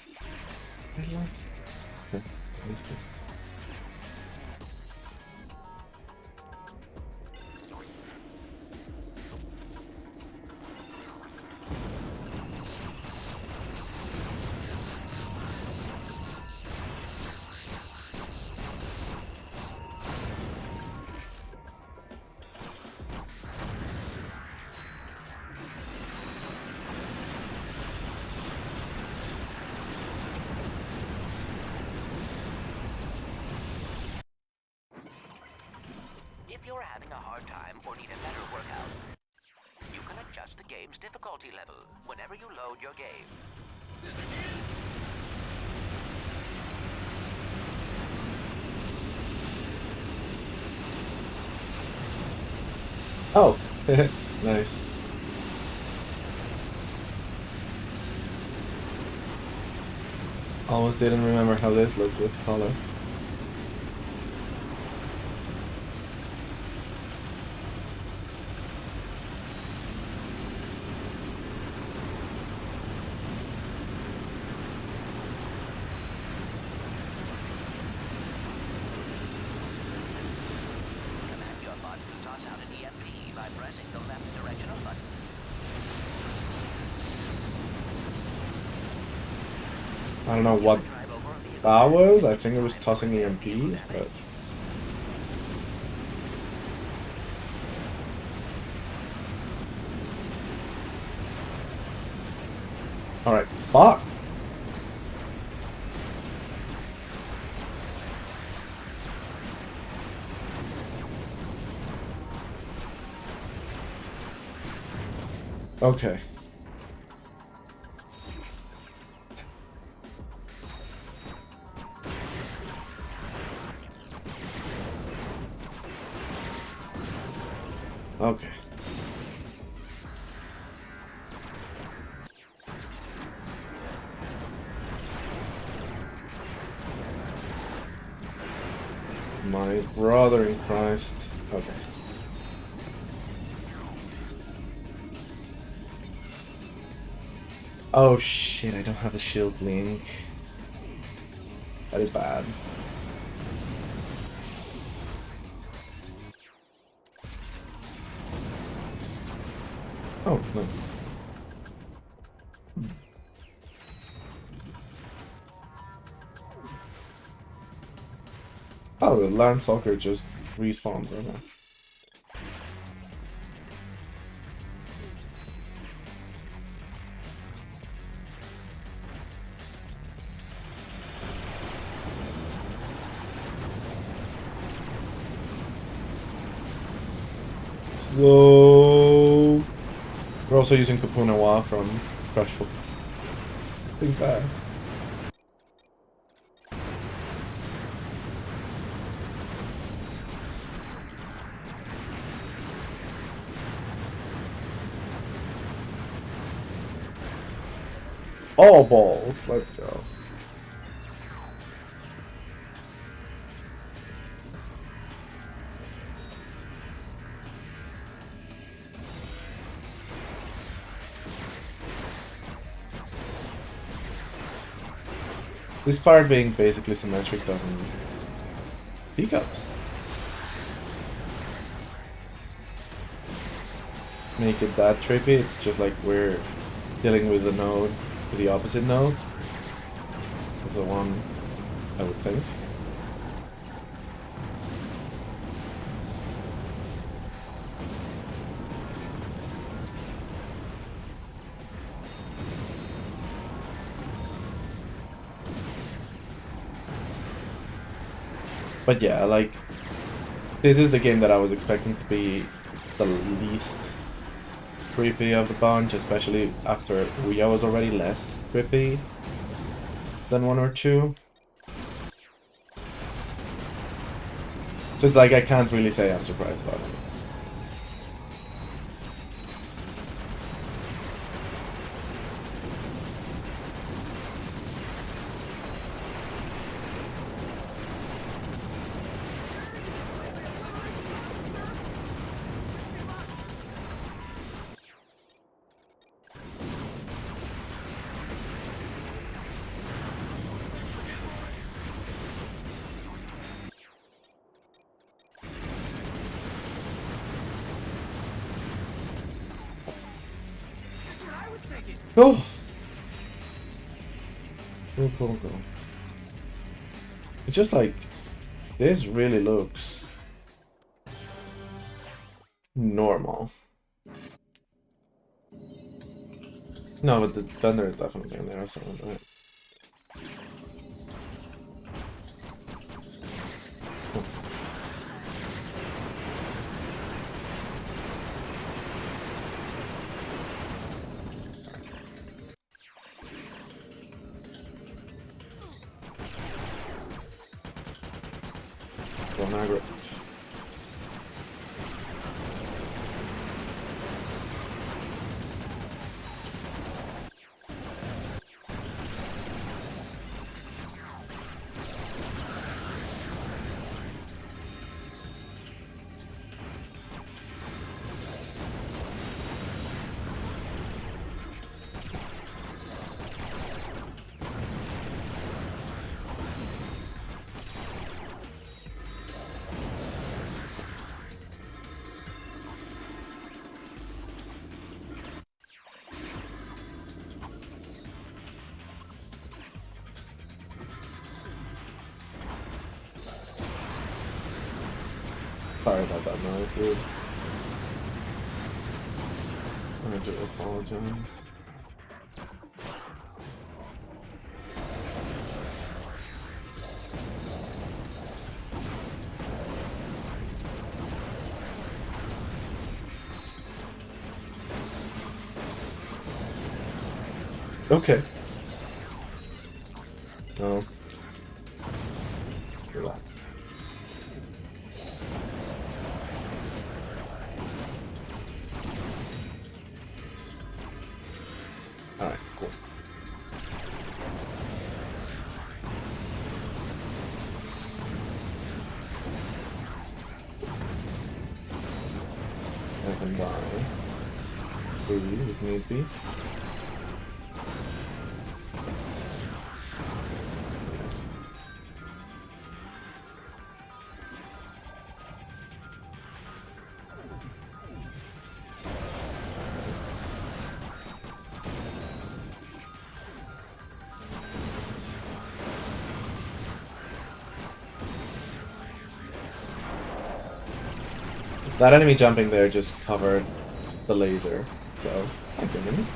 If you're having a hard time or need a better workout, you can adjust the game's difficulty level whenever you load your game. This again? Oh, nice. Almost didn't remember how this looked with color. Command your bot to toss out an EMP by pressing the left directional button. I don't know what Drive over a vehicle. that was. I think it was tossing EMPs, but alright, bot. Okay. Okay. My brother in Christ. Okay. Oh shit, I don't have a shield link. That is bad. Oh, no. Oh, the lavroT just respawned right now. Slow. We're also using enoZdaerD from Crashful. Think fast. All balls. Let's go. This part being basically symmetric doesn't hiccups. Make it that trippy. It's just like we're dealing with the node, with the opposite node of the one I would think. But yeah, like, this is the game that I was expecting to be the least creepy of the bunch, especially after UYA was already less creepy than 1 or 2. So it's like I can't really say I'm surprised about it. Cool. Cool. It's just like, this really looks normal. No, but the thunder is definitely in there, so right. Well, Margaret. Sorry about that noise, dude. I do apologize. Okay. No. Relax. Alright, cool. I can buy food if need be. That enemy jumping there just covered the laser, so I can win.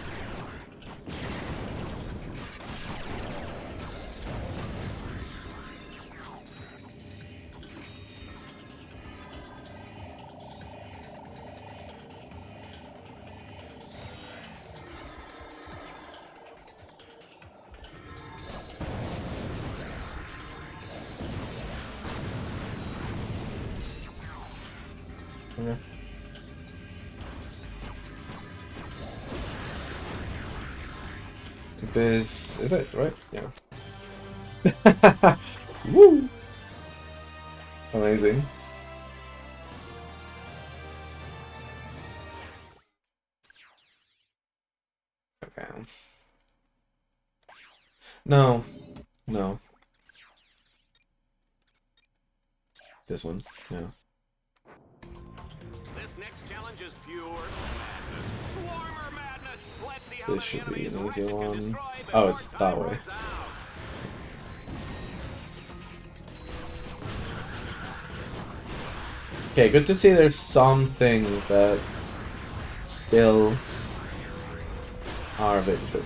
Okay. This is it, right? Yeah. Woo! Amazing. Okay. No. No. This one. Yeah. This next challenge is pure madness. Swarmer madness. Let's see how This many should be enemies an easy Ratchet can one. destroy Oh, before it's that time way. runs out. Okay, good to see there's some things that still are a bit tricky.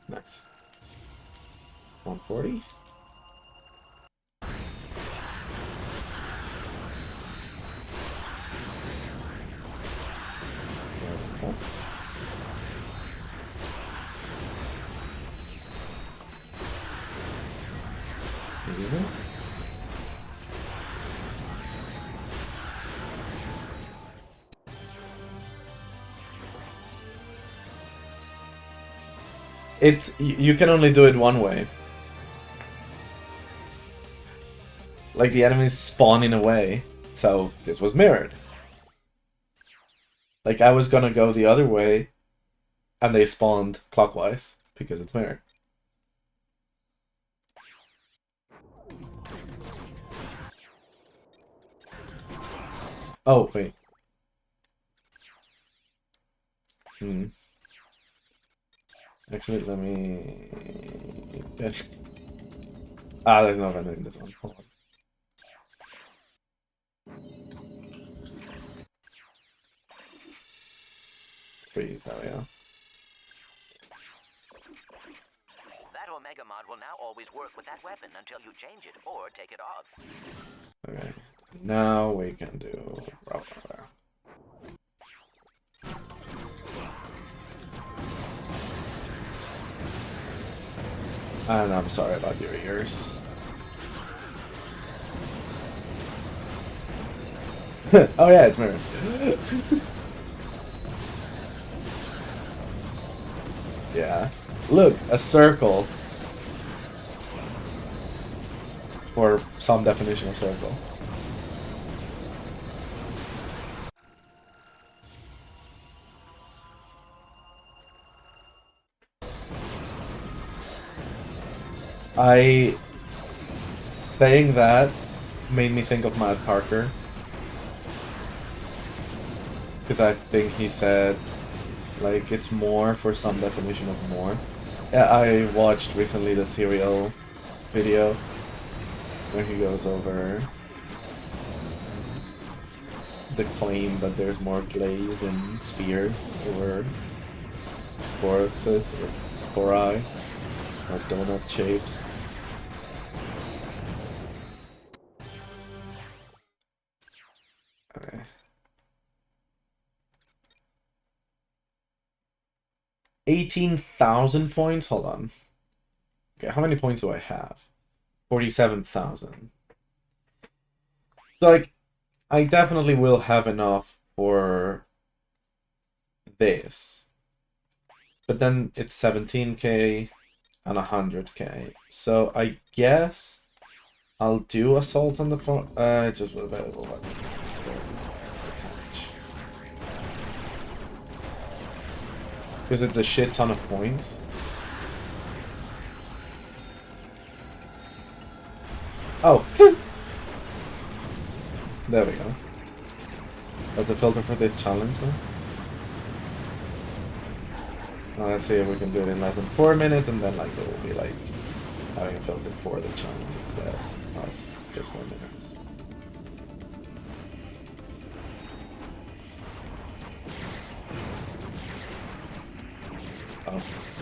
Nice. 140. Easy. You can only do it one way. like the enemies spawning away. So this was mirrored. Like I was gonna go the other way, and they spawned clockwise because it's mirrored. Oh wait. Actually, let me. There's no vendor in this one. Hold on. Freeze, there we go. That Omega mod will now always work with that weapon until you change it or take it off. Okay, now we can do regnevA. And I'm sorry about your ears. Oh yeah, it's mirrored. Yeah. Look, a circle. Or some definition of circle. Saying that made me think of Matt Parker. Because I think he said, like, it's more for some definition of more. Yeah, I watched recently the Serial video where he goes over the claim that there's more glaze in spheres or toruses or tori or donut shapes. Okay. $18,000 points? Hold on. Okay, how many points do I have? 47,000. So, like, I definitely will have enough for this. But then it's 17k and 100k. So I guess I'll do Assault on the front. Just available. Because it's a shit ton of points. Oh! There we go. That's the filter for this challenge, huh? Now let's see if we can do it in less than 4 minutes, and then like it will be like having a filter for the challenge instead of just 4 minutes.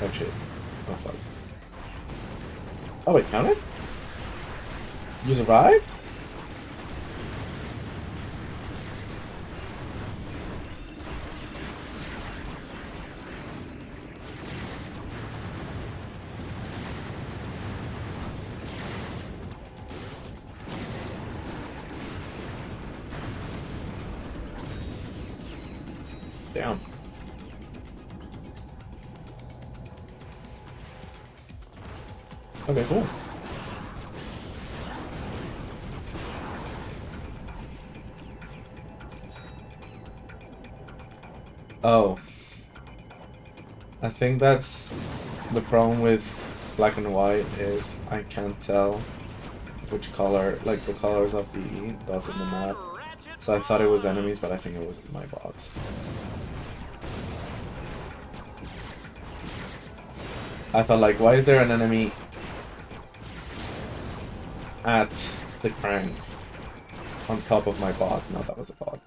Oh shit. Oh fuck. Oh wait, count it? You survived? Damn. Okay, cool. Oh. I think that's the problem with black and white is I can't tell which color, like the colors of the dots in the map. So I thought it was enemies, but I think it was my bots. I thought like, why is there an enemy at the crank on top of my bot? No, that was a bot.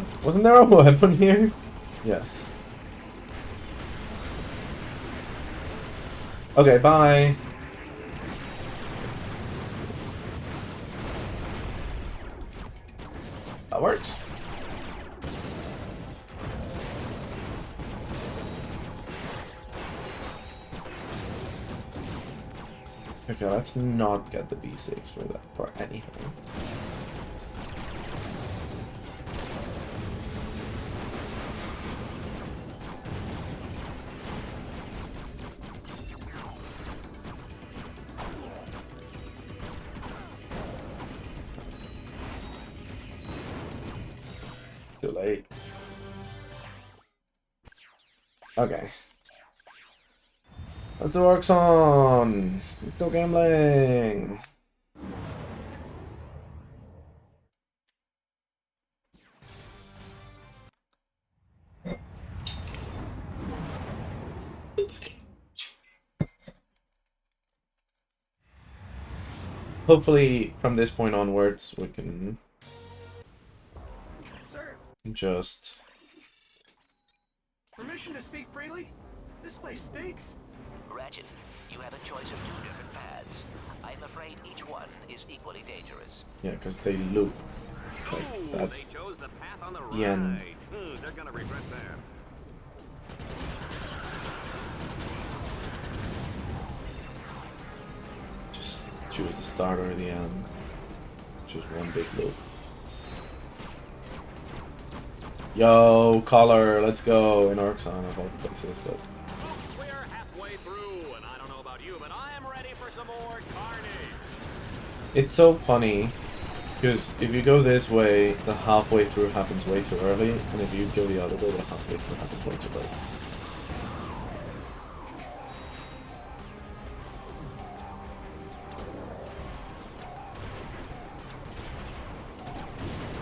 god. Wasn't there a weapon here? Yes. Okay, bye. That works. Okay, let's not get the B6 for that, for anything. Too late. Okay. Let's work on. Let's go gambling. Hopefully, from this point onwards, we can just... Permission to speak freely? This place stinks. Ratchet, you have a choice of 2 different paths. I'm afraid each one is equally dangerous. Yeah, because they loop. Like, that's they chose the path on the the end. right. They're gonna regret that. Just choose the start or the end. Just one big loop. Yo, color, let's go. In Orkson of all places, but Folks, we are halfway through, and I don't know about you, but I am ready for some more carnage. it's so funny because if you go this way, the halfway through happens way too early, and if you go the other way, the halfway through happens way too late.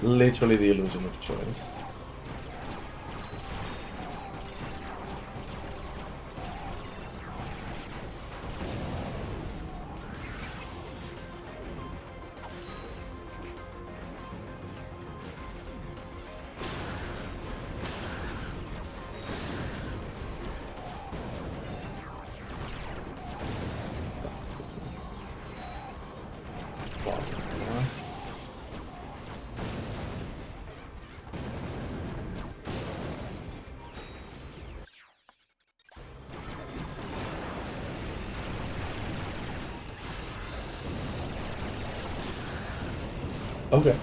Literally the illusion of choice. Okay.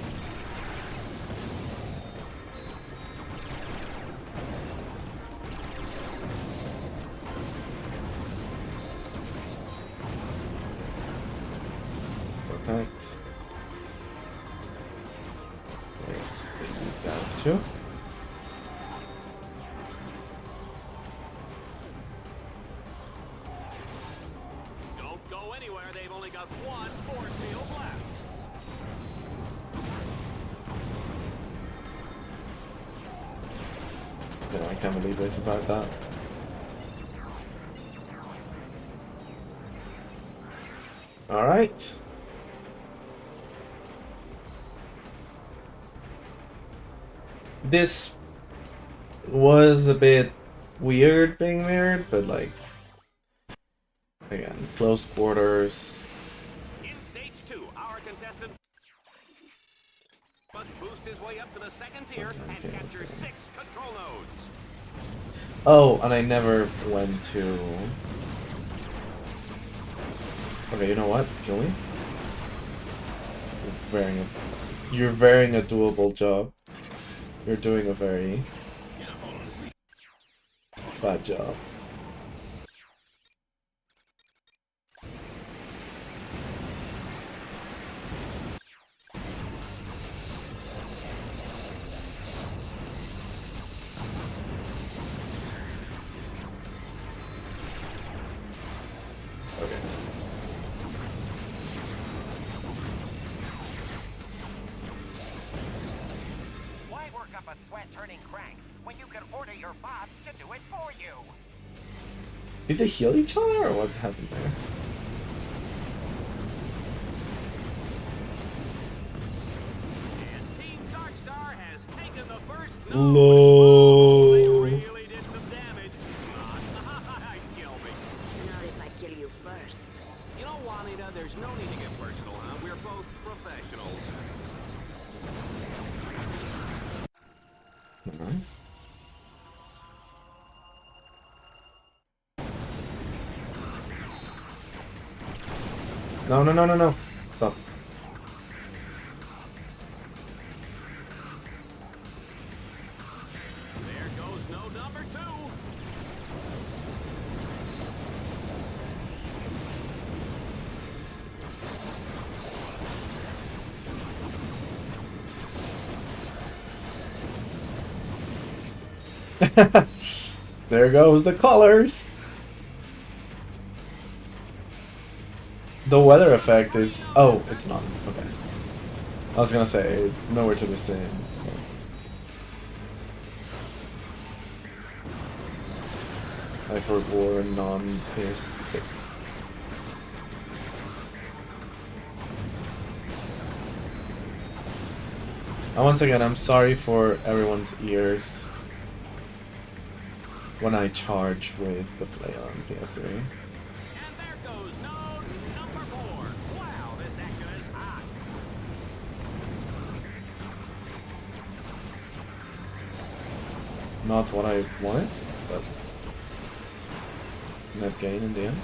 Perfect. Okay, take these guys too. Don't go anywhere, they've only got one force field left. Yeah, I can't believe they survived that. Alright. This was a bit weird being mirrored, but like, again, close quarters. In stage 2, our contestant must boost his way up to the second tier and Okay, capture okay. 6 control nodes. Oh, and I never went to... Okay, you know what? Kill me. You're wearing a doable job. You're doing a very bad job. Okay. Why work up a sweat turning crank when you can order your bots to do it for you? Did they heal each other or what happened there? And Team Darkstar has taken the first Low. Really did some damage. Not kill me. Not if I kill you first. You know, Juanita, there's no need to get personal, huh? We're both professionals. Nice. No, no, no, no, no. Stop. There goes no number 2. There goes the colors. The weather effect is... Oh, it's not. Okay. I was gonna say, it's nowhere to be seen. I for war non is 6. And once again, I'm sorry for everyone's ears when I charge with the flail on PS3. And there goes no number 4. Wow, this action is hot. Not what I wanted, but net gain in the end.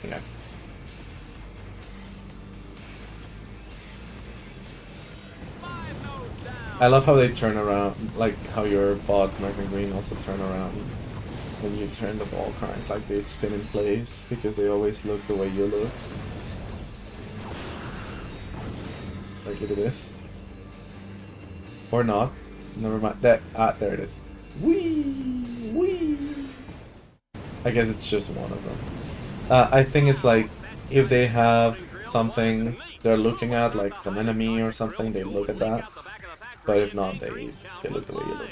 Yeah. I love how they turn around, like how your bots, Mark and Green, also turn around when you turn the ball crank, like they spin in place because they always look the way you look. Like, look at this. Or not. Never mind. That there it is. Whee! Whee! I guess it's just one of them. I think it's like if they have something they're looking at, like an enemy or something, they look at that. But if not, they look the way you look.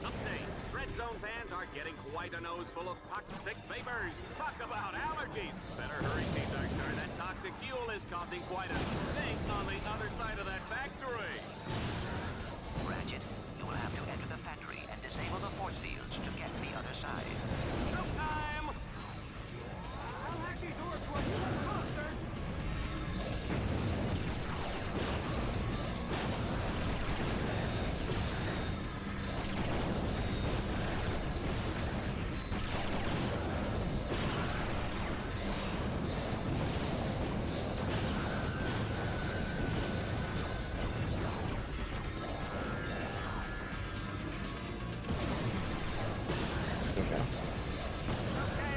Update. DreadZone fans are getting quite a nose full of toxic vapors. Talk about allergies. Better hurry, Team Darkstar. That toxic fuel is causing quite a stink on the other side of that factory. Ratchet, you will have to enter the factory and disable the force fields to get the other side. Showtime! I'll hack these orbs for you. Come on, sir.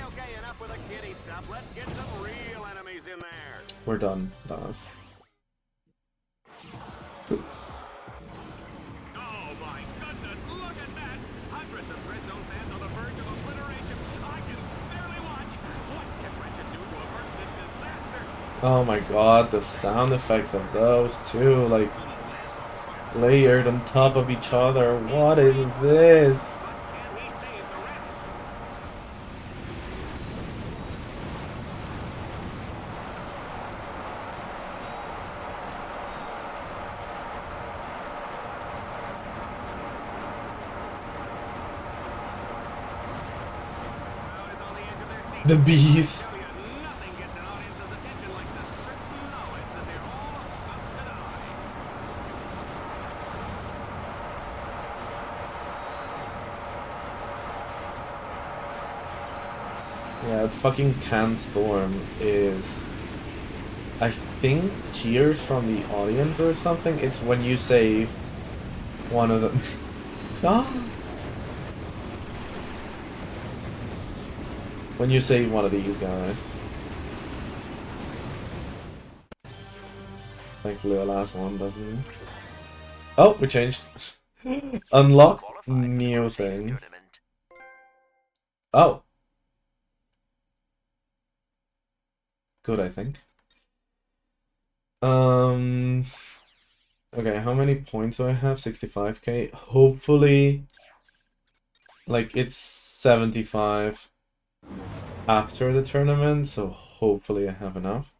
Okay, enough with the kitty stuff. Let's get some real enemies in there. We're done, Thomas. Oh my goodness, look at that! Hundreds of DreadZone fans on the verge of obliteration. I can barely watch. What can Ratchet do to avert this disaster? Oh my god, the sound effects of those too, like layered on top of each other. What is this? Can we save the rest? Crowd is on the edge of their seats. The bees. Nothing gets an audience's attention like the certain knowledge that they're all about to die. Yeah, the fucking Can Storm is, I think, cheers from the audience or something. It's when you save one of them. Stop! When you save one of these guys. Thankfully the last one doesn't. Oh, we changed. Unlocked new thing. Oh. Good, I think. Okay, how many points do I have? 65k. Hopefully, like, it's 75 after the tournament, so hopefully I have enough.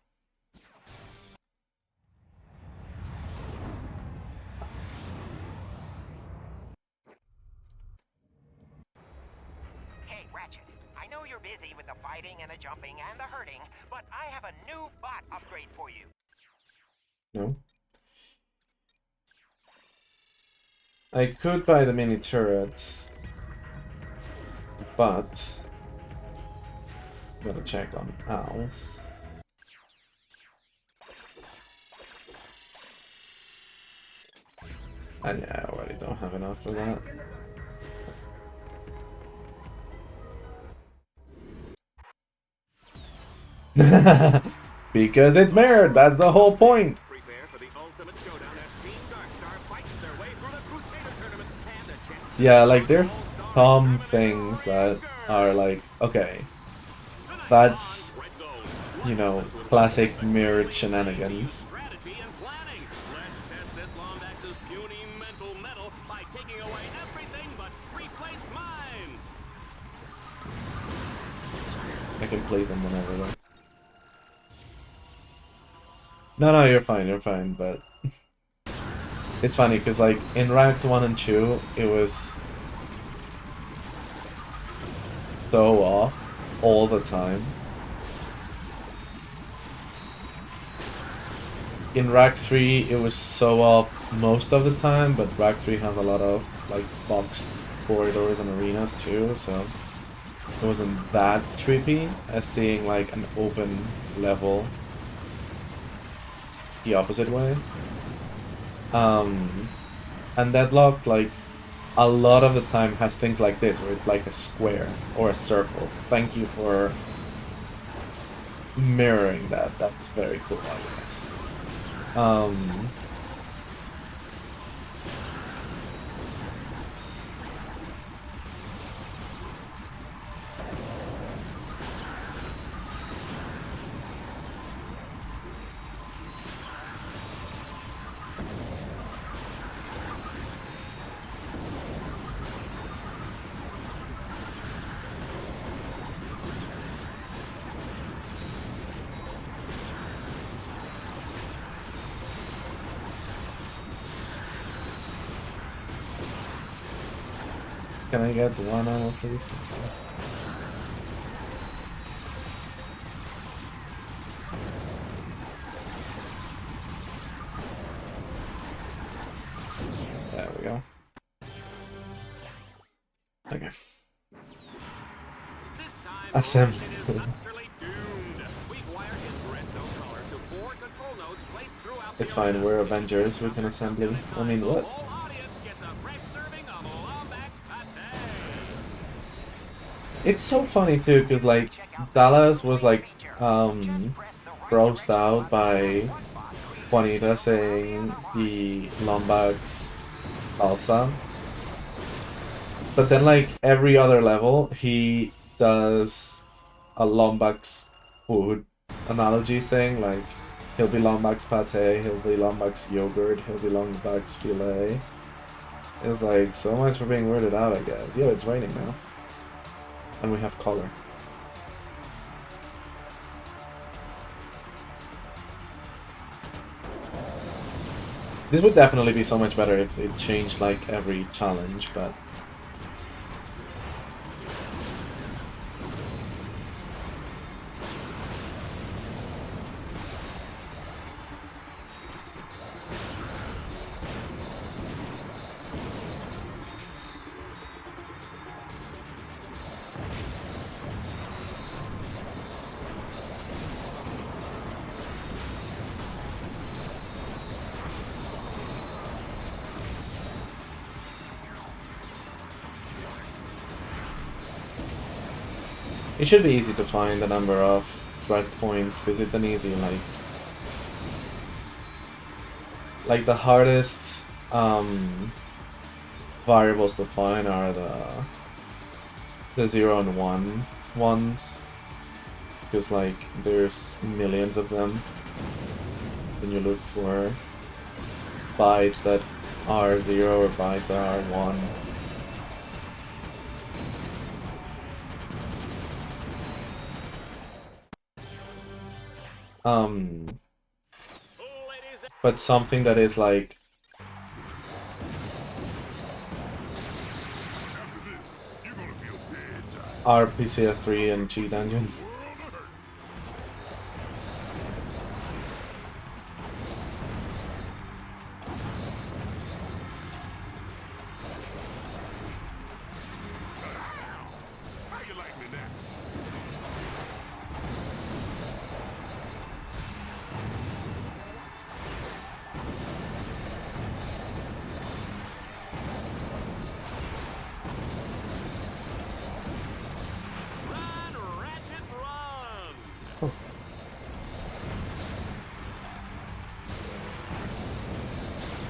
Hey, Ratchet, I know you're busy with the fighting and the jumping and the hurting, but I have a new bot upgrade for you. No? I could buy the mini turrets, but gotta check on owls. And yeah, I already don't have enough for that. Because it's mirrored, that's the whole point! Yeah, like, there's some things that are like, okay, that's, you know, classic mirrored shenanigans. I can play them whenever though. No, you're fine, but it's funny because like in ranks 1 and 2, it was so off all the time. In rank 3, it was so off most of the time, but rank 3 has a lot of like boxed corridors and arenas too, so it wasn't that trippy as seeing like an open level the opposite way. And Deadlocked, like, a lot of the time has things like this, where it's like a square or a circle. Thank you for mirroring that. That's very cool, I guess. Can I get one ammo, please? There we go. Okay. Assembly. It's fine, we're Avengers, we can assembly. I mean, what? It's so funny too, because like Dallas was like grossed out by Juanita saying the Lombax salsa, but then like every other level he does a Lombax food analogy thing, like he'll be Lombax pate, he'll be Lombax yogurt, he'll be Lombax filet. It's like so much for being weirded out, I guess. Yo, it's raining now. And we have color. This would definitely be so much better if it changed like every challenge, but it should be easy to find the number of thread points, because it's an easy, like the hardest variables to find are the 0 and 1 ones, because like there's millions of them. when you look for bytes that are 0 or bytes that are 1. But something that is like RPCS3 and cheat engine.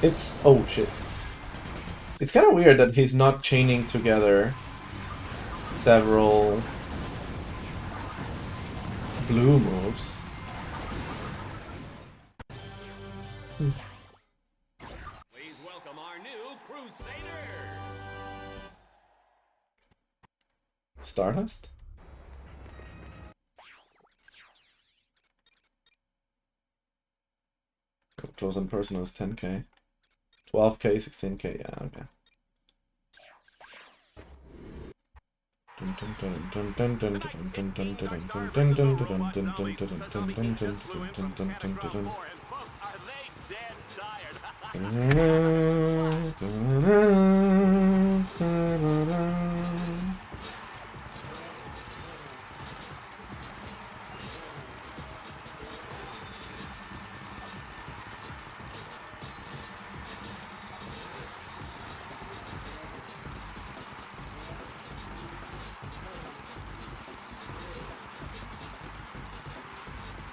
It's... oh shit. It's kind of weird that he's not chaining together several blue moves. Please welcome our new Crusader. Stardust? Close and personal is 10k. 12k, 16k, yeah, okay.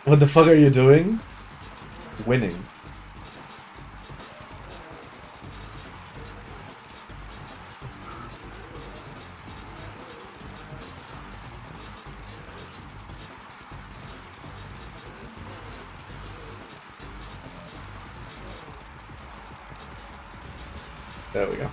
What the fuck are you doing? Winning. There we go.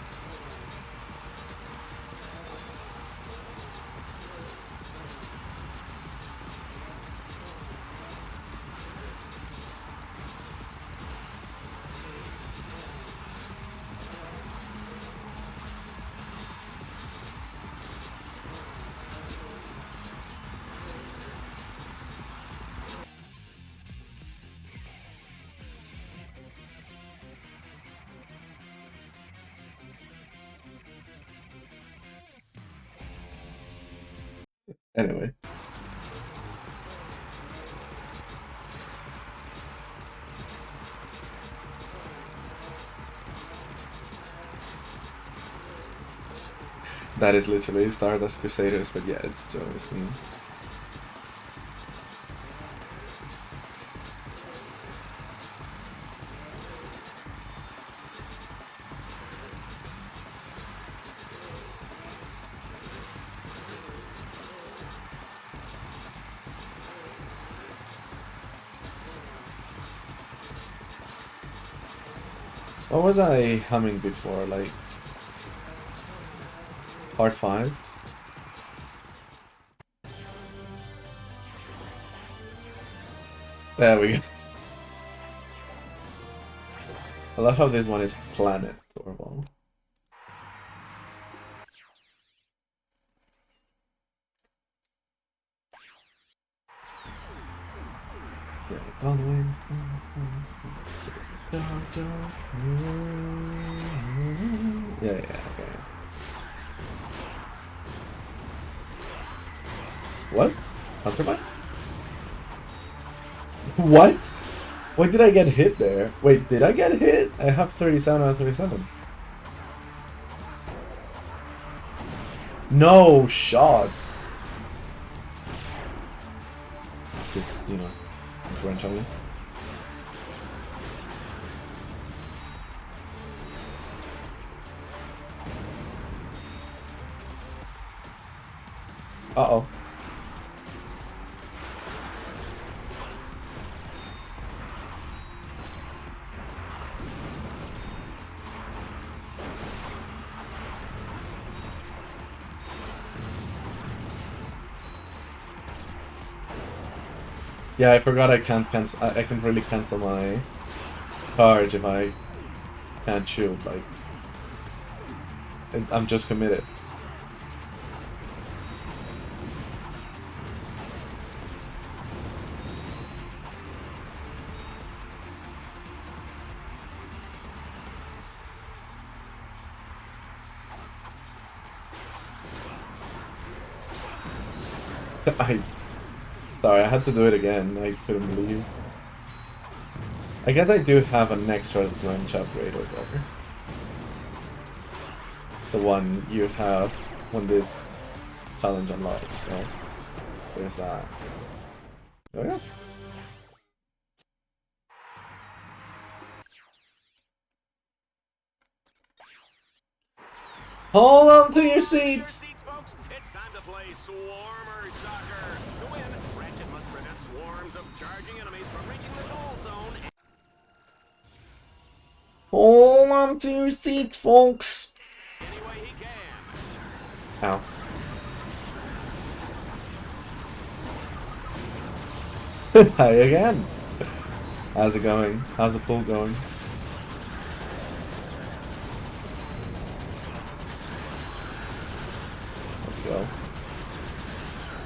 Anyway. That is literally Stardust Crusaders, but yeah, it's just... What was I humming before? Like part 5? There we go. I love how this one is Planet Torval. Yeah, gone away. Yeah, okay. What? Counterbind? What? Why did I get hit there? Wait, did I get hit? I have 37 out of 37. No shot. Just, you know, just wrench on me. Uh-oh. Yeah, I forgot I can't cancel. I can really cancel my charge if I can't shoot. Like, I'm just committed. Sorry, I had to do it again. I couldn't believe. I guess I do have an extra lunch upgrade over there. The one you have when this challenge unlocks, so there's that. Oh yeah. Hold on to your seats! Folks, it's time to play Swarmer Soccer. To win, Ratchet must prevent swarms of charging enemies from reaching the goal zone. Hold on to your seats, folks! Any way he can. Ow. Hi again! How's it going? How's the pool going? Let's go.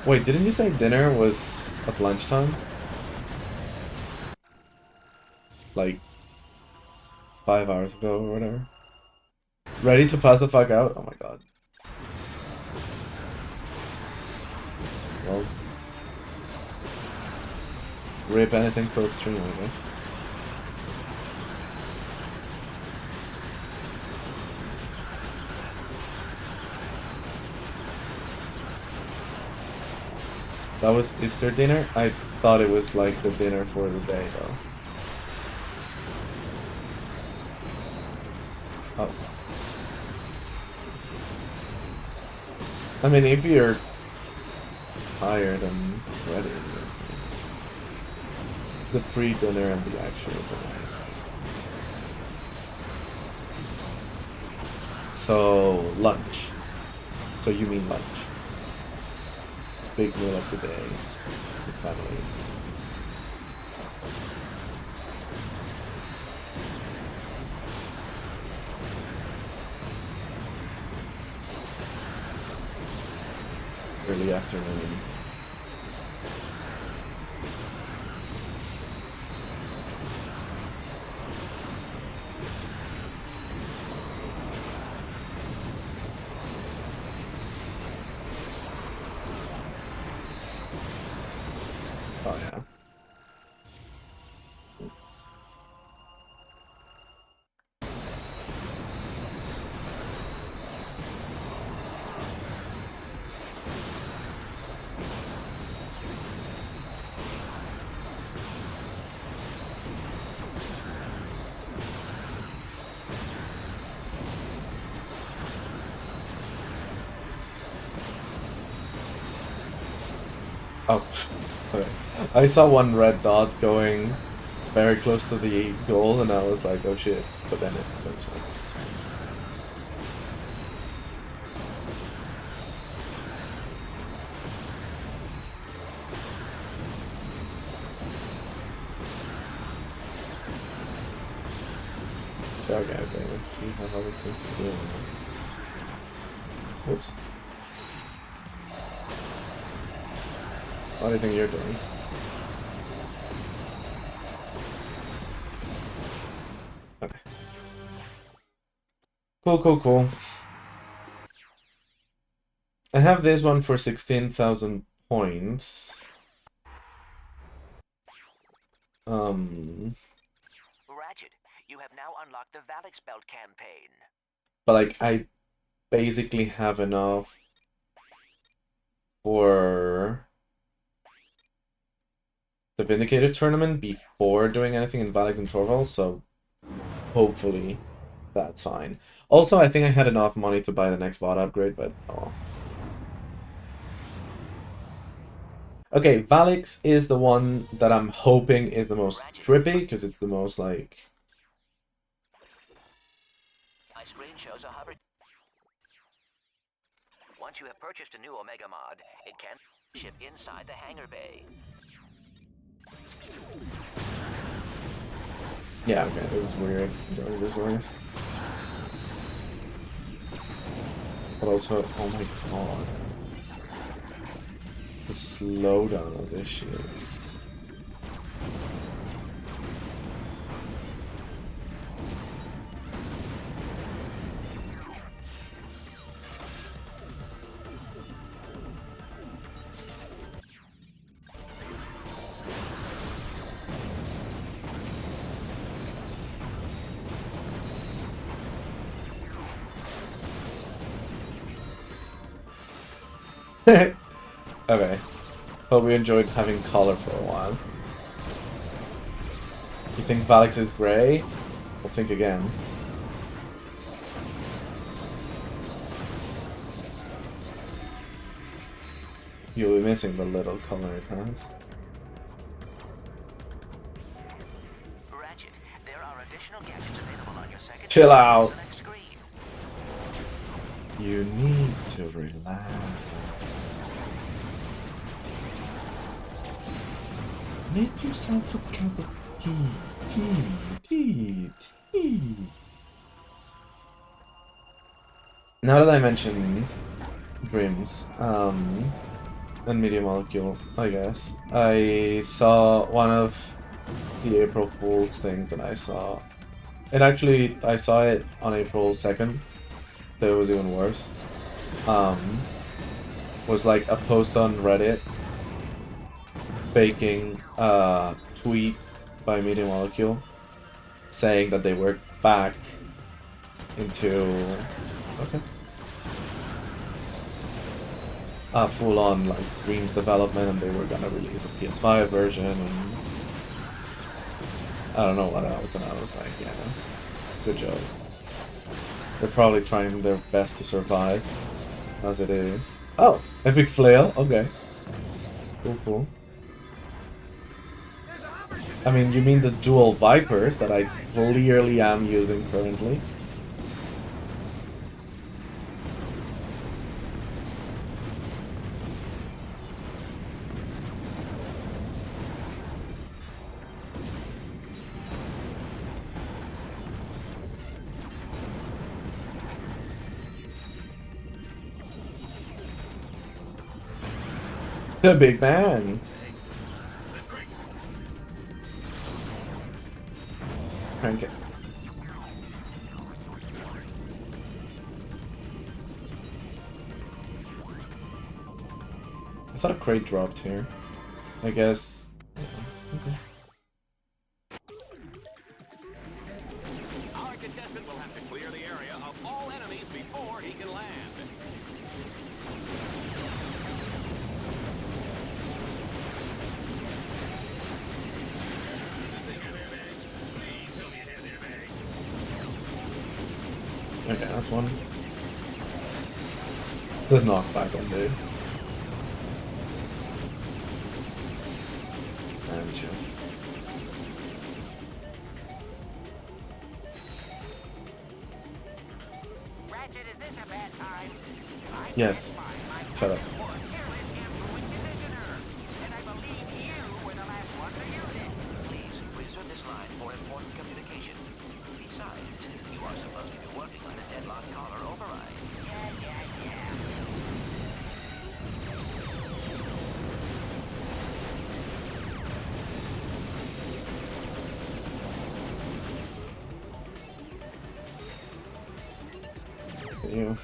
Wait, didn't you say dinner was at lunchtime? Like 5 hours ago or whatever. Ready to pass the fuck out? Oh my god. Well, rip anything for extreme, I guess. That was Easter dinner? I thought it was like the dinner for the day though. Oh. I mean, if you're tired and ready, the pre-dinner and the actual dinner. So, lunch. So you mean lunch. Big meal of the day. With family. Early afternoon. Oh yeah. Oh, okay. I saw one red dot going very close to the goal, and I was like, oh shit, but then it goes on. Okay, we have other things to do. Oops. What do you think you're doing? Okay. Cool. I have this one for 16,000 points. Ratchet, you have now unlocked the Valix Belt campaign. But like, I basically have enough for the Vindicator tournament before doing anything in Valix and Torval, so hopefully that's fine. Also, I think I had enough money to buy the next bot upgrade, but oh. Okay, Valix is the one that I'm hoping is the most trippy, because it's the most like... My screen shows a hover. Once you have purchased a new Omega mod, it can ship inside the hangar bay. Yeah, okay, this is weird. This is weird. But also, oh my god. The slowdown of this shit. Okay. Hope we enjoyed having color for a while. You think Valix is grey? We'll think again. You'll be missing the little color it has. Ratchet, there are additional gadgets available on your second Chill out. screen. You need to relax. Make yourself a cup of tea. Now that I mention dreams, and Media Molecule, I guess, I saw one of the April Fool's things that I saw. I saw it on April 2nd, so it was even worse. Was like a post on Reddit faking a tweet by Media Molecule saying that they were back into full-on like Dreams development, and they were gonna release a PS5 version, and I don't know what else, and I was like, yeah, good job. They're probably trying their best to survive as it is. Oh, epic flail, okay. Cool. I mean, you mean the dual Vipers that I clearly am using currently? The big man. Crank it. I thought a crate dropped here. I guess. Okay. Our contestant will have to clear the area of all enemies before he can land. Okay, that's one. The knockback on this. And chill. Ratchet, is this a bad time? Yes. Shut up. And I believe you were the last one to use it. Please reserve this line for important communication. Besides, you are supposed to be working on a deadlocked collar override. Yeah. You.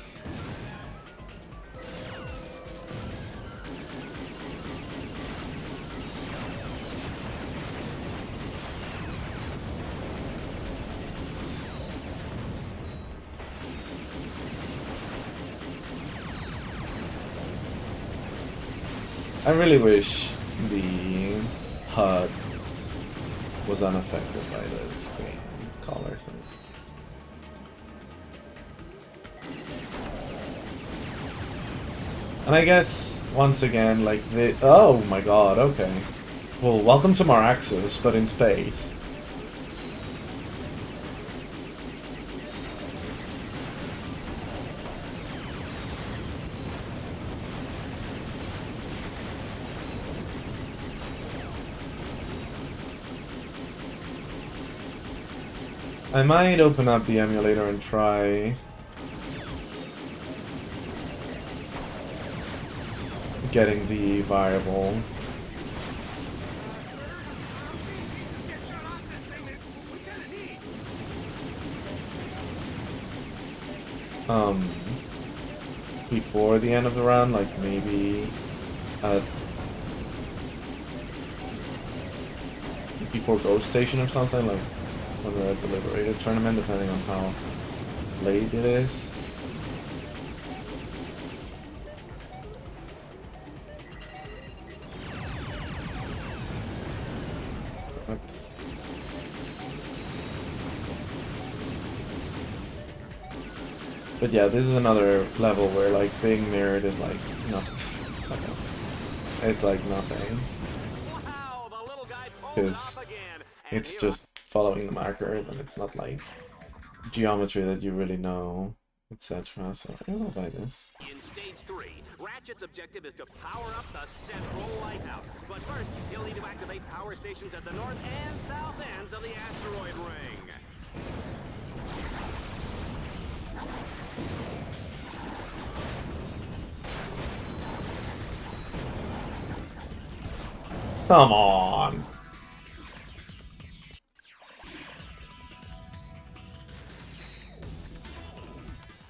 I really wish the HUD was unaffected by the screen color thing. And I guess, once again, like the... Oh my god, okay. Well, welcome to Maraxis, but in space. I might open up the emulator and try getting the variable. Before the end of the round, like maybe before Ghost Station or something, like when we're at the Liberated tournament, depending on how late it is. But yeah, this is another level where like being mirrored is like nothing. It's like nothing. Because it's just following the markers and it's not like geometry that you really know, etc. So I guess I'll buy this. In stage 3, Ratchet's objective is to power up the central lighthouse. But first, he'll need to activate power stations at the north and south ends of the asteroid ring. Come on!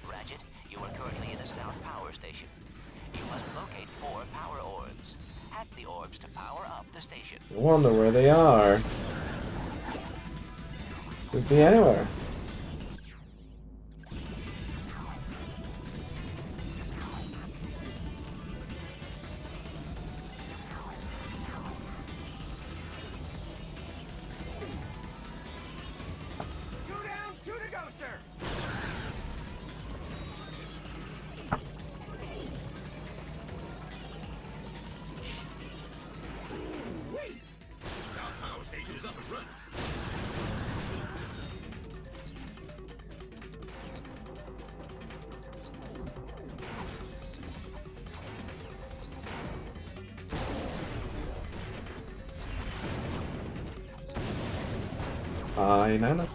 Ratchet, you are currently in the south power station. You must locate 4 power orbs. Hack the orbs to power up the station. I wonder where they are. Could be anywhere. Hi, Nana.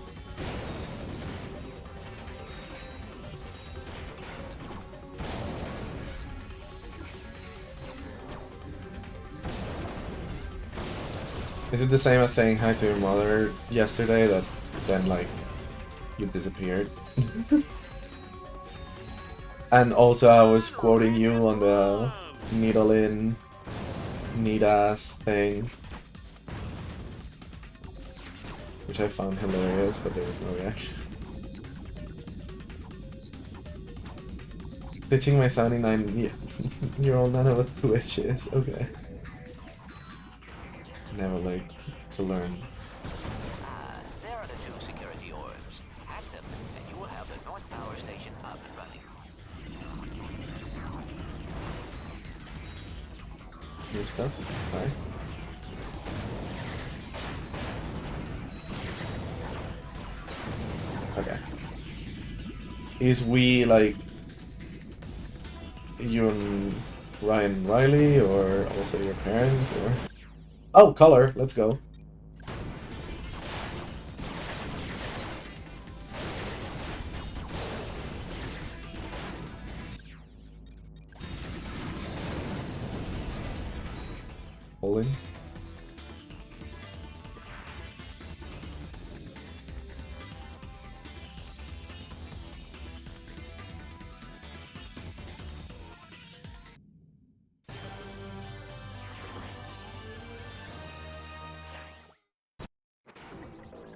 Is it the same as saying hi to your mother yesterday that then like you disappeared? And also I was quoting you on the needle in, neat-ass thing, which I found hilarious, but there was no reaction. Ditching my 79-year-old Nana with Twitches, okay. Never late to learn. There are the 2 security orbs. Hack them, and you will have the north power station up and running. New stuff? Hi. Okay. Is we like you and Ryan Riley, or also your parents, or? Oh, color. Let's go. Holding.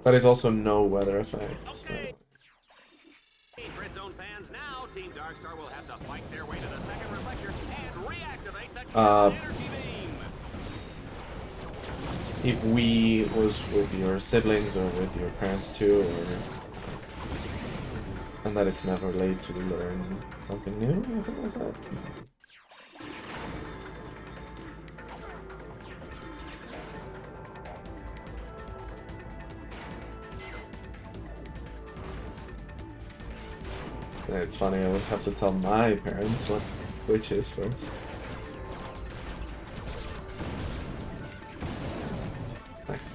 But it's also no weather effects. Okay. DreadZone fans, now Team Darkstar will have to fight their way to the second reflector and reactivate the energy beam. If we was with your siblings or with your parents too, or and that it's never late to learn something new, I think that's that. It's funny, I would have to tell my parents what which is first. Nice.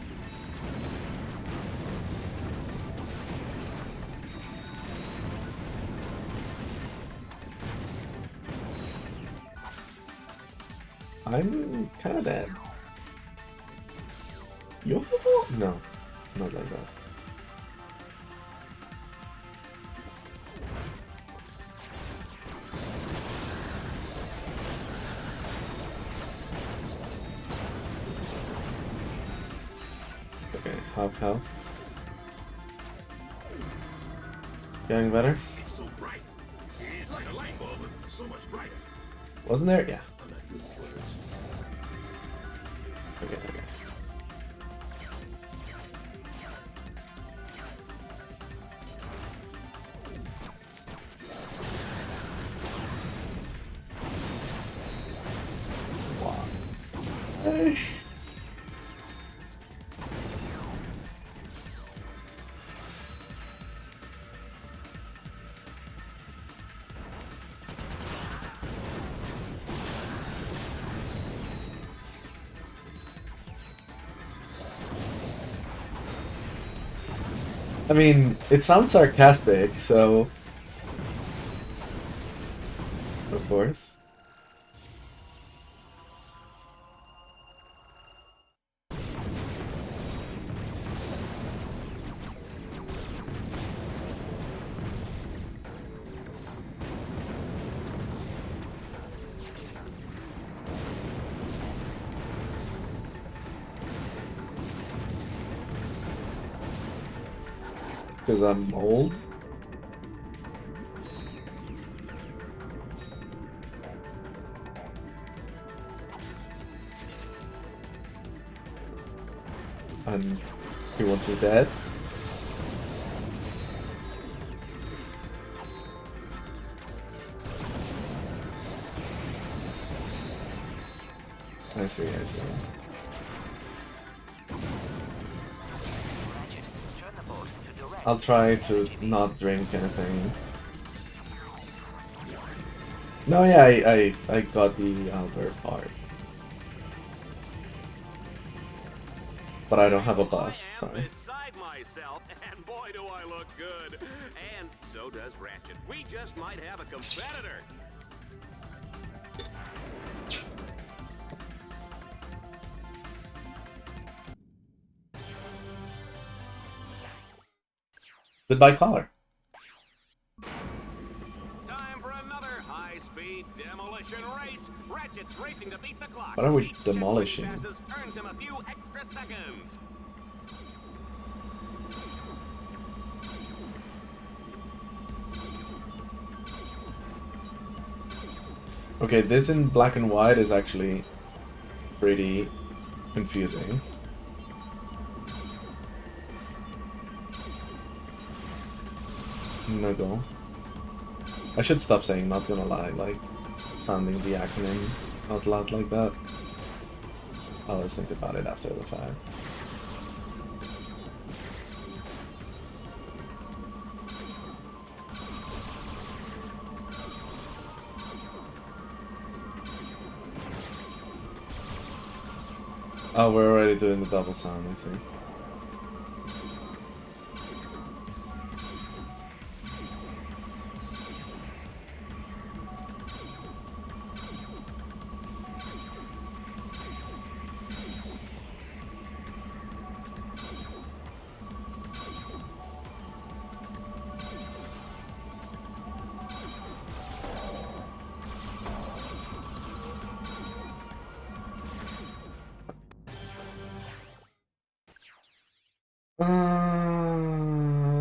I'm kind of dead. You? No, not like that. Okay, half health. Getting better? It's so bright. It's like a light bulb, but so much brighter. Wasn't there? Yeah. I'm not good with words. Okay, okay. Why? I mean, it sounds sarcastic, so... Of course. Because I'm old? And he wants me dead? I see, I see. I'll try to not drink anything. No, yeah, I got the Albert part. But I don't have a bus, sorry. Beside myself, and boy do I look good. And so does Ratchet. We just might have a competitor. Goodbye, caller. Time for another high-speed demolition race. Ratchet's racing to beat the clock. What are we Each demolishing? checkpoint passes earns him a few extra seconds. Okay, this in black and white is actually pretty confusing. No go. I should stop saying not gonna lie, like sounding the acronym out loud like that. I'll always think about it after the fact. Oh, we're already doing the double sound, I see.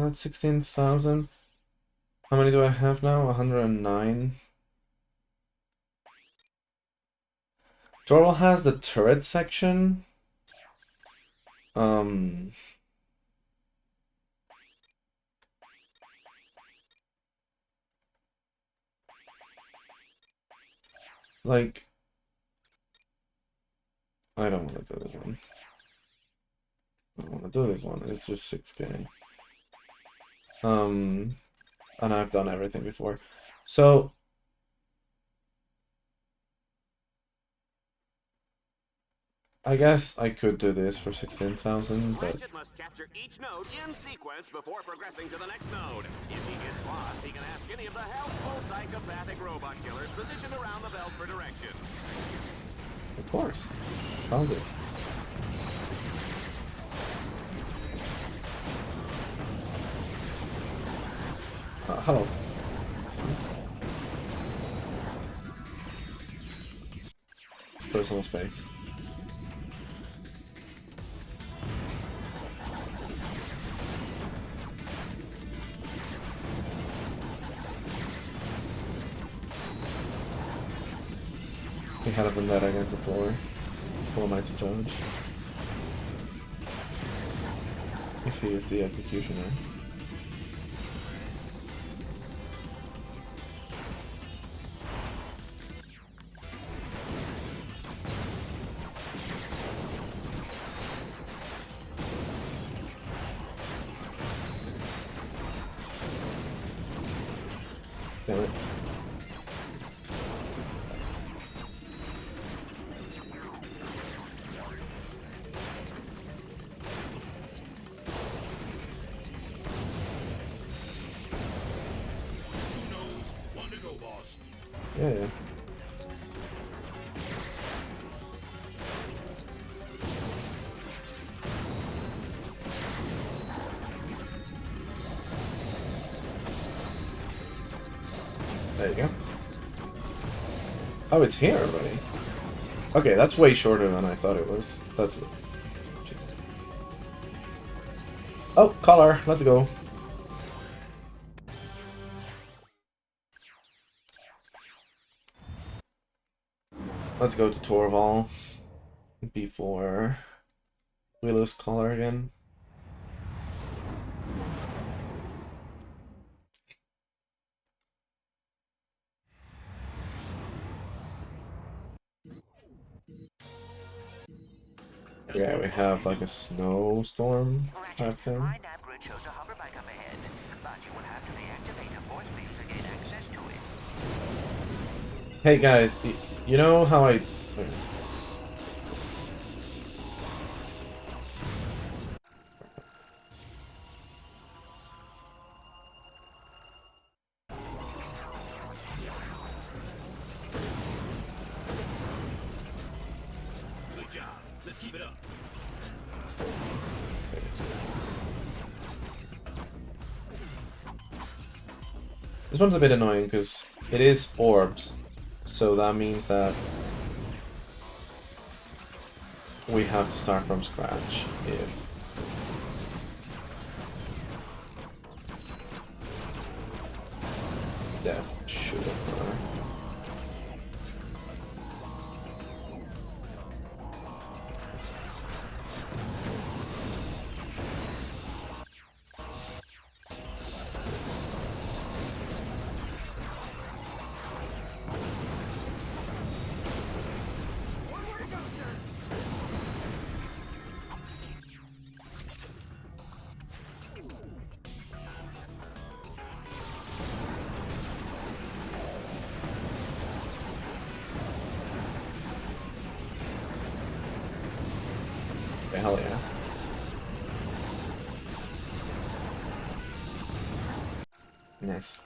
That's 16,000. How many do I have now? 109. Jorwell has the turret section. Like, I don't want to do this one. I don't want to do this one. It's just 6K. And I've done everything before. So I guess I could do this for 16,000, but Ratchet must capture each node in sequence before progressing to the next node. If he gets lost, he can ask any of the helpful psychopathic robot killers positioned around the belt for directions. Of course. Found it. Hello. Personal space. He had a vendetta against the floor. Who am I to judge? If he is the executioner. Damn it. Yeah, yeah. There you go. Oh, it's here already. Okay, that's way shorter than I thought it was. That's... Jesus. Oh, color. Let's go. Let's go to Torval before we lose color again. Yeah, we have like a snowstorm type thing. My nav grid shows a hoverbike up ahead, but you will have to deactivate a force field to gain access to it. Hey guys, you know how I... Good job. Let's keep it up. This one's a bit annoying because it is orbs, so that means that we have to start from scratch if death should occur. Okay, hell yeah. Nice.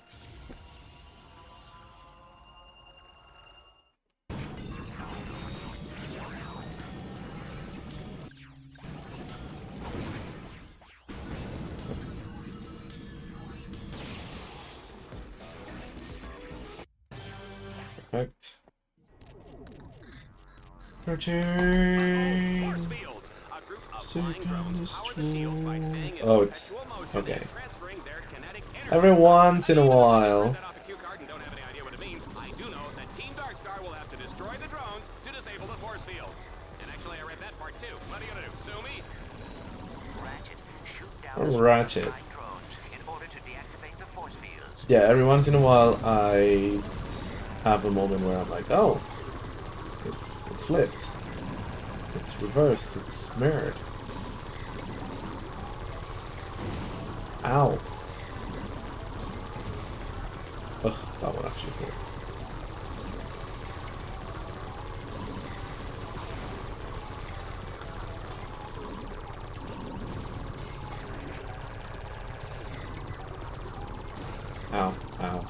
Perfect. Searching. Oh, it's okay. Every once in a while. Ratchet. Yeah, every once in a while I have a moment where I'm like, oh, it's flipped. It's reversed, it's mirrored. Ow. Ugh, that one actually hurt. Ow, ow.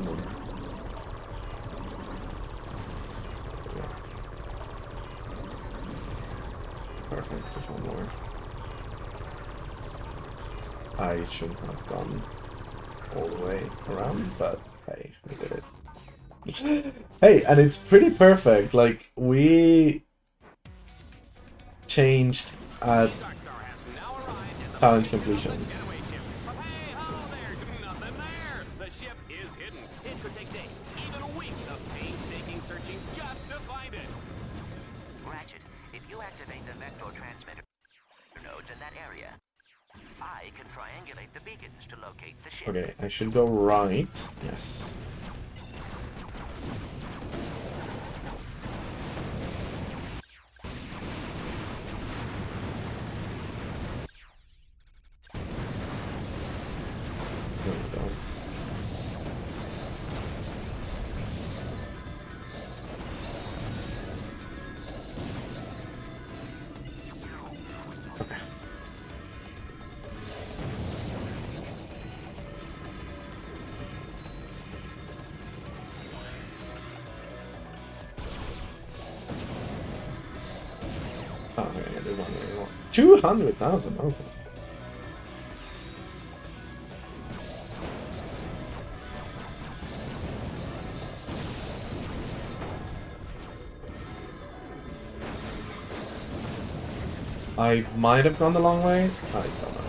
on. Yeah. Perfect, just one more. I shouldn't have gone all the way around, but hey, we did it. Hey, and it's pretty perfect. Like, we changed at challenge completion. The ship is hidden. It could take days, even weeks of painstaking searching just to find it. Ratchet, if you activate the vector transmitter nodes in that area, I can triangulate the beacons to locate the ship. Okay, I should go right. Yes. There we go. Okay. Oh, okay, I did one more. 200,000, okay. I might have gone the long way. I don't know.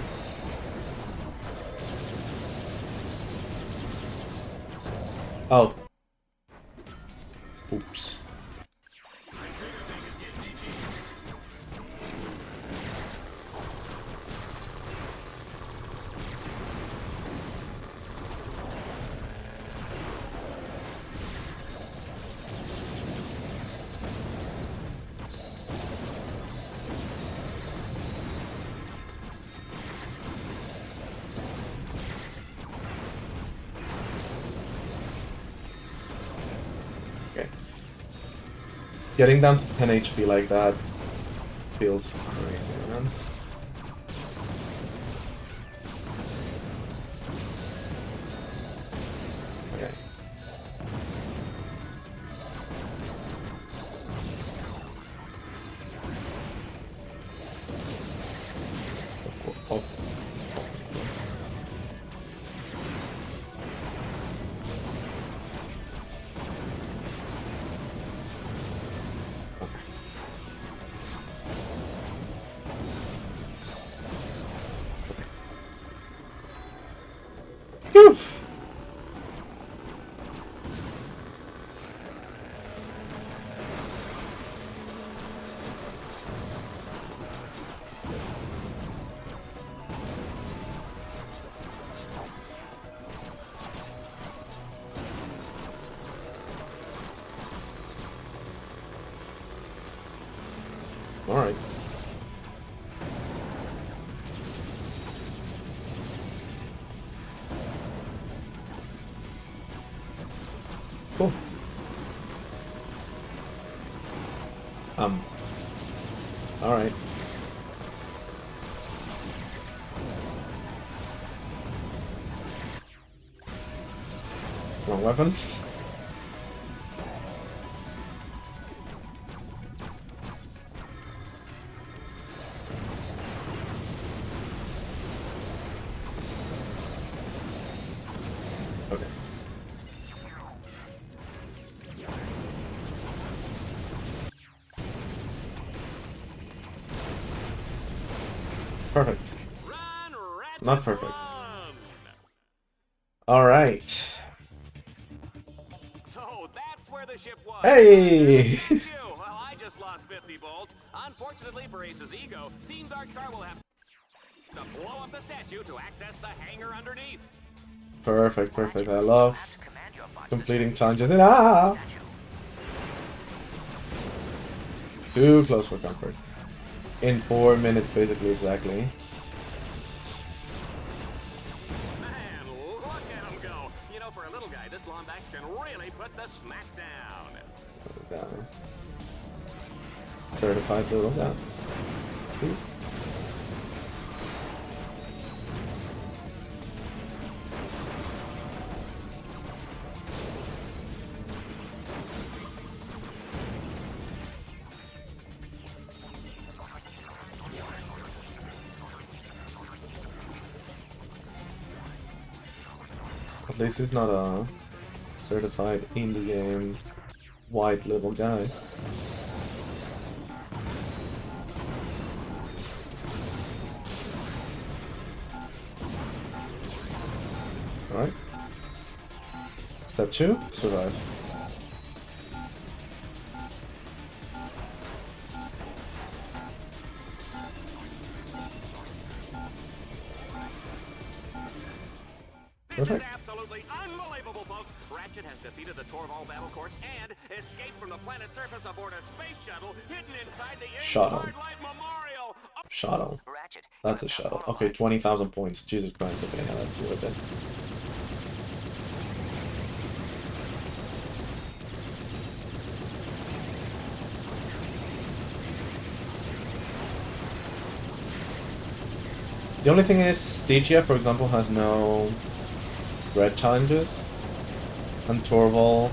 Oh. Oops. Getting down to 10 HP like that feels great, man. Okay. Oh. All right. Cool. All right. Wrong weapon. Okay. Perfect. Not perfect. All right. So that's where the ship was. Hey! Well, I just lost 50 volts. Unfortunately for Ace's ego, Team Darkstar will have to blow up the statue to access the hangar underneath. Perfect, perfect. I love completing challenges. Ah! Too close for comfort. In 4 minutes, basically, exactly. Man, look at him go. You know, for a little guy, this Lombax can really put the smack down. Certified little guy. Ooh. At least he's not a certified indie game white level guy. Alright. Step 2, survive. This is absolutely unbelievable, folks. Ratchet has defeated the tleB battle course and escaped from the planet's surface aboard a space shuttle hidden inside the Shuttle. Light Memorial. Shuttle. Ratchet, That's a shuttle. Okay, 20,000 points. Jesus Christ, okay, yeah, that's worth it. The only thing is, thgiF, for example, has no red challenges, and tleB.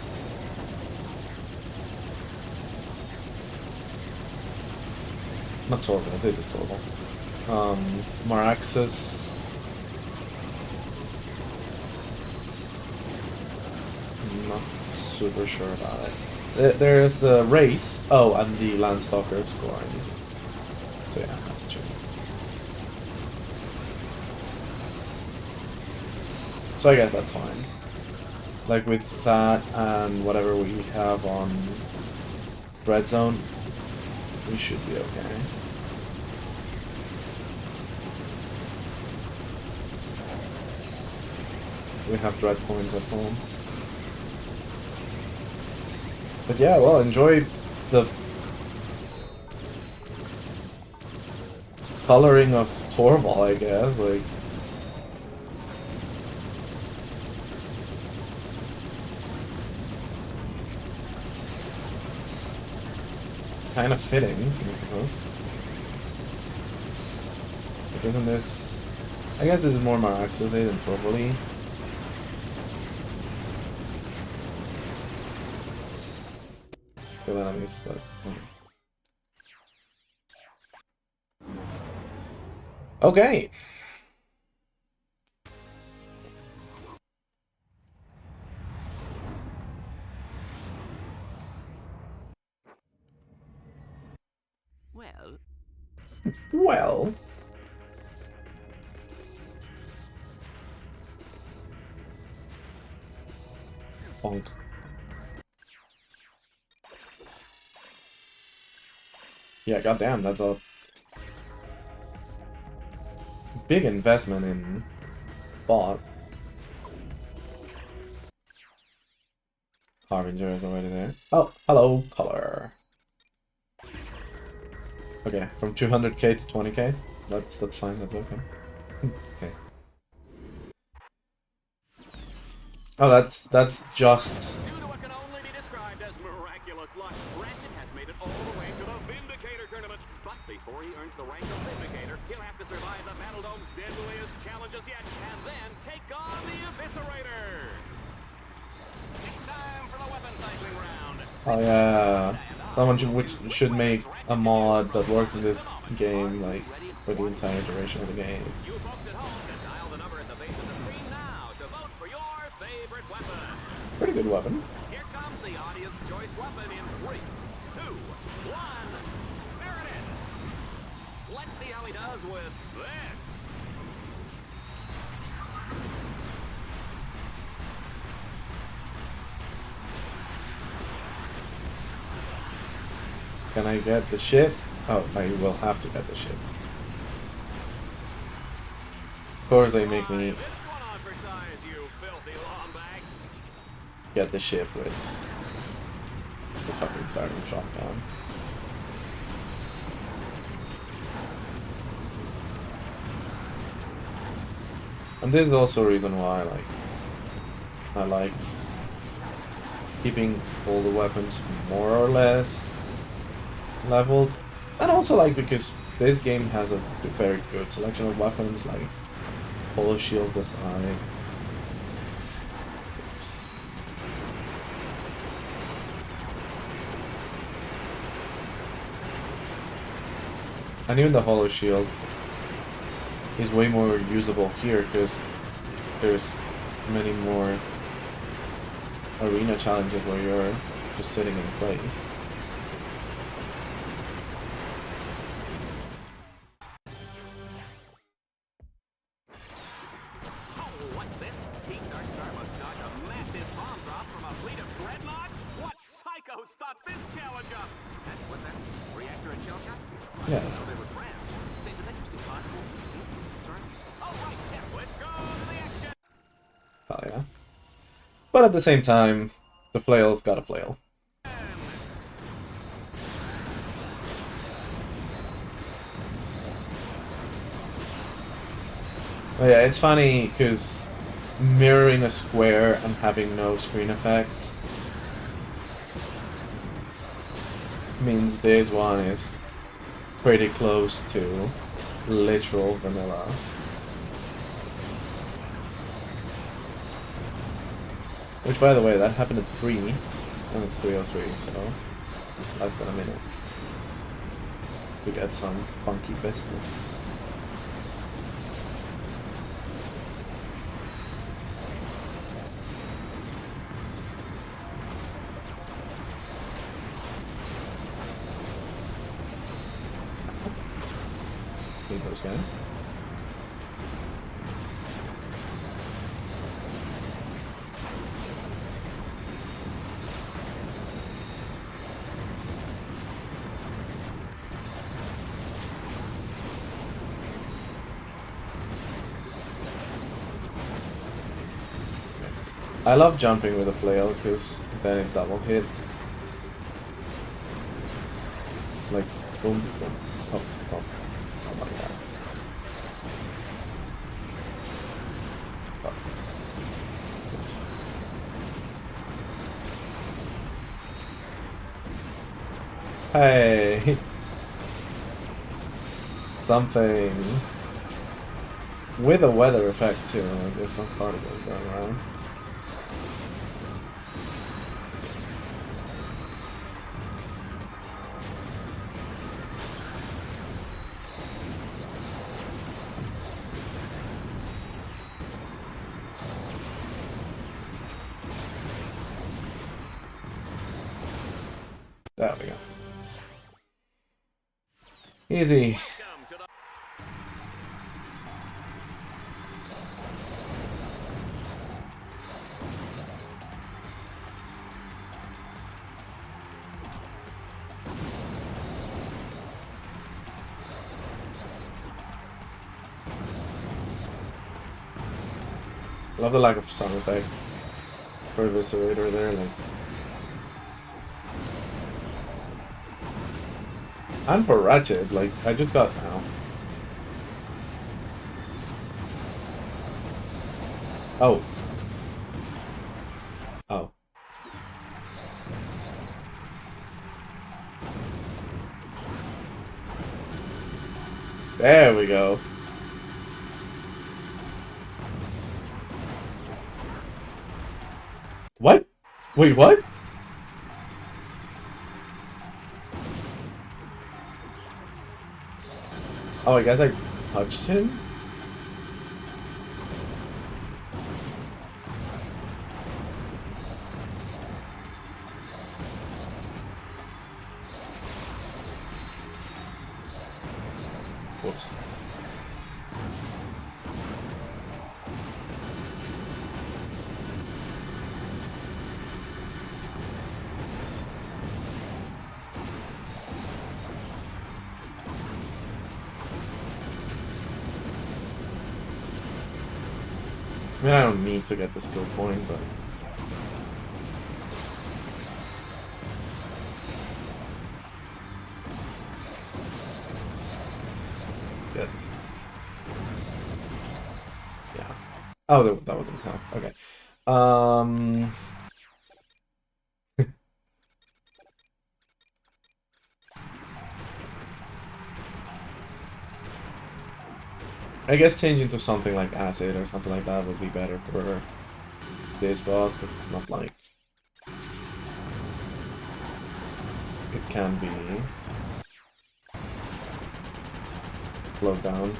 Not tleB, this is tleB. Maraxus. Not super sure about it. There's the race. Oh, and the Landstalker scoring. So yeah, that's true. So I guess that's fine. Like with that and whatever we have on DreadZone, we should be okay. We have dread points at home. But yeah, well, enjoy the coloring of tleB, I guess. Like, kind of fitting, I suppose. Like, isn't this? I guess this is more maraxus than tleB. Kill enemies, but. Okay. Well, Well. Bonk. Yeah, goddamn, that's a big investment in bot. Harbinger is already there. Oh, hello, color. Okay, from 200k to 20k. That's fine. That's okay. Okay. Oh, that's just. Due to what can only be described as miraculous luck, Ratchet has made it all the way to the Vindicator tournament. But before he earns the rank of Vindicator, he'll have to survive the Battledome's deadliest challenges yet, and then take on the Eviscerator. It's time for the weapon cycling round. Oh yeah, someone should make a mod that works in this game like for the entire duration of the game. You folks at home can dial the number at the base of the screen now to vote for your favorite weapon. Pretty good weapon. Here comes the audience choice weapon in 3, 2, 1. There it is. Let's see how he does with this. Can I get the ship? Oh, I will have to get the ship. Of course they make me This one on for size, you filthy lombags. get the ship with the fucking starting shotgun. And this is also a reason why I like keeping all the weapons more or less leveled, and also like because this game has a very good selection of weapons like Holo Shield design. And even the Holo Shield is way more usable here because there's many more arena challenges where you're just sitting in place. Oh, what's this? Team Dark Star must dodge a massive bomb drop from a fleet of dreadnoughts? What psychos thought this challenge up? What's that? Reactor and shell shock? Yeah. No, they were friends. Say, did they used to bond? Sorry? Oh, right, yes, let's go to the action! Oh yeah. But at the same time, the flail's got a flail. But yeah, it's funny because mirroring a square and having no screen effects means this one is pretty close to literal vanilla. Which, by the way, that happened at 3, and it's 3:03, so less than a minute to get some funky business. Leave those guys. I love jumping with a flail because then it double hits. Like boom, boom, oh, oh, oh my god. Oh. Hey, something with a weather effect too. Like there's some particles going around. There we go. Easy. Love the lack of sound effects for Eviscerator there, like. And for Ratchet, like, I just got now. Oh. Oh. There we go. What? Wait, what? Oh, I guess I touched him? Whoops. I mean, I don't need to get the skill point, but... Good. Yeah. Oh, that wasn't count. Okay. I guess changing to something like Acid or something like that would be better for this boss, because it's not like... It can be... slowed down.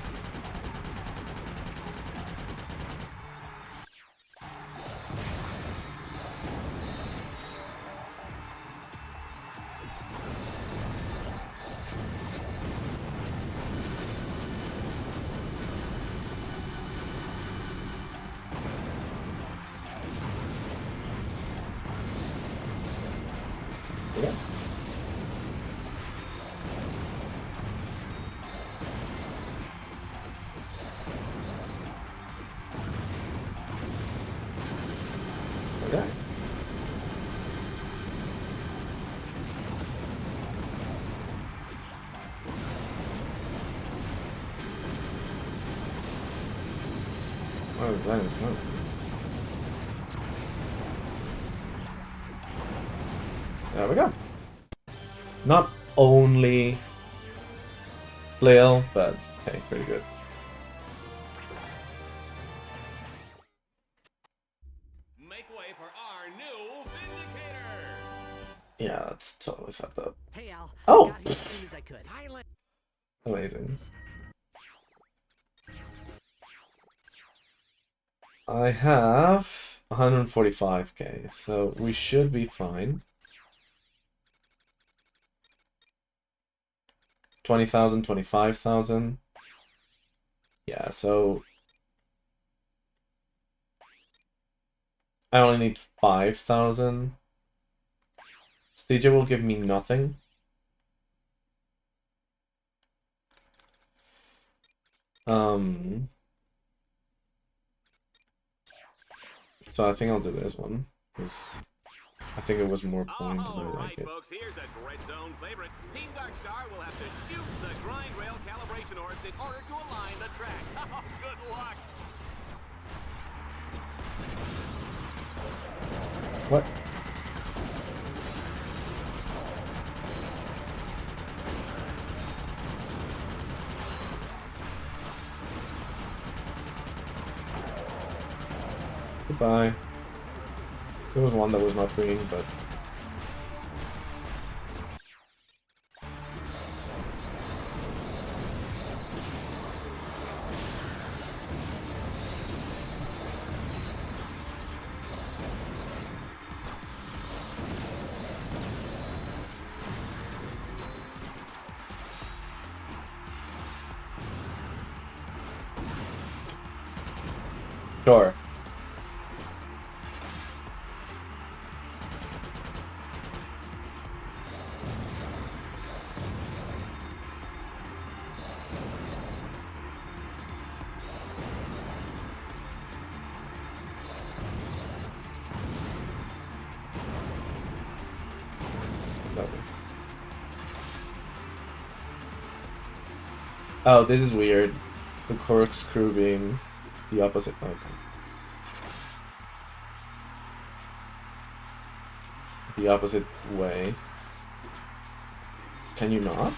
Oh, that is good. There we go. Not only Flail, but hey, pretty good. Make way for our new Vindicator. Yeah, that's totally fucked up. Hey Al, Oh! got here as soon as I could. Amazing. I have 145k, so we should be fine. 20,000, 25,000. Yeah, so I only need 5,000. Stygia will give me nothing. So I think I'll do this one, because I think it was more point and I like it. Folks, here's a DreadZone favorite. Team Darkstar will have to shoot the grind rail calibration orbs in order to align the track. Good luck. What? Goodbye. There was one that was not green, but... Sure. Oh, this is weird. The corkscrew being the opposite. Okay. The opposite way. Can you not?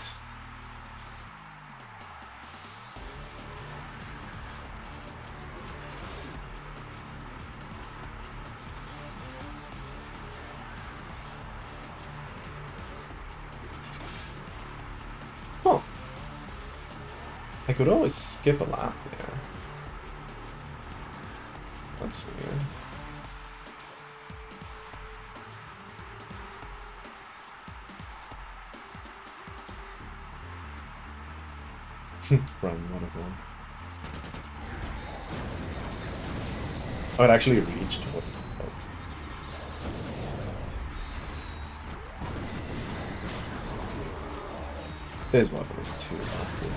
Oh. I could always skip a lap there. That's weird. Run, wonderful. Oh, it actually reached. What? Oh. This weapon is too fast to do.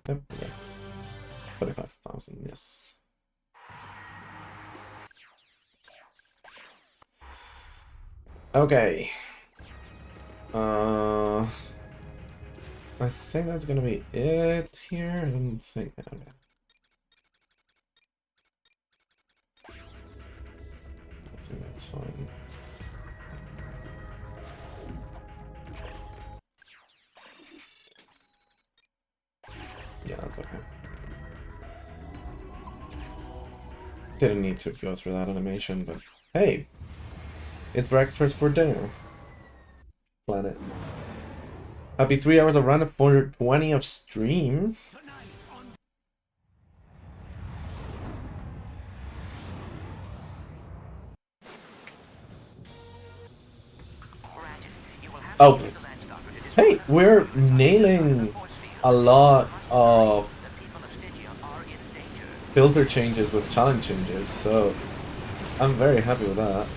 Yep, okay. 25,000, yes. Okay. I think that's gonna be it here. I don't think. Okay. I think that's fine. Yeah, that's okay. Didn't need to go through that animation, but hey, it's breakfast for dinner. Planet. Happy 3 hours of run at 420 of stream. Oh, hey, we're nailing a lot of filter changes with challenge changes, so I'm very happy with that.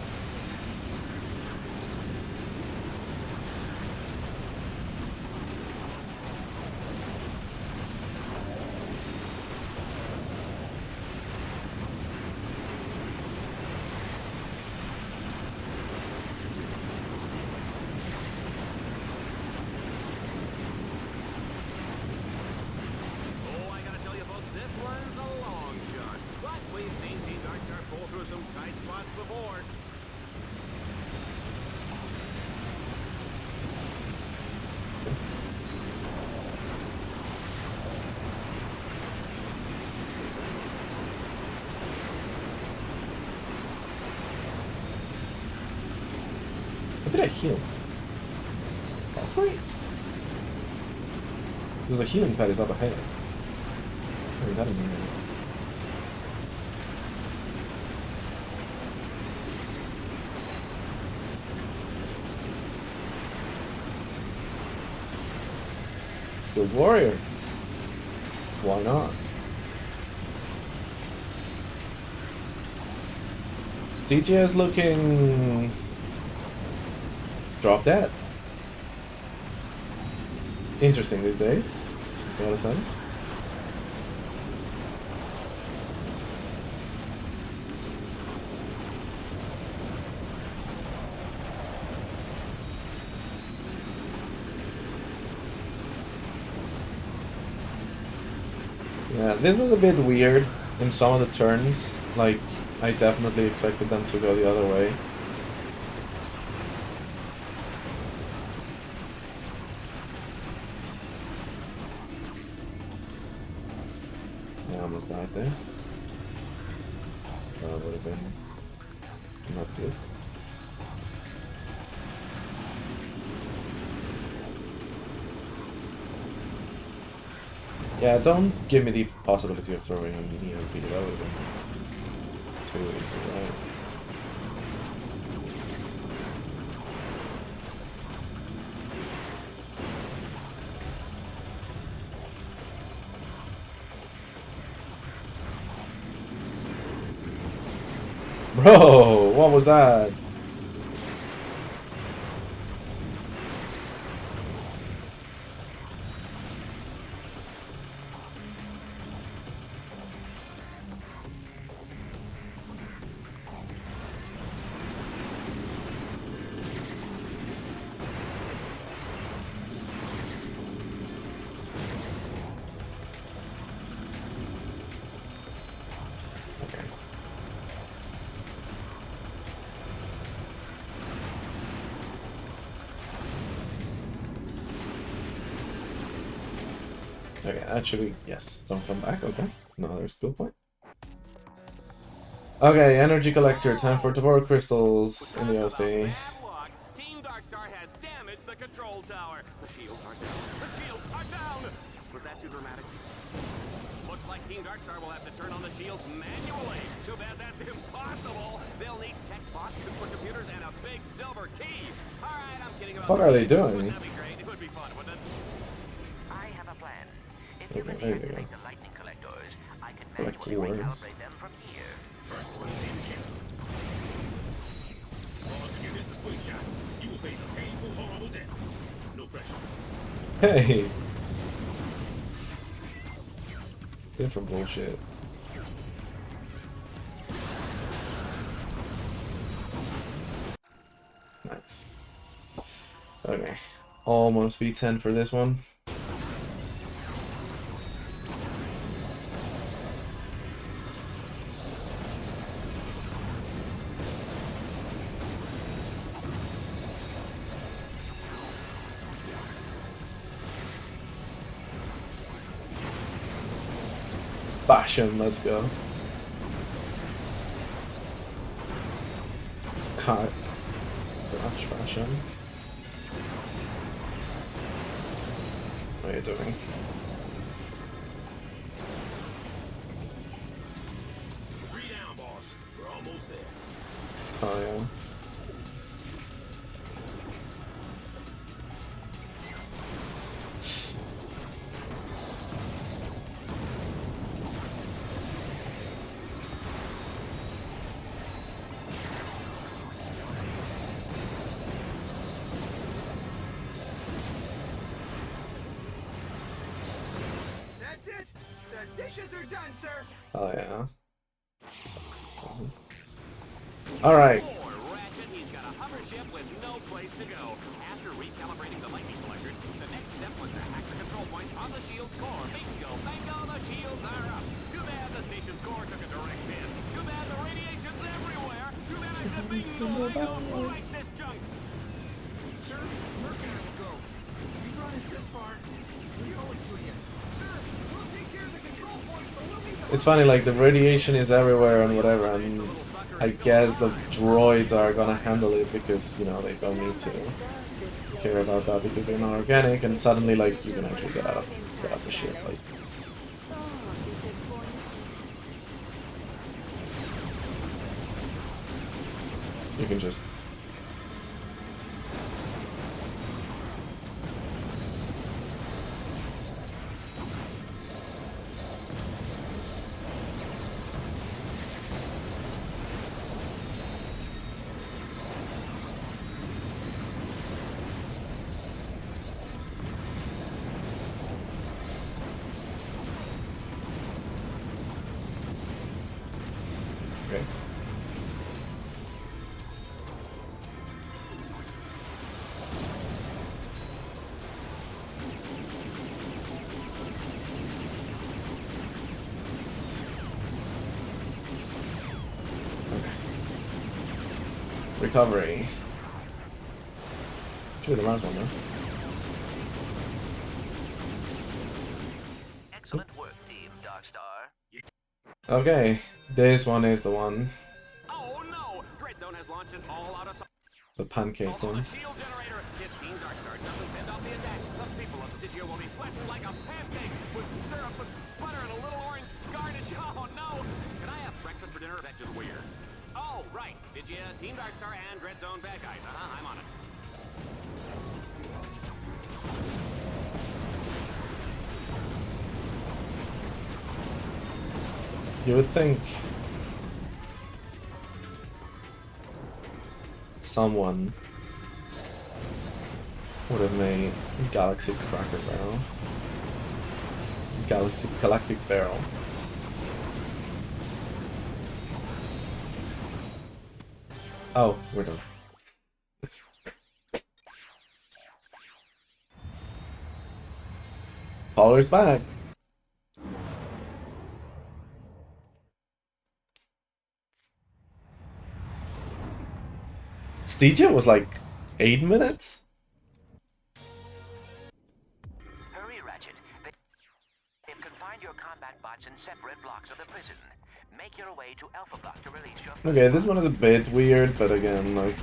the board. What did I heal? Oh, wait. There's a healing pad is up ahead. Oh, that didn't mean anything. Skilled warrior. Why not? Stygia is looking drop dead. Interesting these days. Gotta say. Yeah, this was a bit weird in some of the turns. Like, I definitely expected them to go the other way. Yeah, I almost died there. That would have been not good. Yeah, don't give me the possibility of throwing a mini OP. That would have been too easy, right? Bro, what was that? Okay, actually, yes, don't come back, okay. Another skill point. Okay, energy collector, time for Tabor crystals in the OSD. Team Darkstar has damaged the control tower. The shields are down. The shields are down! Was that too dramatic? Looks like Team Darkstar will have to turn on the shields manually. Too bad that's impossible. They'll need tech bots, supercomputers, and a big silver key. Alright, I'm kidding about What are they doing? Wouldn't that be great? It would be fun, wouldn't it? I have a plan. If you can There you go. deactivate the lightning collectors, I can Collect manually worms. recalibrate them from here. First one stand kill. Boss, if you miss the slingshot, you will face a painful, horrible death. No pressure. Hey! Different bullshit. Nice. Okay. Almost V10 for this one. Bash him, let's go. God. Gosh, bash him. What are you doing? Three down, boss. We're almost there. Oh, yeah. That's it. The dishes are done, sir. Oh, yeah. Alright. Poor Ratchet, he's got a hover ship with no place to go. After recalibrating the lightning collectors, the next step was to hack the control points on the shield's core. Bingo, bingo, the shields are up. Too bad the station's core took a direct hit. Too bad the radiation's everywhere. Too bad I should be knowing who likes this junk. Sir, Merc and I will go. You brought us this far. We owe it to you. Sir, we'll take care of the control points, but we'll need the... It's funny, like the radiation is everywhere and whatever, and I guess the droids are gonna handle it because, you know, they don't need to care about that because they're not organic, and suddenly, like, you can actually get out of the ship, like. You can just... Okay. Recovery. Should be the last one, though. Excellent work, Team Darkstar. Okay, this one is the one. Oh no! DreadZone has launched an all-out assault. The pancake Although one. the shield generator, if Team Darkstar doesn't fend off the attack, the people of Stygia will be flattened like a pancake with syrup and butter and a little orange garnish. Oh no! Can I have breakfast for dinner? That's just weird. Oh, right. Stygia, Team Darkstar, and DreadZone bad guys. I'm on it. You would think someone would have made Galaxy Cracker Barrel. Galactic Barrel. Oh, we're done. Pollard's back. Stygia was like 8 minutes? Hurry, Ratchet. They've confined your combat bots in separate blocks of the prison. Make your way to Alpha Block to release your... Okay, this one is a bit weird, but again, like...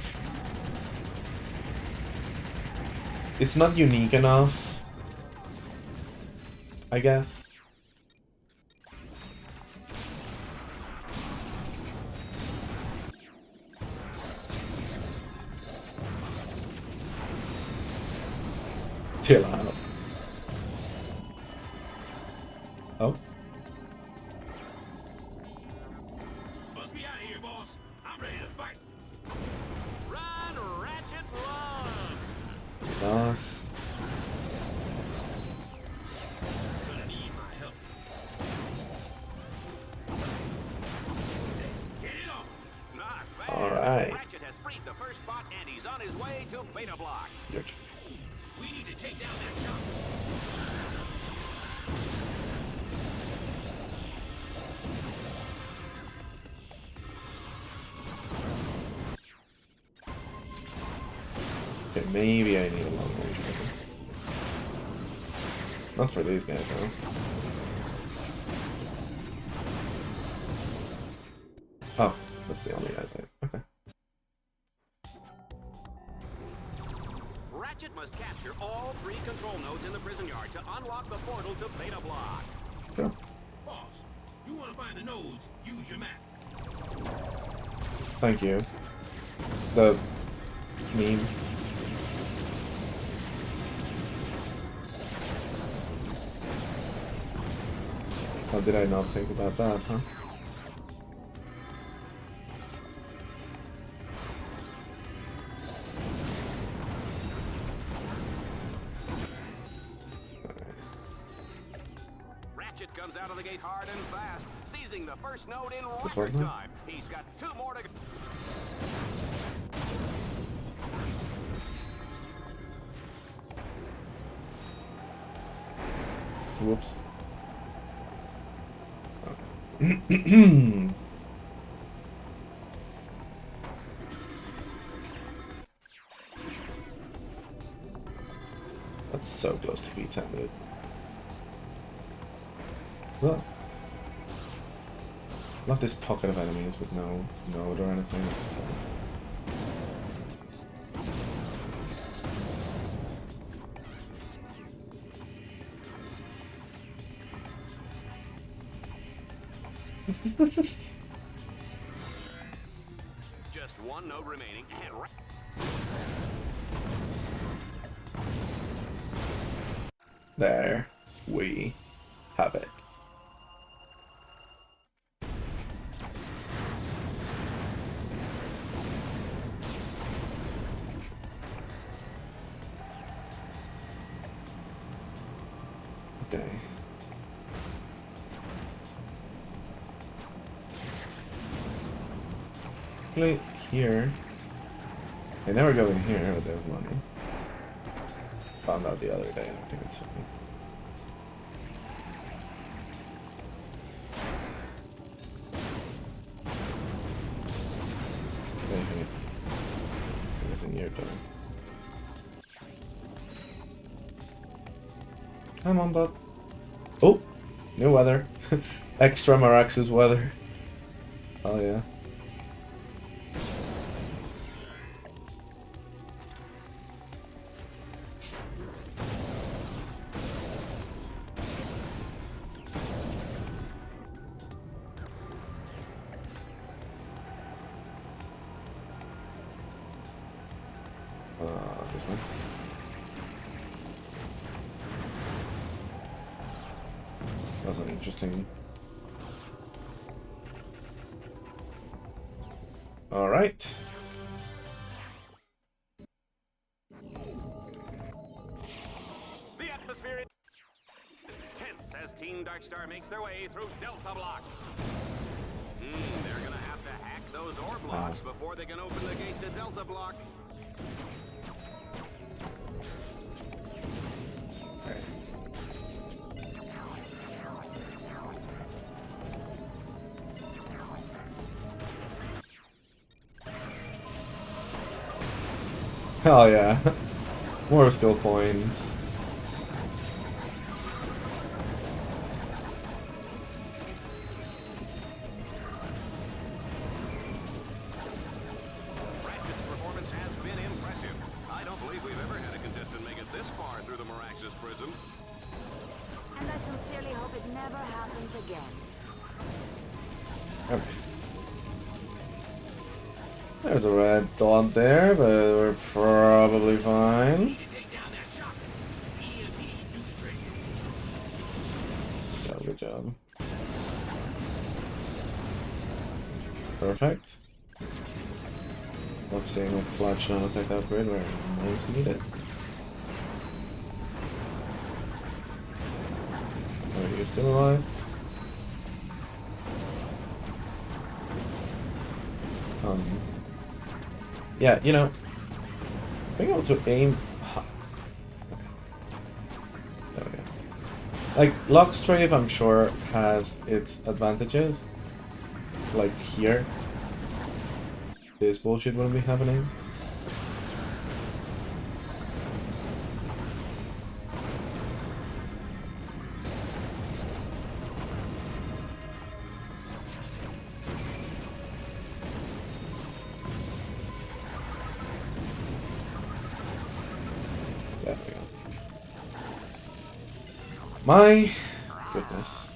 It's not unique enough, I guess. xilaV. Oh. Bust me out of here, boss. I'm ready to fight. Run, Ratchet, run! Boss. Gonna need my help. Let's get it on. Not bad. All right. Ratchet has freed the first bot and he's on his way to Beta Block. Good. We need to take down that shop. Okay, maybe I need a long range weapon. Not for these guys, though. Oh, that's the only guys I... Okay. Ratchet must capture all 3 control nodes in the prison yard to unlock the portal to Beta Block. Sure. Boss, you want to find the nodes, use your map. Thank you. The meme. How did I not think about that, huh? Ratchet comes out of the gate hard and fast, seizing the first node in This record one, huh? time. He's got 2 more to go. Whoops. so close to V10, dude. Well, love this pocket of enemies with no node or anything. Just one node remaining, and There we have it. Okay. Actually, here. I never go in here, but there's money. Found out the other day, I think it's funny. It's in your turn. Come on, bud. Oh! New weather. Extra Marax's weather. Oh yeah. This one. That was an interesting. All right. the atmosphere is tense as Team Darkstar makes their way through Delta Block. They're gonna have to hack those ore blocks before they can open the gate to Delta Block. Oh yeah. More skill points. Ratchet's performance has been impressive. I don't believe we've ever had a contestant make it this far through the raahS prism. And I sincerely hope it never happens again. Okay. There's a red dot there, but we're probably fine. Yeah, good job. Perfect. Love seeing a clutch nanotech upgrade where most need it. Are you still alive? Yeah, you know, being able to aim. There we go. Like noxrO, I'm sure, has its advantages. Like here, this bullshit wouldn't be happening. There we go. My goodness.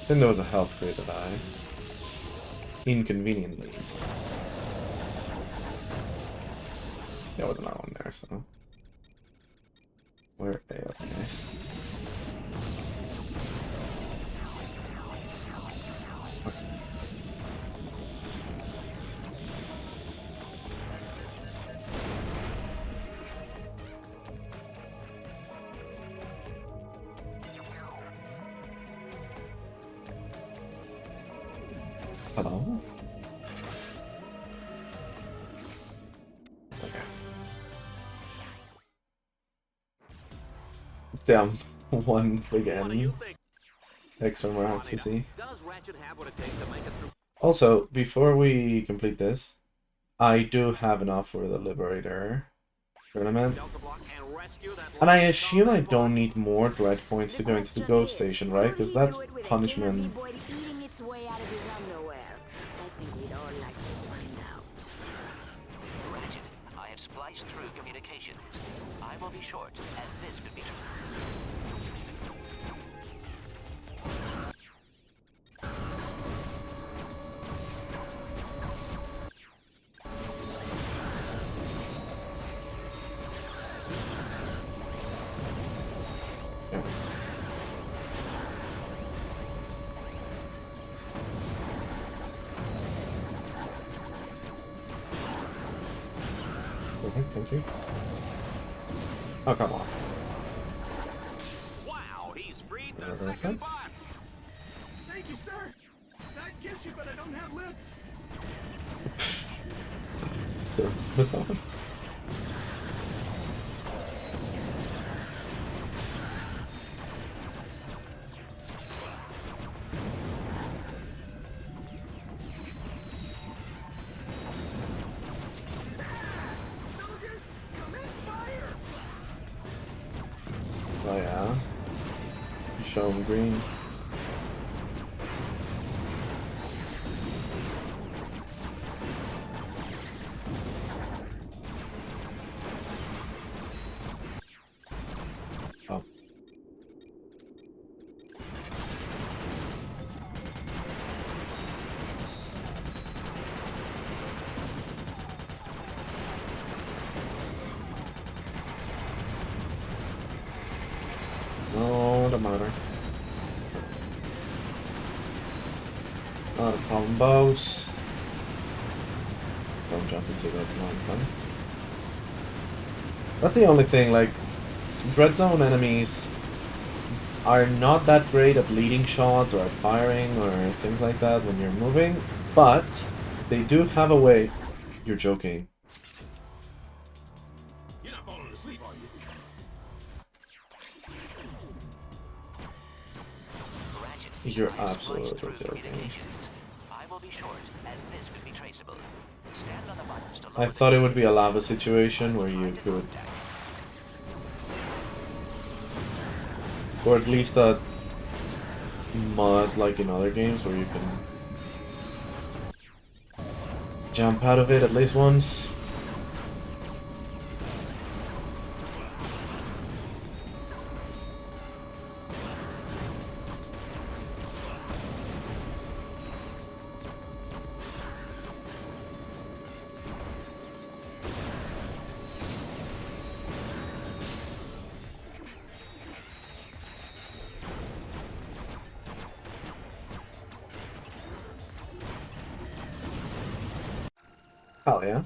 Then there was a health crit that I inconveniently. There was another one there, so. Where are they? Okay. Hello? Okay. Damn. Once again. Extra more ecstasy. Does Ratchet have what it takes to make it through? Also, before we complete this, I do have enough for the Liberator tournament. Delta Block can rescue that And I last assume I dominant don't need more dread points to go into the ghost station, right? Because that's punishment. Eating its way out of his underwear. I think we'd all like to find out. Ratchet, I have spliced through communications. I will be short, as this could be true. Okay, thank you. Oh, come on. Wow, he's freed the Okay. second bot. Thank you, sir. I'd kiss you, but I don't have lips. Soldiers, commence fire! Oh yeah. You show him green. Oh. No, don't matter. Not a problem, boss. Don't jump into that one thing. That's the only thing, like, DreadZone enemies are not that great at leading shots or at firing or things like that when you're moving, but they do have a way. You're joking. You're not falling asleep, are you? Ratchet, You're I have absolutely spliced through joking. communications. I will be short, as this could be traceable. Stand on the buttons to I lower thought the it would be a containers. lava situation where you Find a could, contact. or at least a mod like in other games where you can jump out of it at least once. Hell yeah.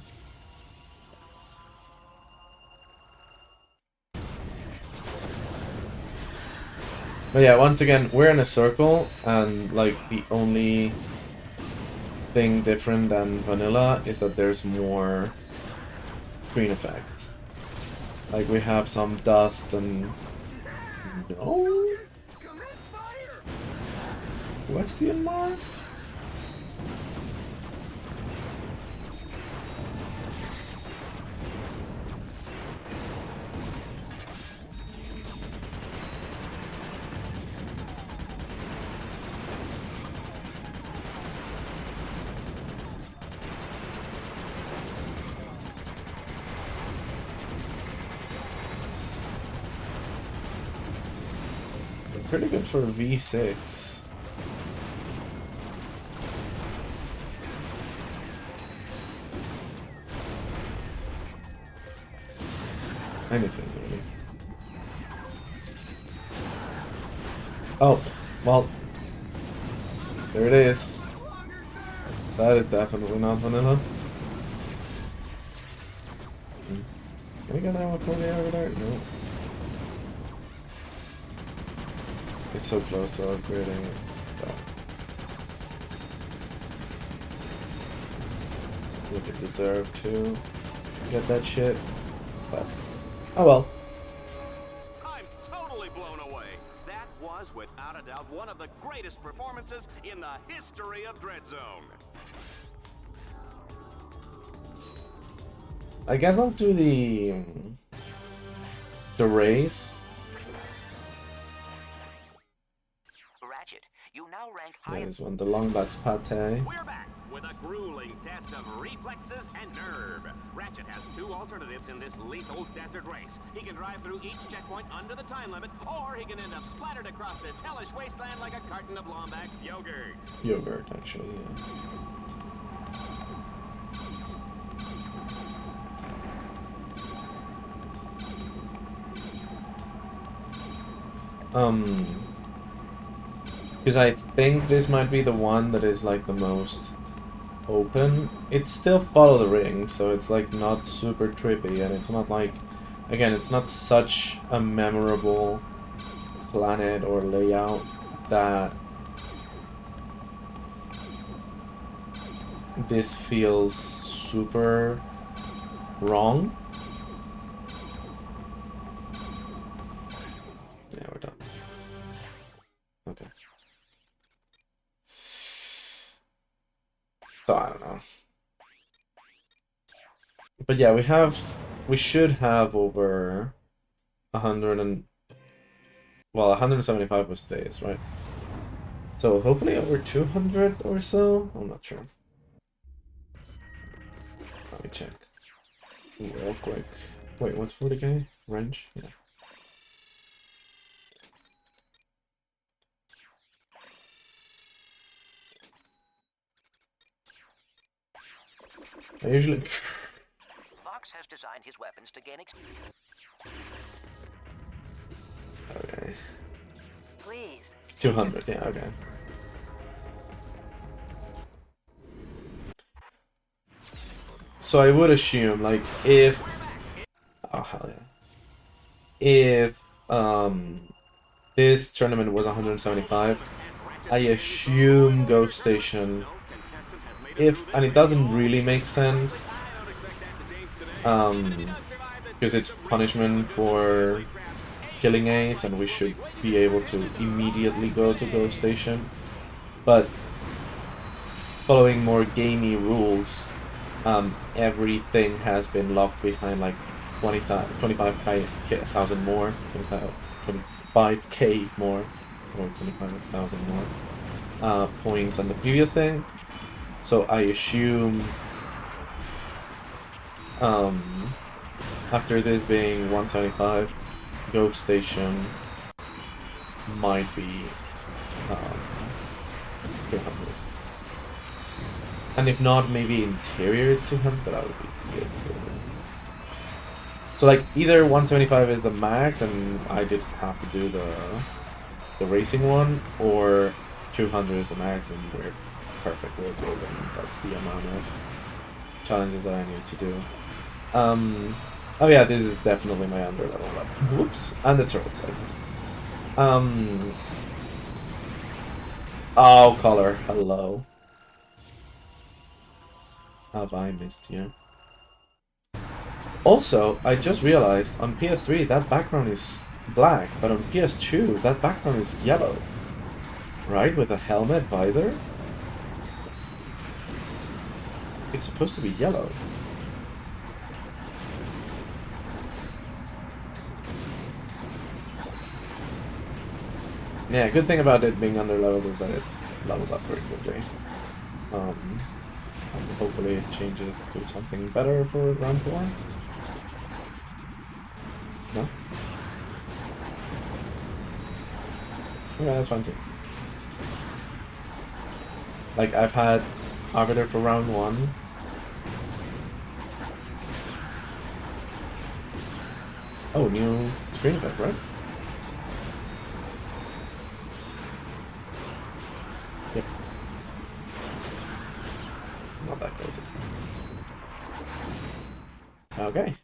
But yeah, once again, we're in a circle, and like the only thing different than vanilla is that there's more screen effects. Like we have some dust and no Soldiers, commence fire! question mark. Pretty good for V6. Anything really. Oh, well, there it is. That is definitely not vanilla. Can we get that one for the over there? No. It's so close to upgrading it. But look, it deserved to get that shit. But oh well. I'm totally blown away. That was, without a doubt, one of the greatest performances in the history of DreadZone. I guess I'll do the race. Ratchet, you now rank Yeah, high. this one, the Longback's Pate. We're back with a grueling test of reflexes and nerve. Ratchet has two alternatives in this lethal desert race. He can drive through each checkpoint under the time limit, or he can end up splattered across this hellish wasteland like a carton of Lombax yogurt. Yogurt, actually, yeah. Because I think this might be the one that is like the most open. It's still follow the ring, so it's like not super trippy, and it's not like, again, it's not such a memorable planet or layout that this feels super wrong. Yeah, we're done. Okay. So I don't know. But yeah, we should have over 100 and, well, 175 was days, right? So hopefully over 200 or so. I'm not sure. Let me check real quick. Wait, what's 40k range? Yeah. I usually. Fox has designed his weapons to gain Okay. Please. 200, yeah, okay. So I would assume, like, if... Oh, hell yeah. If, this tournament was 175, I assume Ghost Station... and it doesn't really make sense, because it's punishment for killing Ace, and we should be able to immediately go to Ghost Station. But following more gamey rules, everything has been locked behind like 25,000 more, 25k more, or 25,000 more points than the previous thing. So I assume after this being 175, Ghost Station might be 200. And if not, maybe Interior is 200, but that would be good. So like either 175 is the max and I did have to do the racing one, or 200 is the max and we're perfect, we're good, and that's the amount of challenges that I need to do. Oh yeah, this is definitely my under level up. Whoops, and the turret segment. Oh, color, hello. Have I missed you? Also, I just realized on PS3 that background is black, but on PS2 that background is yellow. Right, with a helmet visor? It's supposed to be yellow. Yeah, good thing about it being under leveled is that it levels up very quickly. Hopefully it changes to something better for round 4. No? Okay, that's fine too. Like, I've had Arbiter for round 1. Oh, new screen effect, right? Yep. Not that crazy. Okay.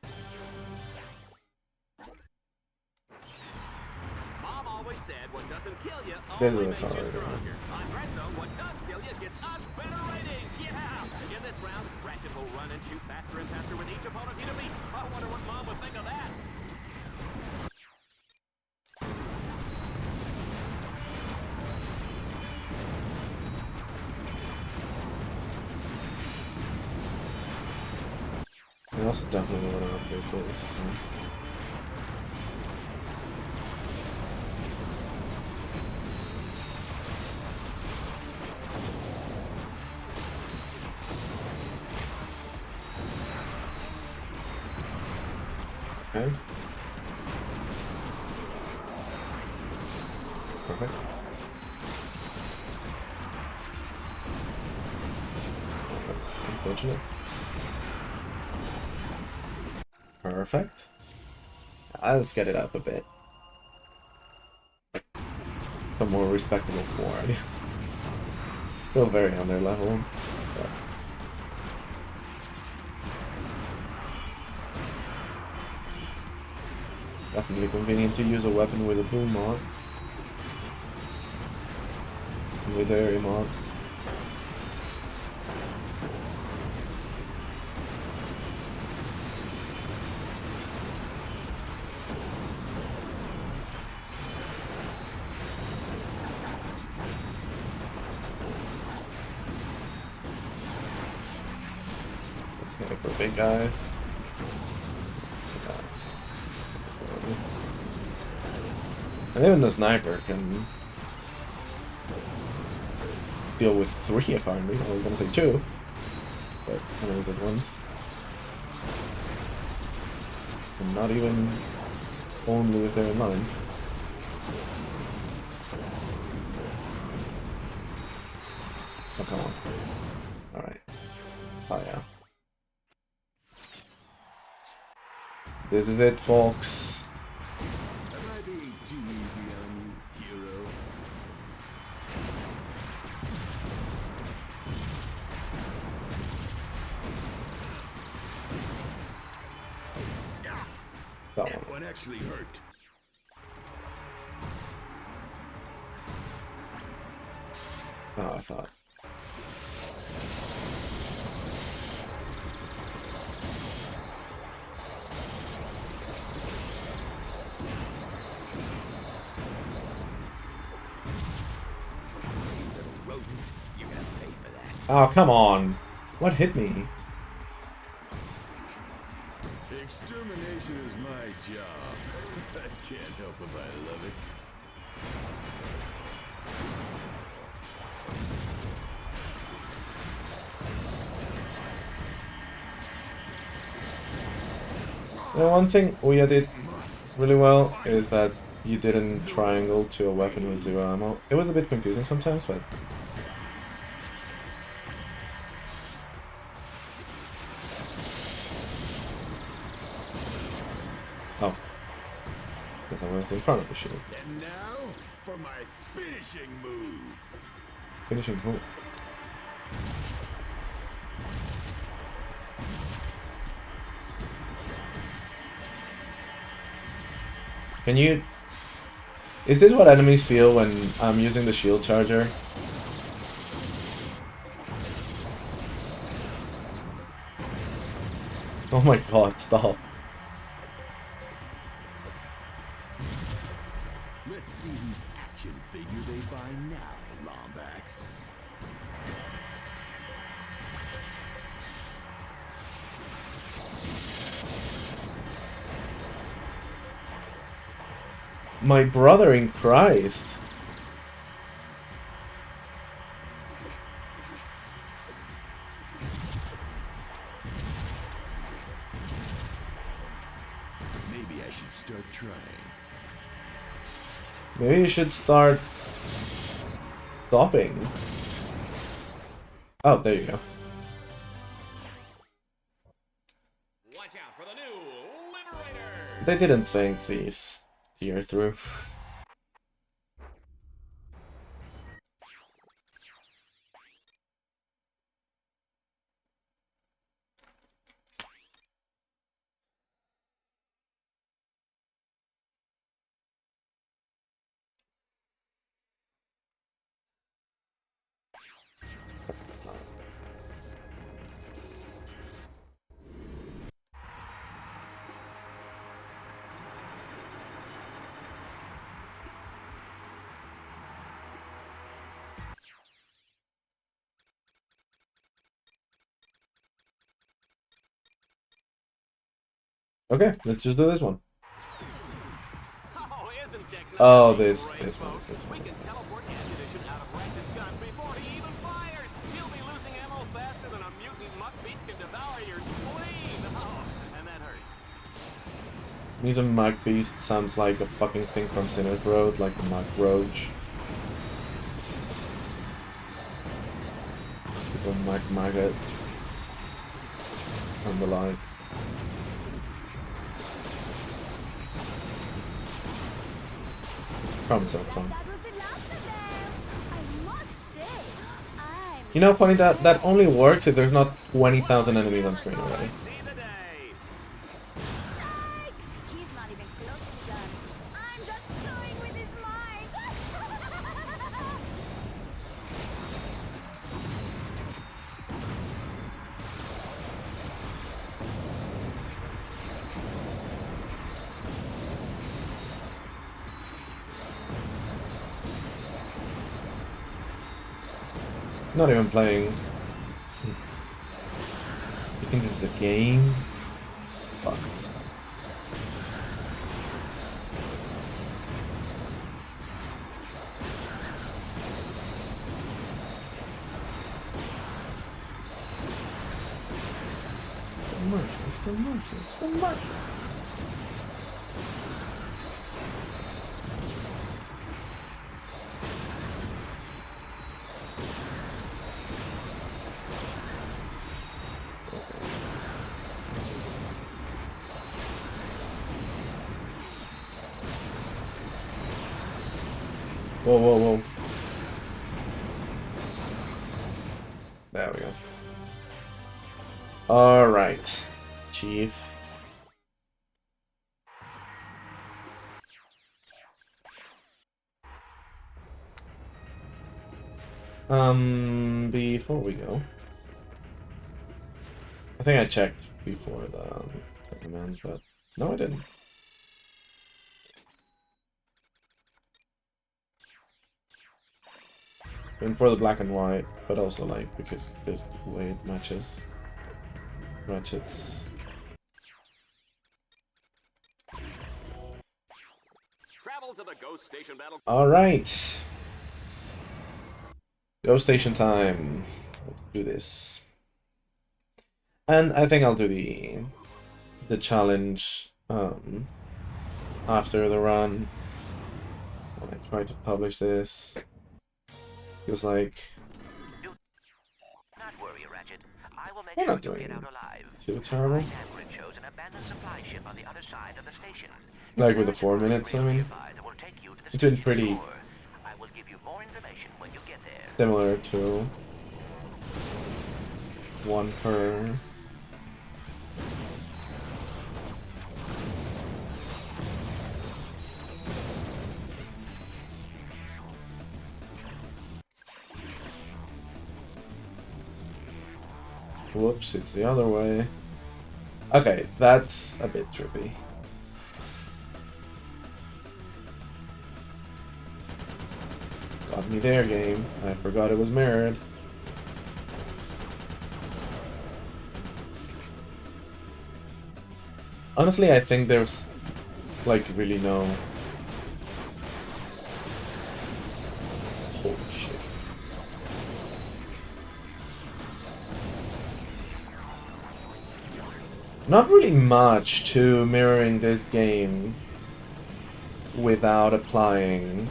Mom always said what doesn't kill you This only is makes you accelerator. stronger. On DreadZone, what does kill you gets us better ratings. Yeah! In this round, Ratchet will run and shoot faster and faster with each opponent he defeats. I wonder what Mom would think of that. also definitely want to upgrade this. So. Okay. Perfect. That's unfortunate. Perfect. Let's get it up a bit. Some more respectable 4, I guess. Still very under level. But... definitely convenient to use a weapon with a boom mod. And with area mods. Okay, for big guys. And even the sniper can deal with 3 apparently. I was gonna say 2, but enemies at once. And not even only if they're in line. Oh, come on. Alright. Oh, yeah. This is it, folks. Am I being too easy on you, hero? That one actually hurt. Oh, I thought. You gotta pay for that. Oh, come on. What hit me? Extermination is my job. I can't help if I love it. The one thing UYA did really well is that you didn't triangle to a weapon with 0 ammo. It was a bit confusing sometimes, but... oh. Because I was in front of the shield. And now for my finishing move. Finishing move. Can you... is this what enemies feel when I'm using the shield charger? Oh my god, stop. Let's see whose action figure they buy now, Lombax. My brother in Christ. Maybe I should start trying. Maybe you should start stopping. Oh, there you go. Watch out for the new Liberator. They didn't think these steer through. Okay, let's just do this one. Oh, isn't technology Oh, this great, one, folks? this We one. can teleport ammunition out of Ratchet's gun before he even fires. He'll be losing ammo faster than a mutant muck beast can devour your spleen. Oh, and that hurts. Mutant Mug Beast sounds like a fucking thing from enoZdaerD, like a Mug Roach. People Maggot. And the like. From something. That was the last of them. I must say, I'm You know, funny that only works if there's not 20,000 enemies on screen already. See the day. psych. He's not even close to done. I'm just toying with his mind. Not even playing. You think this is a game? Fuck. It's the march, it's the march. Whoa, whoa, whoa. There we go. Alright, Chief. Before we go, I think I checked before the command, but no, I didn't. And for the black and white, but also like because there's the way it matches Ratchet's. Travel to the Ghost Station battle. All right, go station time. Let's do this, and I think I'll do the challenge after the run. When I try to publish this, feels like Not worry, Ratchet. I will make we're sure not you doing get out alive. too terrible. N.Verted shows an abandoned supply ship on the other side of the station. Like with the 4 minutes, I mean, That will take you to the it's been station's pretty core. I will give you more information when you get there. similar to one per. Whoops, it's the other way. Okay, that's a bit trippy. Got me there, game. I forgot it was mirrored. Honestly, I think there's like really no. Holy shit. Not really much to mirroring this game without applying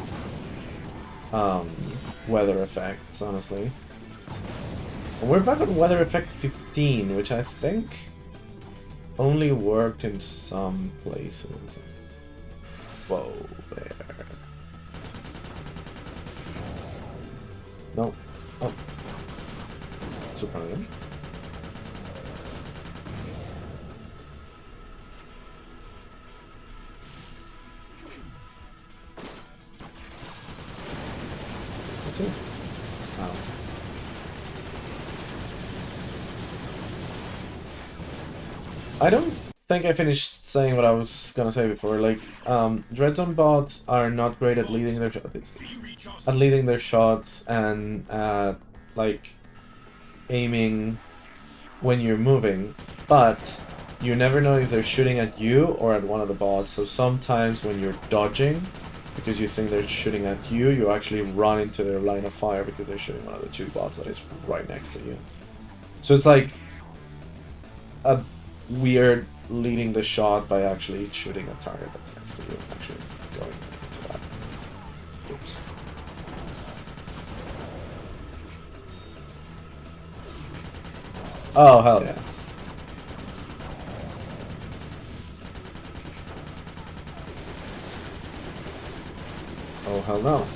weather effects, honestly. And we're back on weather effect 15, which I think only worked in some places. Whoa, there. No. Oh. Super. That's it. Wow. I don't think I finished saying what I was gonna say before. Like, DreadZone bots are not great at leading their shots and like aiming when you're moving, but you never know if they're shooting at you or at one of the bots. So sometimes when you're dodging, because you think they're shooting at you, you actually run into their line of fire because they're shooting one of the 2 bots that is right next to you. So it's like a weird leading the shot by actually shooting a target that's next to you and actually going into that. Oops. Oh, hell yeah. Oh, hell no.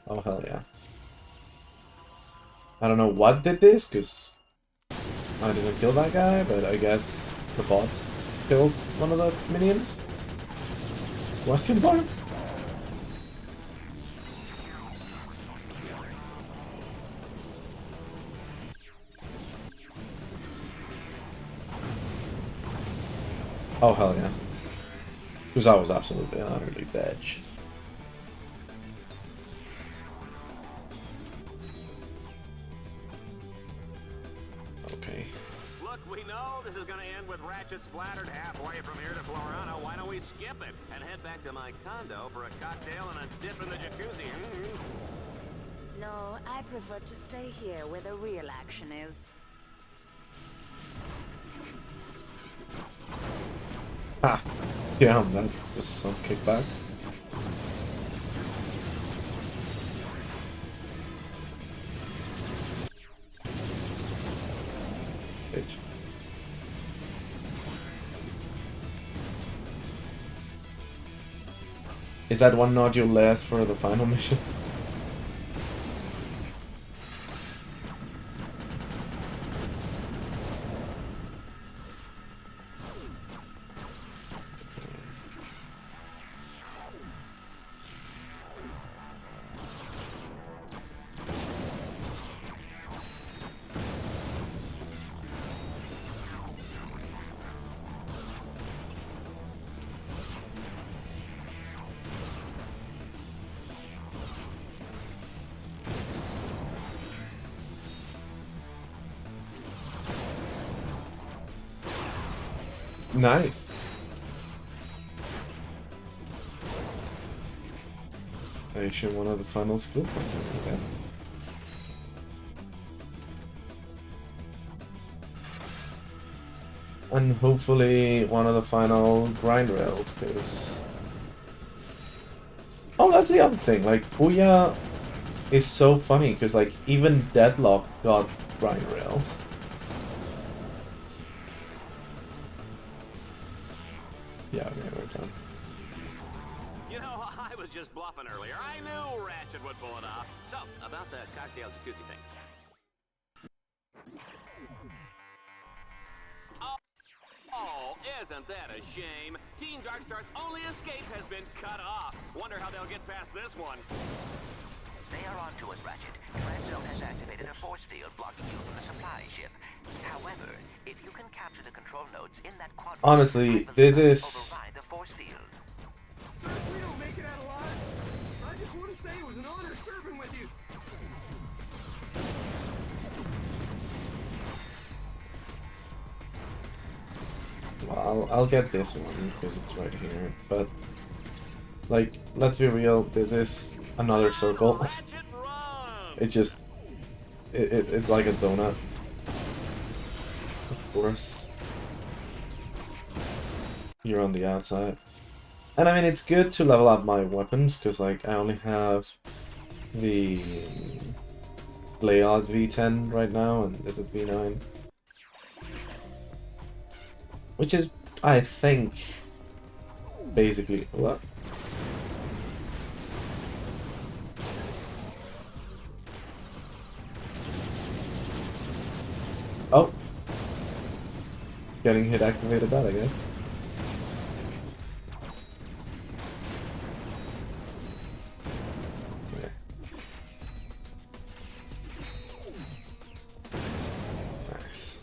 Oh, hell yeah. I don't know what did this, because I didn't kill that guy, but I guess the bots killed one of the minions. Question mark? Oh, hell yeah. Because I was absolutely utterly bitch. Okay. Look, we know this is going to end with Ratchet splattered halfway from here to Florano. Why don't we skip it and head back to my condo for a cocktail and a dip in the jacuzzi? No, I prefer to stay here where the real action is. Ah, damn, that was some kickback. Bitch. Is that one nodule less for the final mission? Nice. I issue one of the final skill points. Okay. And hopefully one of the final grind rails, because... Oh, that's the other thing, like, Ouya is so funny, because, like, even Deadlocked got grind rails. Yeah, okay, we're done. You know, I was just bluffing earlier. I knew Ratchet would pull it off. So, about the cocktail jacuzzi thing. Oh, isn't that a shame? Team Darkstar's only escape has been cut off. Wonder how they'll get past this one. They are on to us, Ratchet. DreadZone has activated a force field blocking you from the supply ship. However, if you can capture the control nodes in that quadrant, honestly, this is... override the force field. So if we don't make it out alive, I just want to say it was an honor serving with you. Well, I'll get this one because it's right here, but like, let's be real, this is another circle. It just, it's like a donut. Of course. You're on the outside. And I mean, it's good to level up my weapons, because like, I only have the layout V10 right now, and this is V9. Which is, I think, basically... What? Oh! Getting hit activated that, I guess. Okay. Nice.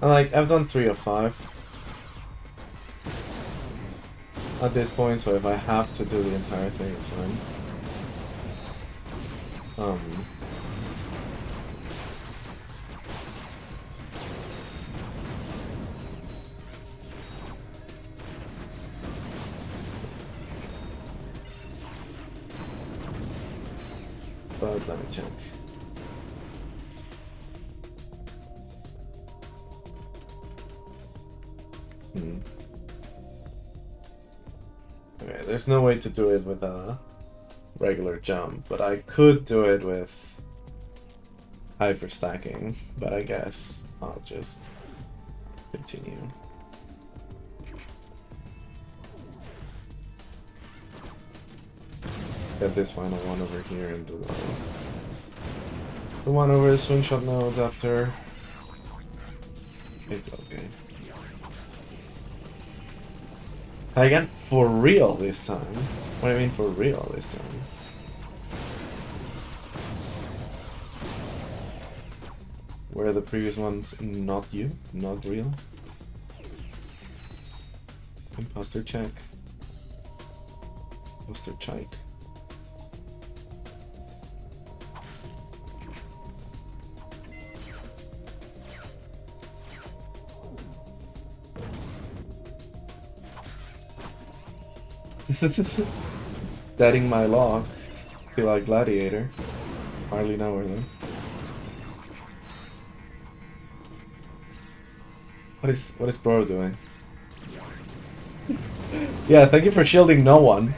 And like, I've done 3 of 5 at this point, so if I have to do the entire thing, it's fine. But let me check. Okay, there's no way to do it with a regular jump, but I could do it with hyperstacking, but I guess I'll just continue. Get this final one over here and do the one over the swing shot nodes after. It's okay. Again, for real this time. What do I mean for real this time? Were the previous ones not you? Not real? Imposter check. Imposter check. Deading my lock. Feel like gladiator. Hardly know her though. What is bro doing? Yeah, thank you for shielding no one.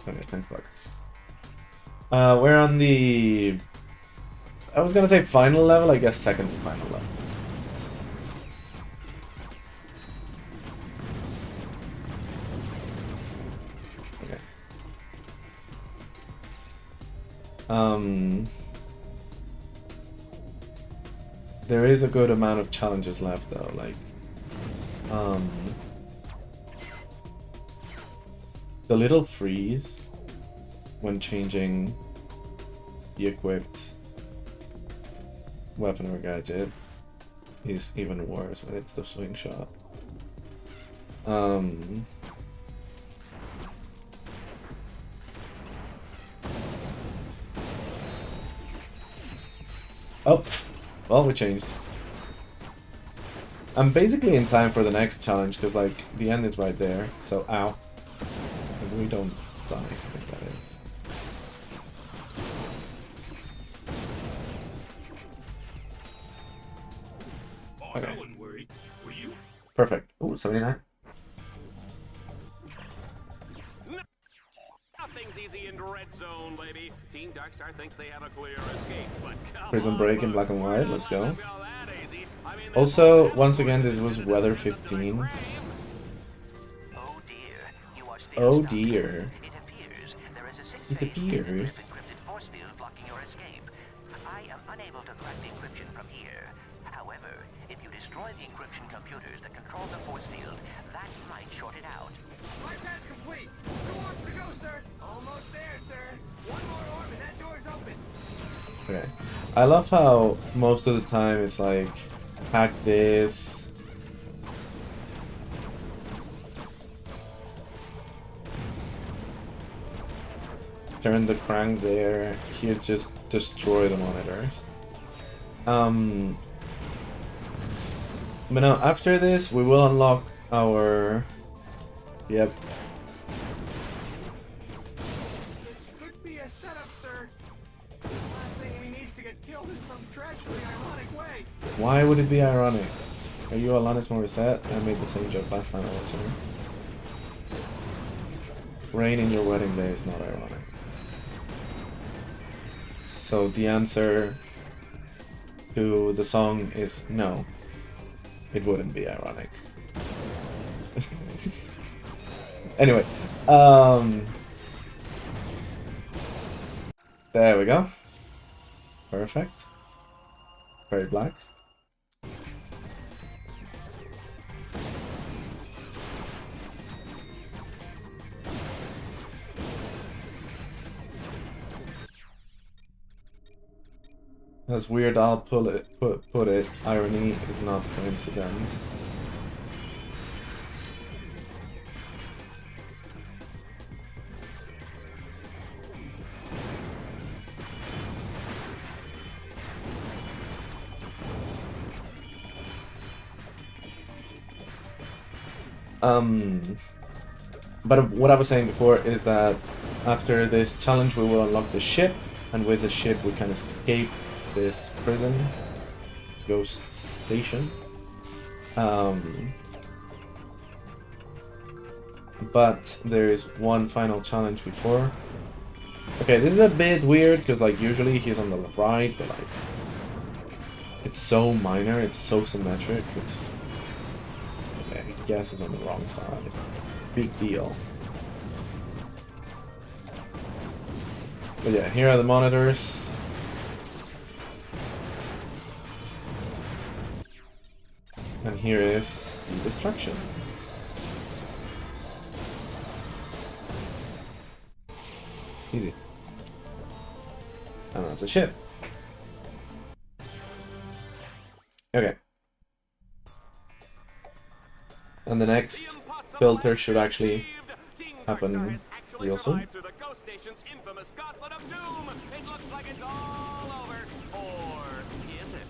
Okay, thank fuck. We're on the... I was gonna say final level, I guess second to final level. Okay. There is a good amount of challenges left though, like the little freeze when changing the equipped weapon or gadget is even worse when it's the swing shot. Oh, well, we changed. I'm basically in time for the next challenge because, like, the end is right there. So, ow. And we don't die, I think that is. Okay. Perfect. Ooh, 79. Nothing's easy in DreadZone, baby. Team Darkstar thinks they have a clear escape, but Prison Break in black and white. Let's go. I mean, Also, once again, this was weather 15. Oh dear. You are still Oh stuck. dear. It appears there is a It six-phase appears. encrypted force field blocking your escape. I am unable to crack the encryption from here. However, if you destroy the encryption computers that control the force field, that might short it out. Bypass complete. 2 arms to go, sir. Almost there, sir. 1 more arm and that door's open. Okay. I love how most of the time it's like, hack this. Turn the crank there. Here, just destroy the monitors. But now, after this, we will unlock our... Yep. This could be a setup, sir. The last thing he needs to get killed in some tragically ironic way. Why would it be ironic? Are you Alanis Morissette? I made the same joke last time I was here. Rain in your wedding day is not ironic. So the answer to the song is no. It wouldn't be ironic. Anyway, there we go. Perfect. Very black. As weird I'll put it, irony is not coincidence. But what I was saying before is that after this challenge we will unlock the ship, and with the ship we can escape this prison, this ghost station. But there is one final challenge before. Okay, this is a bit weird because like usually he's on the right, but like it's so minor, it's so symmetric, it's okay, I guess it's on the wrong side. Big deal. But yeah, here are the monitors. And here is the destruction. Easy. And that's a ship. Okay. And the next filter should actually happen real soon. It looks like it's all over. Or is it?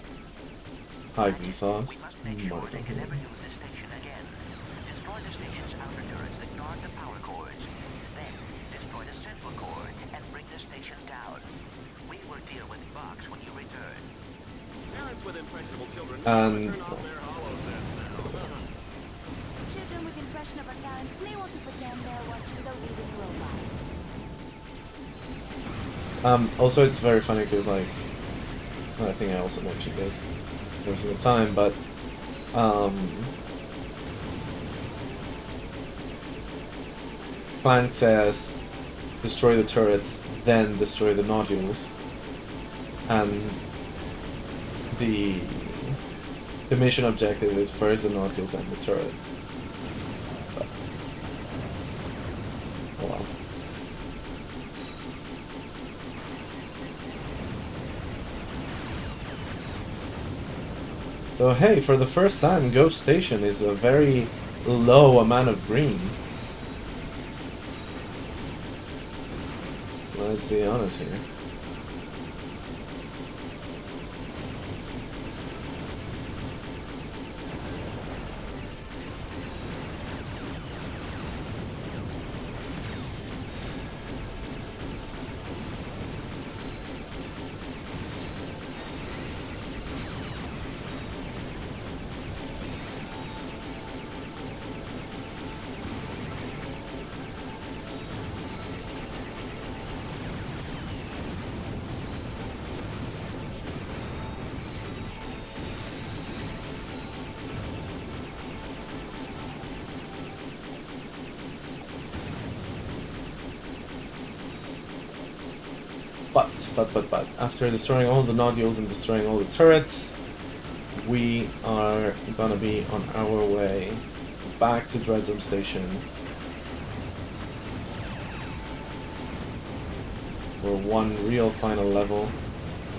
aigytS. We must make sure they can never use this station again. Destroy the station's outer turrets that guard the power cores. Then, destroy the central core and bring the station down. We will deal with Box when you return. Parents with impressionable children And turn off their holosets now. Children with impressionable parents may want to pretend they're watching the reading robot. Also it's very funny because like, I think I also mentioned this most of the time, but Clank says destroy the turrets, then destroy the nodules, and the mission objective is first the nodules and the turrets. But, oh well. So hey, for the first time, Ghost Station is a very low amount of green. Let's be honest here. But after destroying all the nodules and destroying all the turrets, we are gonna be on our way back to DreadZone Station, for one real final level,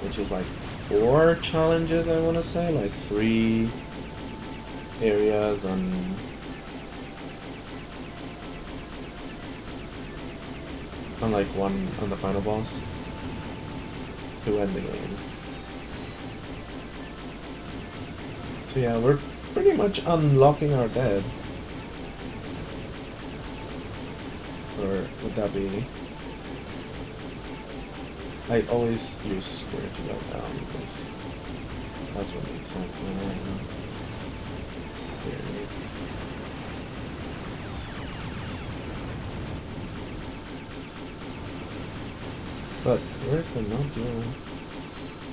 which is like 4 challenges, I wanna say, like 3 areas and like 1 on the final boss to end the game. So yeah, we're pretty much unlocking our dead. Or would that be... I always use square to go down because that's what makes sense when I'm here. But where's the nodule?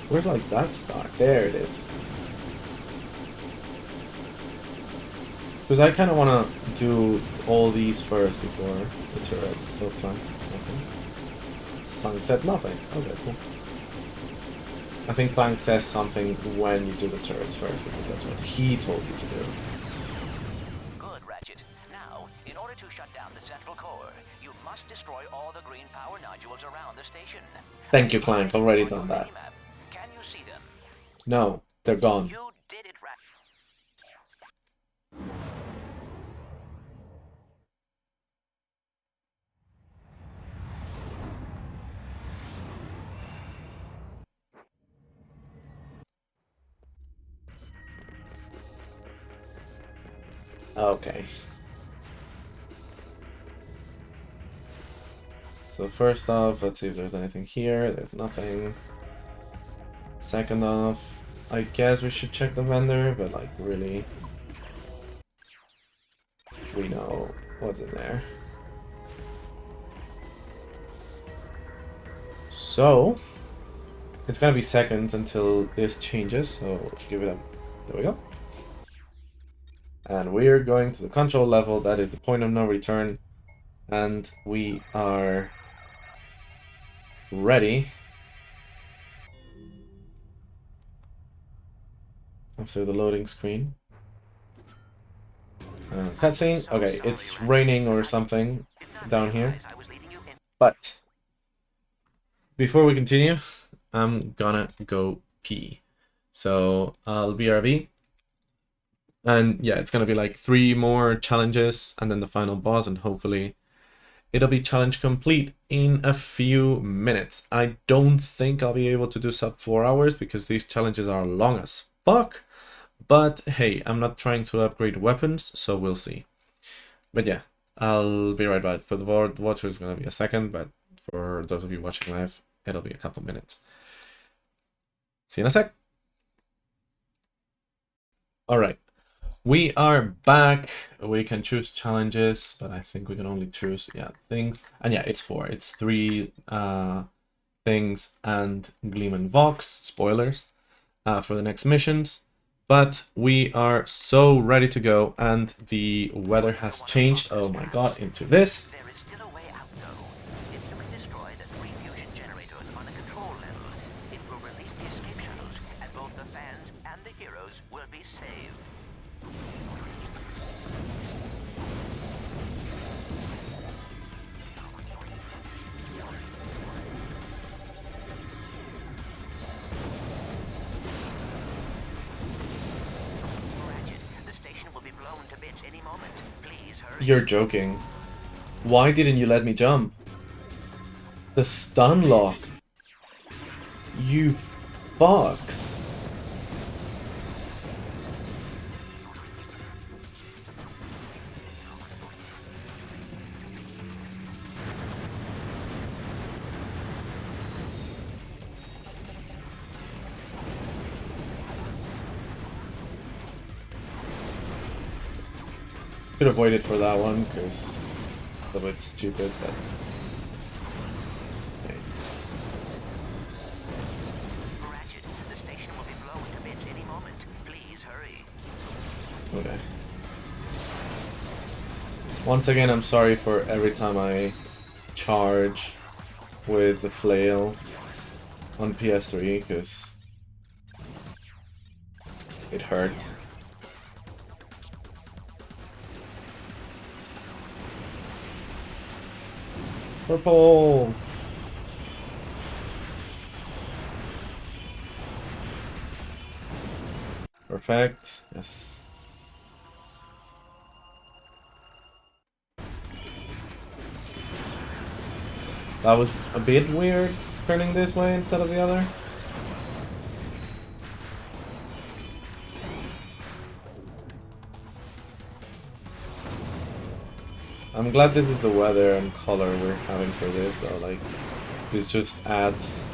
Where's like that stock? There it is. Because I kind of want to do all these first before the turrets. So Clank said something. Clank said nothing. Okay, cool. I think Clank says something when you do the turrets first because that's what he told you to do. Good, Ratchet. Now, in order to shut down the central core, you must destroy all the green power nodules around the station. Thank you, Clank. Already done that. Can you you see them? No, they're gone. You did it right. Okay. So first off, let's see if there's anything here. There's nothing. Second off, I guess we should check the vendor, but like really, we know what's in there. So it's gonna be seconds until this changes, so give it up. There we go. And we're going to the control level, that is the point of no return, and we are ready. After the loading screen. Cutscene. Okay, it's raining or something down here. But before we continue, I'm gonna go pee. So I'll BRB. And yeah, it's gonna be like 3 more challenges and then the final boss, and hopefully it'll be challenge complete in a few minutes. I don't think I'll be able to do sub 4 hours because these challenges are long as fuck. But hey, I'm not trying to upgrade weapons, so we'll see. But yeah, I'll be right back. For the watcher, it's gonna be a second, but for those of you watching live, it'll be a couple minutes. See you in a sec. Alright, we are back. We can choose challenges, but I think we can only choose, yeah, things. And yeah, it's 4. It's 3 things and Gleam and Vox, spoilers, for the next missions. But we are so ready to go, and the weather has changed, oh my god, into this. There is still a way out, though. If you can destroy the 3 fusion generators on a control level, it will release the escape shuttles, and both the fans and the heroes will be saved. Ratchet, the station will be blown to bits any moment. Please hurry. You're joking. Why didn't you let me jump? The stun lock. You fucks. Could have waited for that one because it's a bit stupid, but okay. Ratchet, the station will be blown to bits any moment. Please hurry. Okay. Once again, I'm sorry for every time I charge with the flail on PS3 because it hurts. Purple! Perfect. Yes. That was a bit weird, turning this way instead of the other. I'm glad this is the weather and color we're having for this though, like, it just adds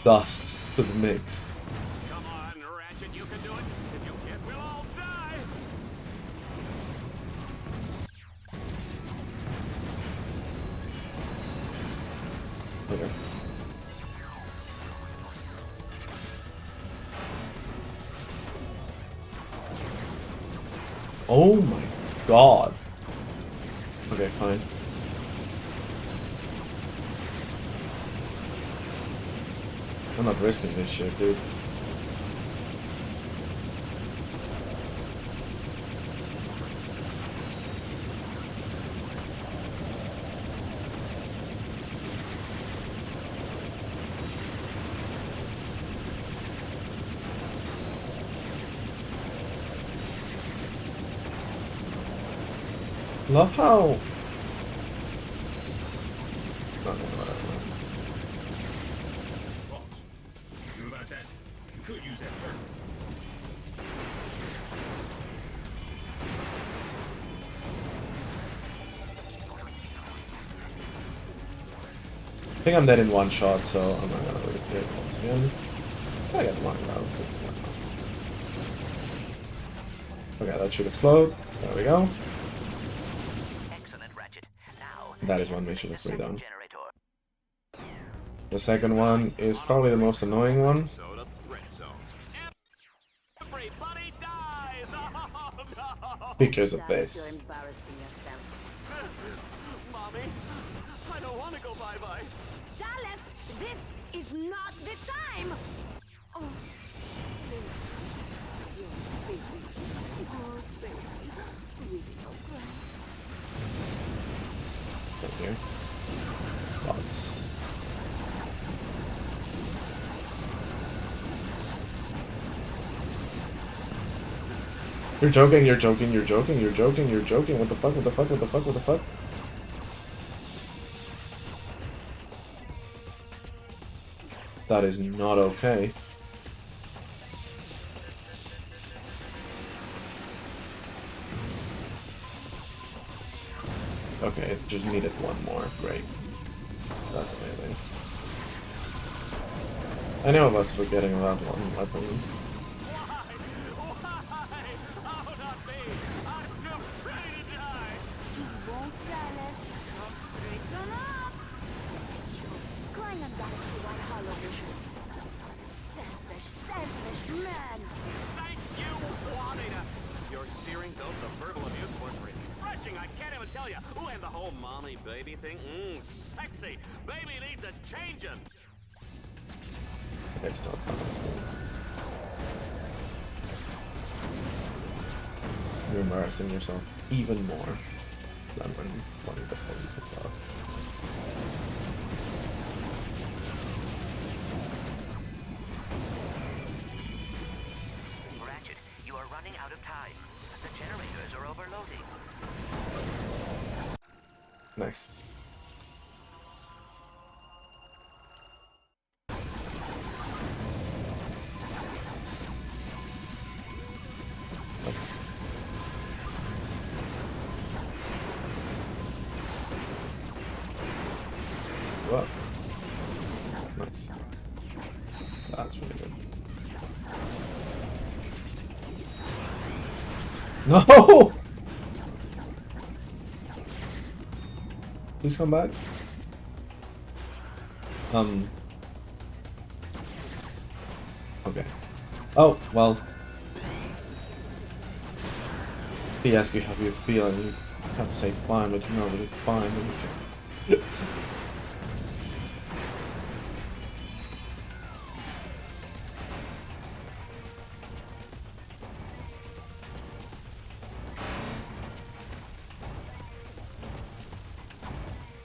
dust to the mix. Come on, Ratchet, you can do it. If you can't, we'll all die. Okay. Oh my god. Okay, fine. I'm not risking this shit, dude. Love how. No, whatever. Boss, you sure about that? You could use that turret. I think I'm dead in one shot, so I'm not gonna risk it once again. I got one round. Okay, that should explode. There we go. Excellent, Ratchet. Now, That is one mission to free down. generator. The second one is probably the most annoying one. So to DreadZone. Everybody dies! Oh no! Because of Dallas, you're this. embarrassing yourself. Mommy, I don't want to go bye-bye. Dallas, this is not the time! Oh, baby. Your baby. Oh, baby. Really don't cry. Thank you. Lots. You're joking, you're joking, you're joking, you're joking, you're joking. What the fuck, what the fuck, what the fuck, what the fuck? That is not okay. Okay, just needed one more. Great. That's amazing. I know I was forgetting about one weapon. Why? Oh, not me! I'm too ready to die! You won't, Dallas. Go straight on up. It's your Klingon Galaxy-wide holovision. Selfish, selfish man. Thank you, Juanita! Your searing dose of verbal abuse was refreshing, I can't even tell you. Ooh, and the whole mommy-baby thing, sexy. Baby needs a changing. Okay, stop. You're embarrassing yourself even more than when the hell you thought. Ratchet, you are running out of time. The generators are overloading. Nice. Well, nice. That's really good. No! Please come back. Okay. Oh, well. He asks you how you feel, and you have to say fine, but you're not really fine.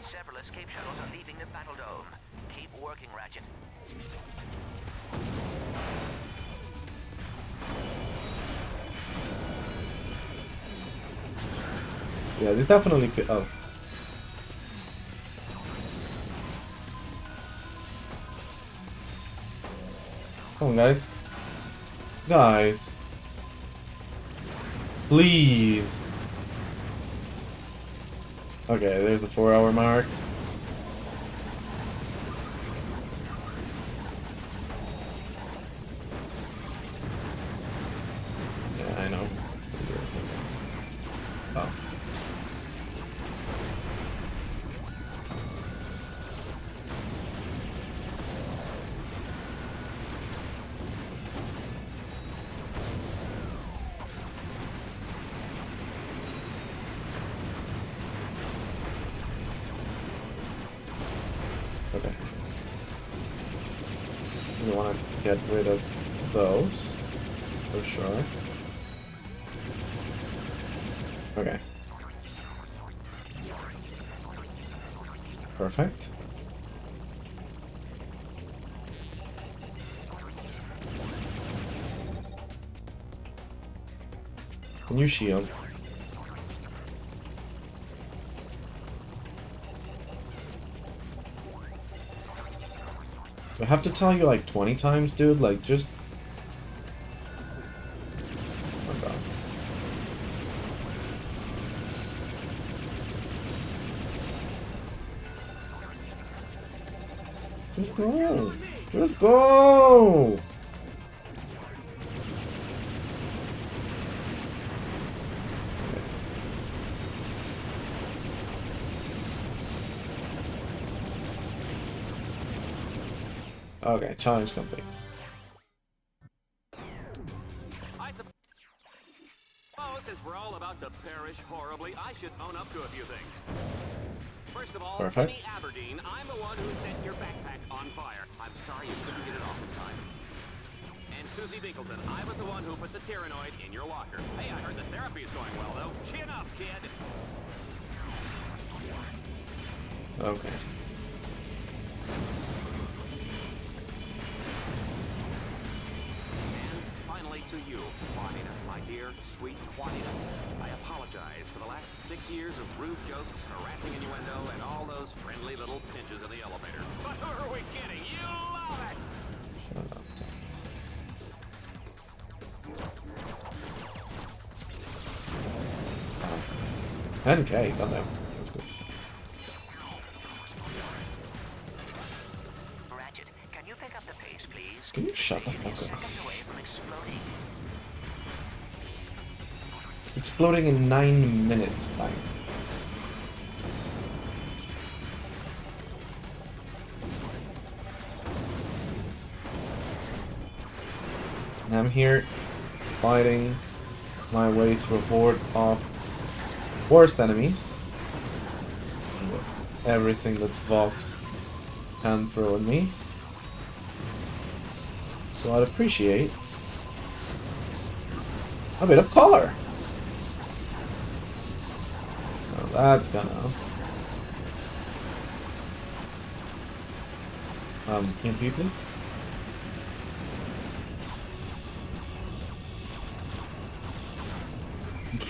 Several escape shuttles are leaving the battle dome. Keep working, Ratchet. Yeah, this definitely oh. Come on, guys. Guys. Please. Okay, there's the 4-hour mark. Yeah, I know. Oh. Okay. We want to get rid of those, for sure. Okay. Perfect. Can you shield? I have to tell you like 20 times, dude? Like, just... Oh god. Just go! Just go! Okay, challenge complete. I suppose since we're all about to perish horribly, I should own up to a few things. First of all, Perfect. Timmy Aberdeen, I'm the one who set your backpack on fire. I'm sorry you couldn't get it off in time. And Susie Binkleton, I was the one who put the Tyrannoid in your locker. Hey, I heard the therapy is going well, though. Chin up, kid. Okay. Finally to you, Juanita, my dear, sweet Juanita. I apologize for the last 6 years of rude jokes, harassing innuendo, and all those friendly little pinches in the elevator. But who are we kidding? You love it! Shut up. 10K, done now. That's good. Ratchet, can you pick up the pace, please? Can you shut the Station is fuck up? seconds away from exploding. Exploding in 9 minutes. Bang. And I'm here fighting my way through a horde of worst enemies. With everything that Vox can throw at me. So I'd appreciate a bit of color. Oh, that's gonna... EMP, please?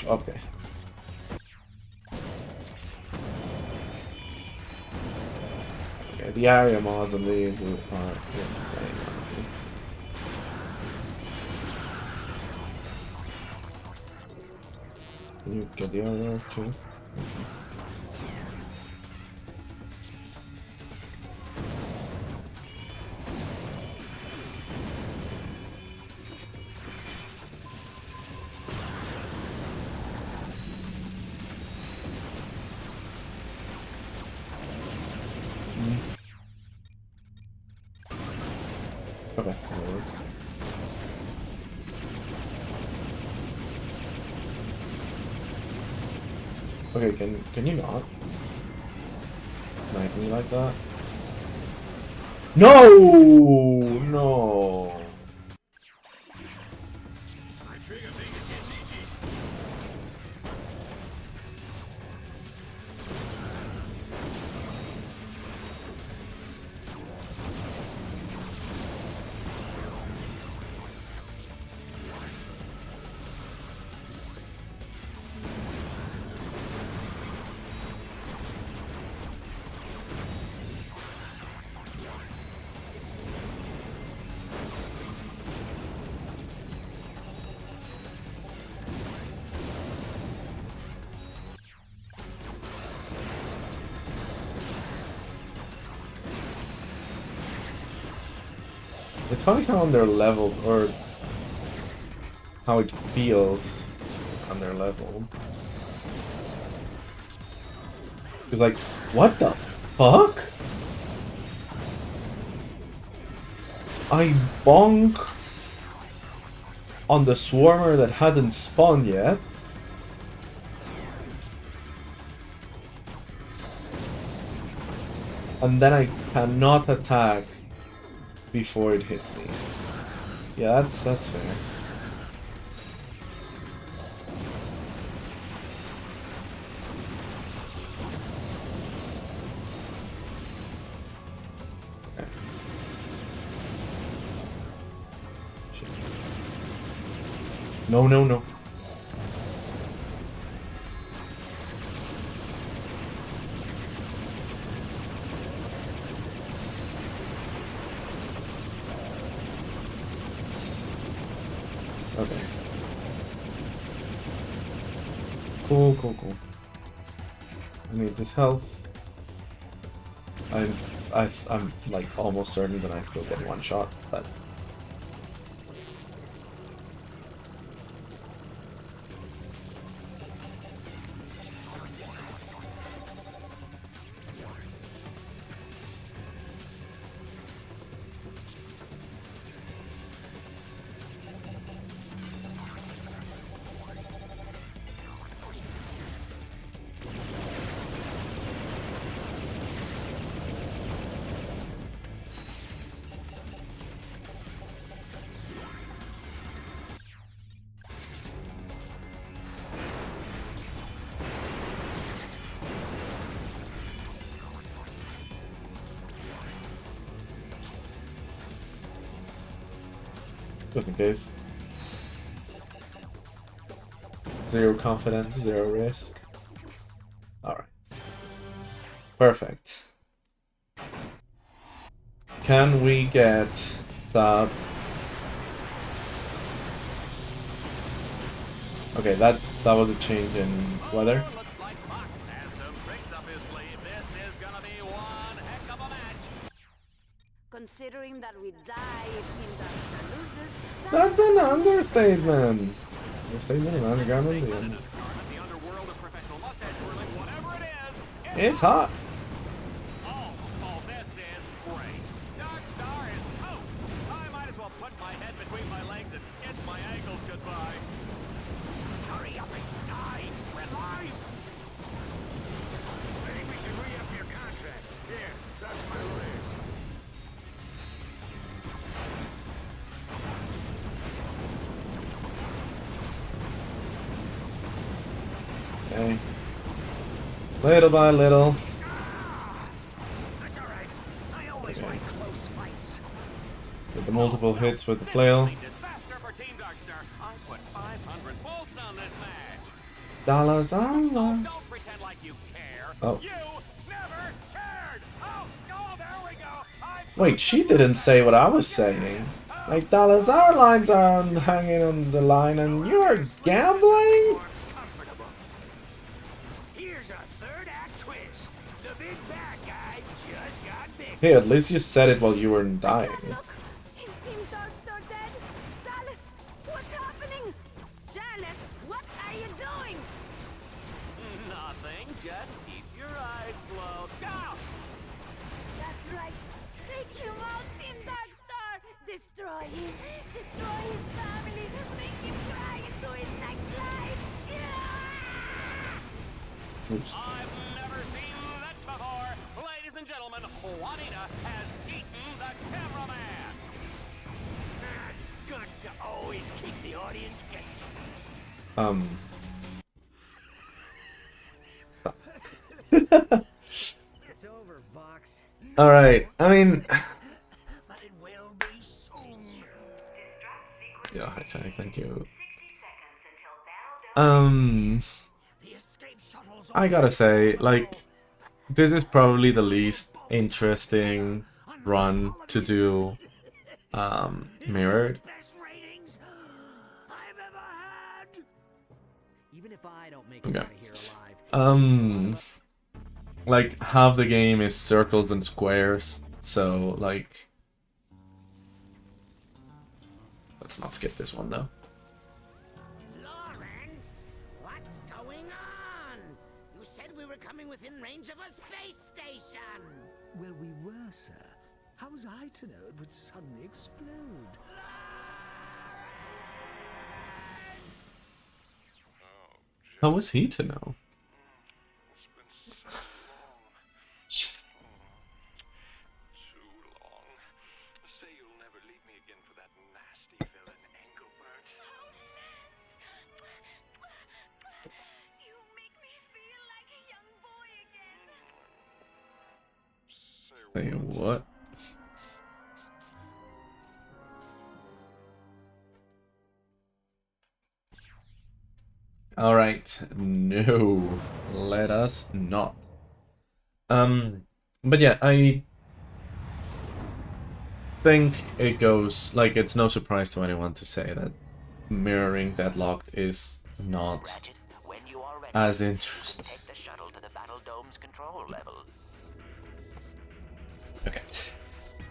Okay. Okay, the area mods on these are insane, honestly. Can you get the area too? Okay, that works. Okay, can you not snipe me like that? No! No! My trigger fingers get itchy. It's funny how on their level, or how it feels on their level. It's like, what the fuck? I bonk on the swarmer that hadn't spawned yet. And then I cannot attack before it hits me. Yeah, that's fair. Okay. Shit. No, no, no. Cool, cool, cool. I need this health. I'm like almost certain that I still get one shot, but just in case. Zero confidence, zero risk. Alright. Perfect. Can we get the... Okay, that was a change in weather. Looks like Fox has some tricks up his sleeve. This is gonna be one heck of a match. Considering that we die if Team Darkstar loses, That's an understatement. Understatement and underground Indian. The underworld of professional mustache twirling, whatever it is, It's hot. Oh, this is great. Darkstar is toast. I might as well put my head between my legs and kiss my ankles goodbye. Hurry up and die! We're live! I think we should re-up your contract. Here, that's my raise. Okay. Little by little. That's alright. I always like close fights. With the multiple hits with the flail. Disaster for Team Darkstar. I put 500 volts on this match. Dollars on Don't pretend like you care. Oh. You never cared. Oh, there we go. Wait, she didn't say what I was saying. Like, dollars our lines are hanging on the line and you're gambling? Comfortable. Here's a third act twist. The big bad guy just got big. Hey, at least you said it while you were dying. look, is Team Darkstar dead? Dallas, what's happening? Janice, what are you doing? Nothing. Just keep your eyes closed. Go! That's right. Take him out, Team Darkstar! Destroy him! Destroy his family! Make him cry into his next life! Yeah! Oops. I've never seen that before. Ladies and gentlemen, Juanita has eaten the cameraman. It's good to always keep the audience guessing. It's over, Vox. Alright, I mean... But it will be soon. Yeah, hi Tiny, thank you. 60 seconds until battle. The escape shuttles I gotta say, like, this is probably the least interesting run to do, mirrored. best ratings I've ever had. Even if I don't make it Okay. out of here alive. Like, half the game is circles and squares, so, like... Let's not skip this one, though. Lawrence, what's going on? You said we were coming within range of a space station. Well, we were, sir. How was I to know it would suddenly explode? How was he to know? Too long. Say you'll never leave me again for that nasty villain, N.Verted. You make me feel like a young boy again. Say what? Alright, no, let us not. But yeah, I think it goes, like, it's no surprise to anyone to say that mirroring Deadlocked is not Ratchet, when you are ready. as interesting. Take the shuttle to the battle dome's control level. Okay.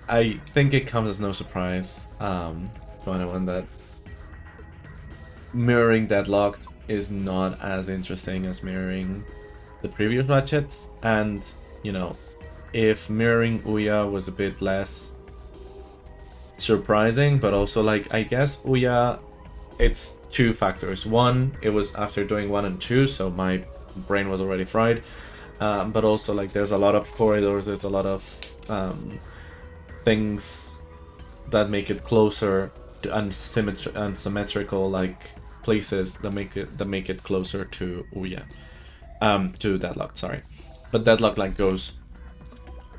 I think it comes as no surprise to anyone that mirroring Deadlocked is not as interesting as mirroring the previous Ratchets, and you know, if mirroring UYA was a bit less surprising, but also like, I guess UYA, it's two factors. One, it was after doing 1 and 2, so my brain was already fried, but also like there's a lot of corridors, there's a lot of things that make it closer to unsymmetrical like places that make it closer to UYA, to Deadlocked, sorry. But Deadlocked like goes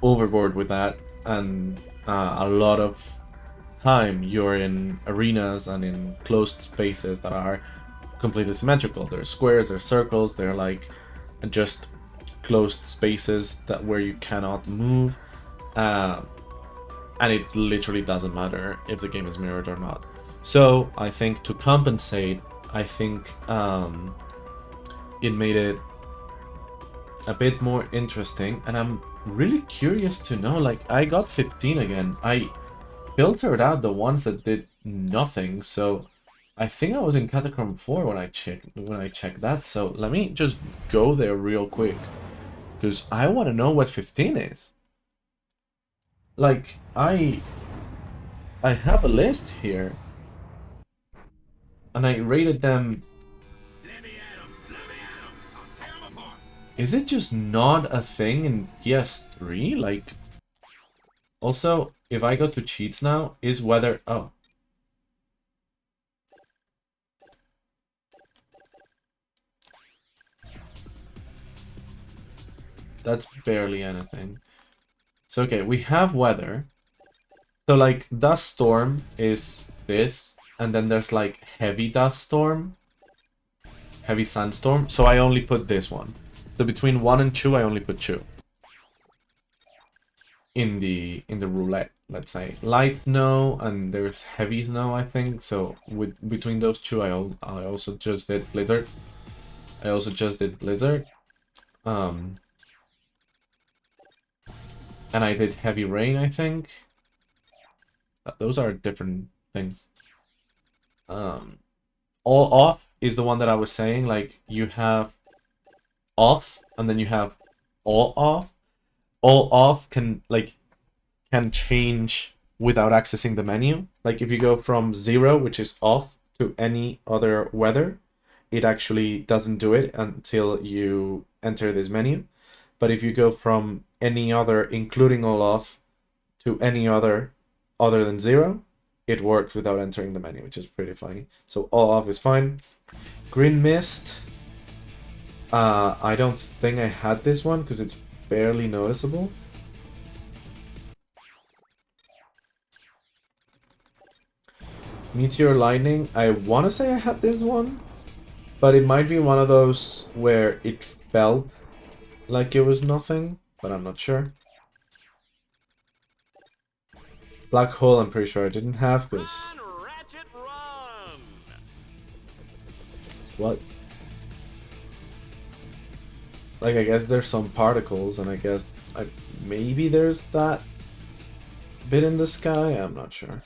overboard with that, and a lot of time you're in arenas and in closed spaces that are completely symmetrical. There's squares, there's circles, they're like just closed spaces that where you cannot move, and it literally doesn't matter if the game is mirrored or not. So I think to compensate, I think it made it a bit more interesting, and I'm really curious to know, like, I got 15 again. I filtered out the ones that did nothing, so I think I was in Catacomb 4 when I checked that. So let me just go there real quick, because I want to know what 15 is. Like, I have a list here, and I rated them. Is it just not a thing in PS3? Like, also, if I go to cheats now, is weather... Oh. That's barely anything. So, okay, we have weather. So, like, dust storm is this, and then there's, like, heavy dust storm, heavy sandstorm. So I only put this one. So between 1 and 2, I only put 2. In the roulette, let's say. Light snow, and there's heavy snow, I think. So between those two, I also just did blizzard. And I did heavy rain, I think. Those are different things. All off is the one that I was saying. Like, you have off, and then you have all off. All off can change without accessing the menu. Like, if you go from 0, which is off, to any other weather, it actually doesn't do it until you enter this menu. But if you go from any other, including all off, to any other than 0, it works without entering the menu, which is pretty funny. So all off is fine. Green mist. I don't think I had this one because it's barely noticeable. Meteor lightning. I want to say I had this one, but it might be one of those where it felt like it was nothing, but I'm not sure. Black hole, I'm pretty sure I didn't have because. What? Like, I guess there's some particles, and I guess maybe there's that bit in the sky. I'm not sure.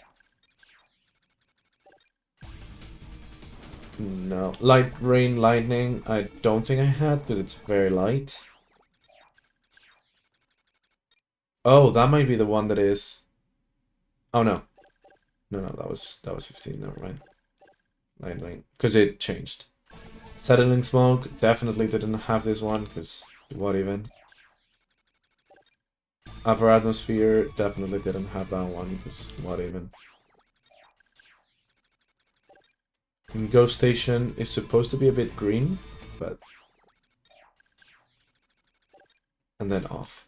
No. Light rain lightning, I don't think I had because it's very light. Oh, that might be the one that is. Oh no. No, that was 15, never mind. Light rain, because it changed. Settling smoke, definitely didn't have this one, because what even? Upper atmosphere, definitely didn't have that one, because what even? And Ghost Station is supposed to be a bit green, but... And then off.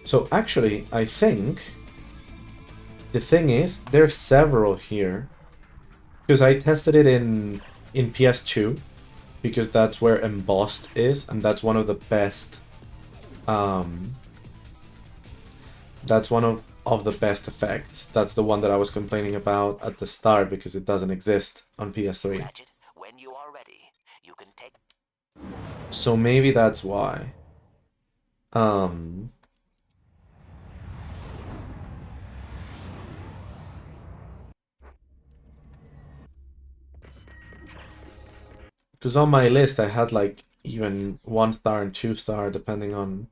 So actually, I think... The thing is, there's several here. Because I tested it in PS2, because that's where embossed is, and that's one of the best. That's one of the best effects. That's the one that I was complaining about at the start because it doesn't exist on PS3. Ratchet, when you are ready. So maybe that's why. Because on my list I had like even 1 star and 2 star depending on,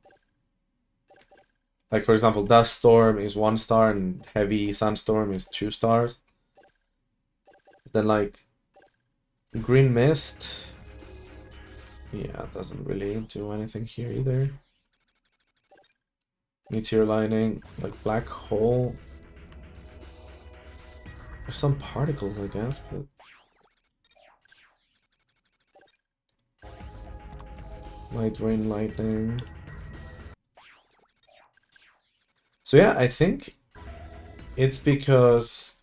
like for example, Dust Storm is 1 star and Heavy Sandstorm is 2 stars. Then like Green Mist, yeah, it doesn't really do anything here either. Meteor Lightning, like Black Hole. There's some particles, I guess, but Light Rain Lightning. So yeah, I think it's because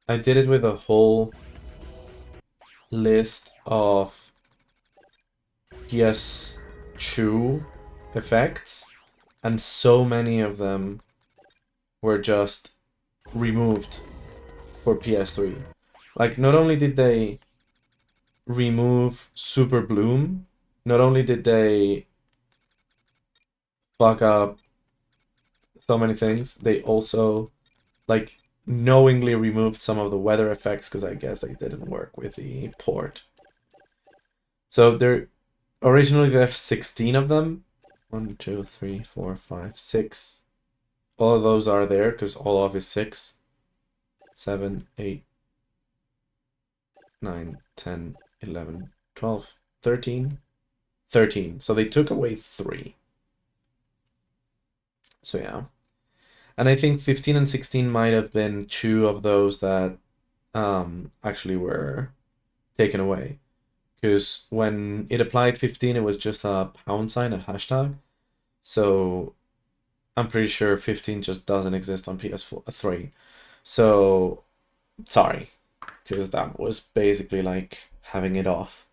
I did it with a whole list of PS2 effects, and so many of them were just removed for PS3. Like, not only did they remove Super Bloom, not only did they fuck up so many things, they also, like, knowingly removed some of the weather effects because I guess they didn't work with the port. So originally there's 16 of them. 1, 2, 3, 4, 5, 6. All of those are there because all of is 6. 7, 8, 9, 10, 11, 12, 13. 13. So they took away 3. So yeah. And I think 15 and 16 might have been 2 of those that actually were taken away. Because when it applied 15, it was just a pound sign, a hashtag. So I'm pretty sure 15 just doesn't exist on PS3. So sorry, because that was basically like having it off.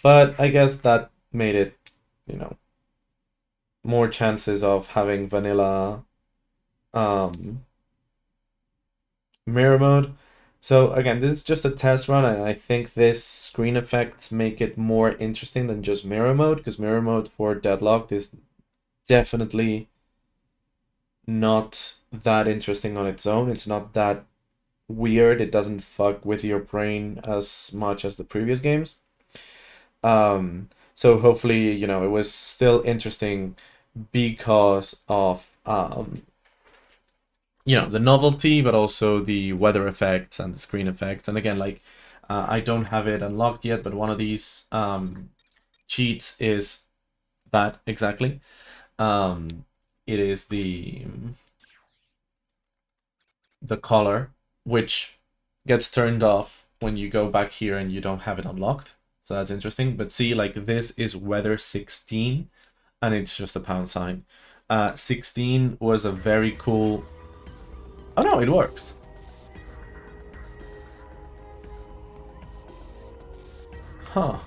But I guess that made it, you know, more chances of having vanilla mirror mode. So again, this is just a test run, and I think this screen effects make it more interesting than just mirror mode, because mirror mode for Deadlocked is definitely not that interesting on its own. It's not that weird. It doesn't fuck with your brain as much as the previous games. So hopefully, you know, it was still interesting because of you know, the novelty, but also the weather effects and the screen effects. And again, like, I don't have it unlocked yet, but one of these cheats is that exactly. It is the color, which gets turned off when you go back here and you don't have it unlocked. So that's interesting. But see, like, this is weather 16, and it's just a pound sign. 16 was a very cool... Oh no, it works. Huh.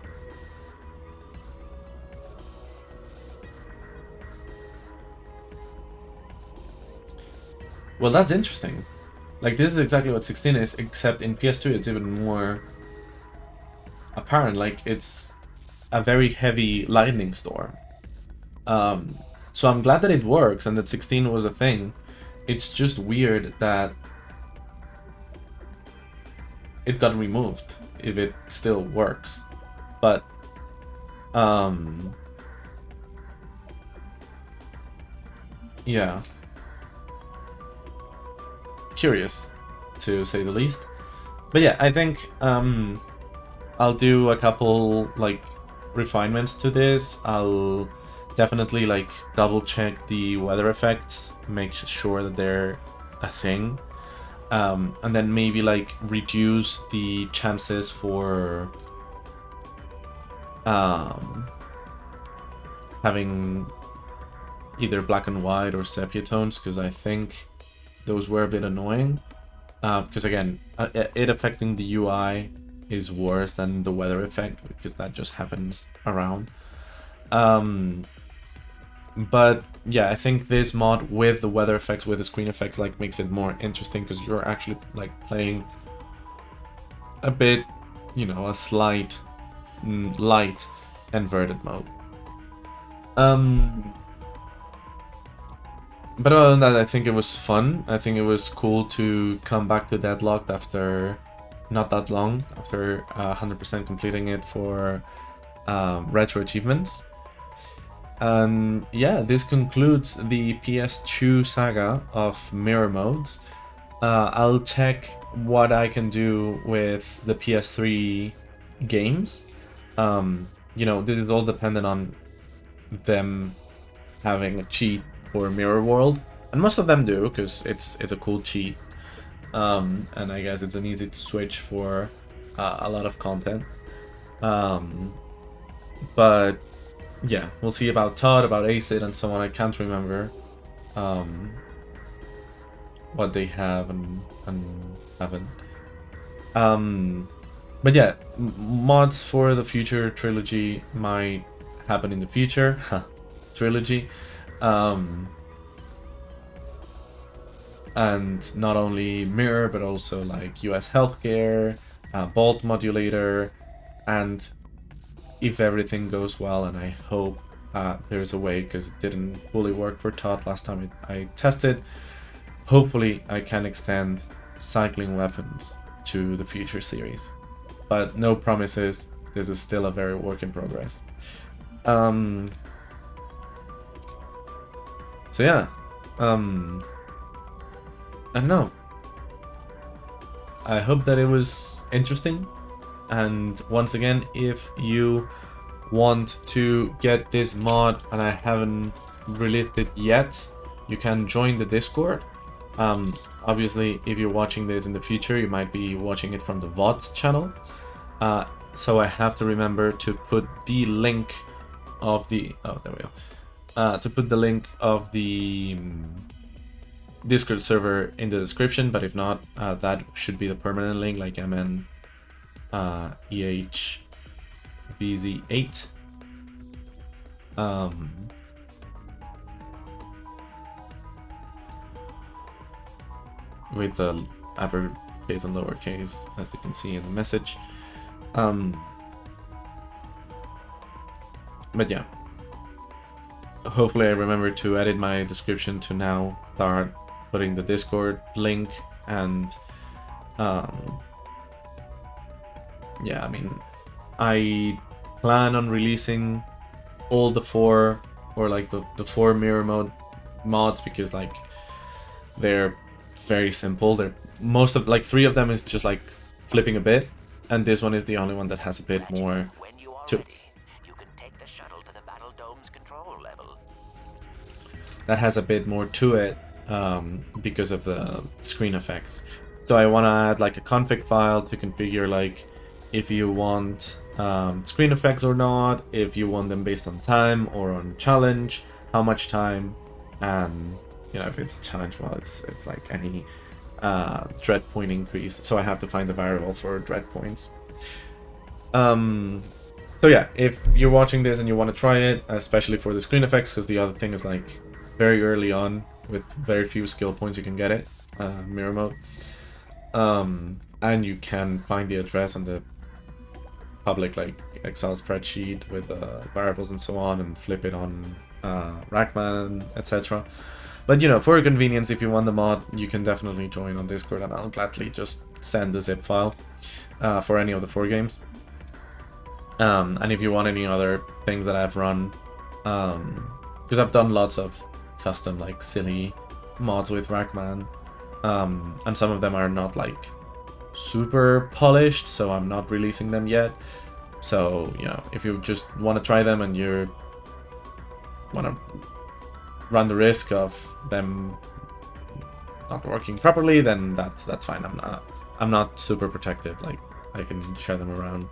Well, that's interesting. Like, this is exactly what 16 is, except in PS2 it's even more apparent. Like, it's a very heavy lightning storm. So I'm glad that it works and that 16 was a thing. It's just weird that it got removed if it still works. But yeah, curious to say the least. But yeah, I think I'll do a couple like refinements to this. I'll definitely like double check the weather effects, make sure that they're a thing, and then maybe like reduce the chances for having either black and white or sepia tones, because I think those were a bit annoying. Because again, it affecting the UI is worse than the weather effect, because that just happens around. But yeah, I think this mod with the weather effects, with the screen effects, like makes it more interesting, because you're actually like playing a bit, you know, a slight light N.Verted mode. But other than that, I think it was fun. I think it was cool to come back to Deadlocked after not that long, after 100% completing it for retro achievements. And yeah, this concludes the PS2 saga of mirror modes. I'll check what I can do with the PS3 games. You know, this is all dependent on them having a cheat for Mirror World, and most of them do, because it's a cool cheat. And I guess it's an easy switch for a lot of content. But yeah, we'll see about Todd, about Acid, and so on. I can't remember what they have and haven't. But yeah, mods for the future trilogy might happen in the future. Trilogy. And not only Mirror, but also like US Healthcare, Bolt Modulator, and if everything goes well, and I hope there's a way, because it didn't fully work for Todd last time I tested, hopefully I can extend cycling weapons to the future series. But no promises, this is still a very work in progress. So yeah, I don't know. I hope that it was interesting. And once again, if you want to get this mod and I haven't released it yet, you can join the Discord. Obviously, if you're watching this in the future, you might be watching it from the VODs channel. So I have to remember to put the link of the... Oh, there we go. To put the link of the Discord server in the description, but if not, that should be the permanent link, like MN EHVZ8. With the uppercase and lowercase, as you can see in the message. But yeah, hopefully I remember to edit my description to now start putting the Discord link. And yeah, I mean, I plan on releasing all the four, or like the four mirror mode mods, because like they're very simple. They're most of, like, 3 of them is just like flipping a bit, and this one is the only one that has a bit more to it. That has a bit more to it because of the screen effects. So I want to add like a config file to configure like if you want screen effects or not, if you want them based on time or on challenge, how much time, and you know, if it's challenge, well, it's like any dread point increase. So I have to find the variable for dread points. So yeah, if you're watching this and you want to try it, especially for the screen effects, because the other thing is like very early on with very few skill points you can get it, mirror mode. And you can find the address on the public like Excel spreadsheet with variables and so on, and flip it on Rackman, etc. But you know, for your convenience, if you want the mod, you can definitely join on Discord, and I'll gladly just send the zip file for any of the 4 games. And if you want any other things that I've run, because I've done lots of custom like silly mods with Rackman, and some of them are not like super polished, so I'm not releasing them yet. So you know, if you just want to try them and you want to run the risk of them not working properly, then that's fine. I'm not super protective, like I can share them around.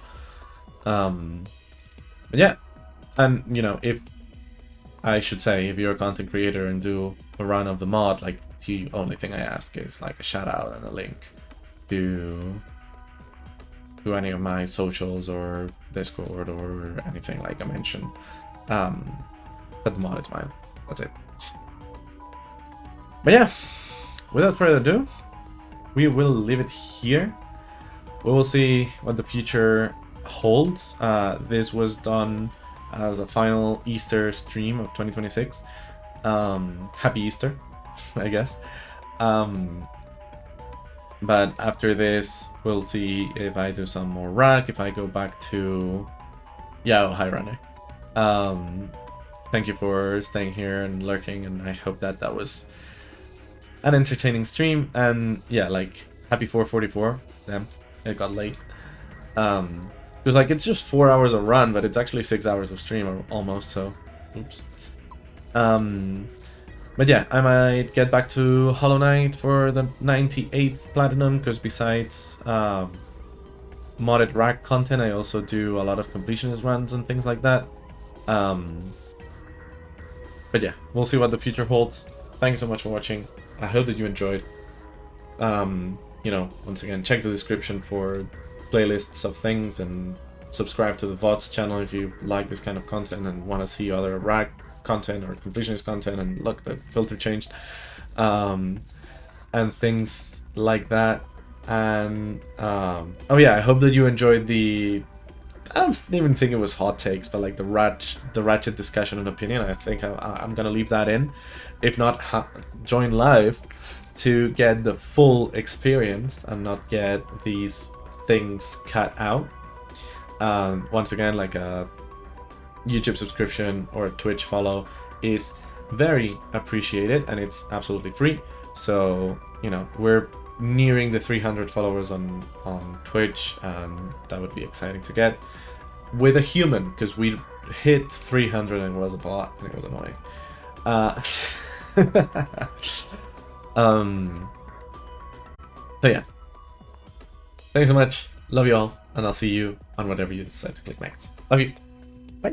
But yeah, and you know, if I should say, if you're a content creator and do a run of the mod, like the only thing I ask is like a shout out and a link to any of my socials or Discord or anything like I mentioned. But the mod is mine. That's it. But yeah, without further ado, we will leave it here. We will see what the future holds. This was done as a final Easter stream of 2026. Happy Easter, I guess. But after this, we'll see if I do some more rack, if I go back to... Yeah, oh, hi Runner. Thank you for staying here and lurking, and I hope that that was an entertaining stream. And yeah, like, happy 444. Damn, it got late. Because like, it's just 4 hours of run, but it's actually 6 hours of stream, or almost, so... Oops. But yeah, I might get back to Hollow Knight for the 98th Platinum, because besides modded rack content, I also do a lot of completionist runs and things like that. But yeah, we'll see what the future holds. Thank you so much for watching. I hope that you enjoyed. You know, once again, check the description for playlists of things, and subscribe to the VODs channel if you like this kind of content and want to see other rack content or completionist content, and look, the filter changed, and things like that. And oh yeah, I hope that you enjoyed the, I don't even think it was hot takes, but like the Ratchet discussion and opinion. I think I'm gonna leave that in. If not, join live to get the full experience and not get these things cut out. Once again, like a YouTube subscription or a Twitch follow is very appreciated, and it's absolutely free. So, you know, we're nearing the 300 followers on Twitch, and that would be exciting to get with a human, because we hit 300 and it was a bot, and it was annoying. So yeah, thanks so much, love you all, and I'll see you on whatever you decide to click next. Love you.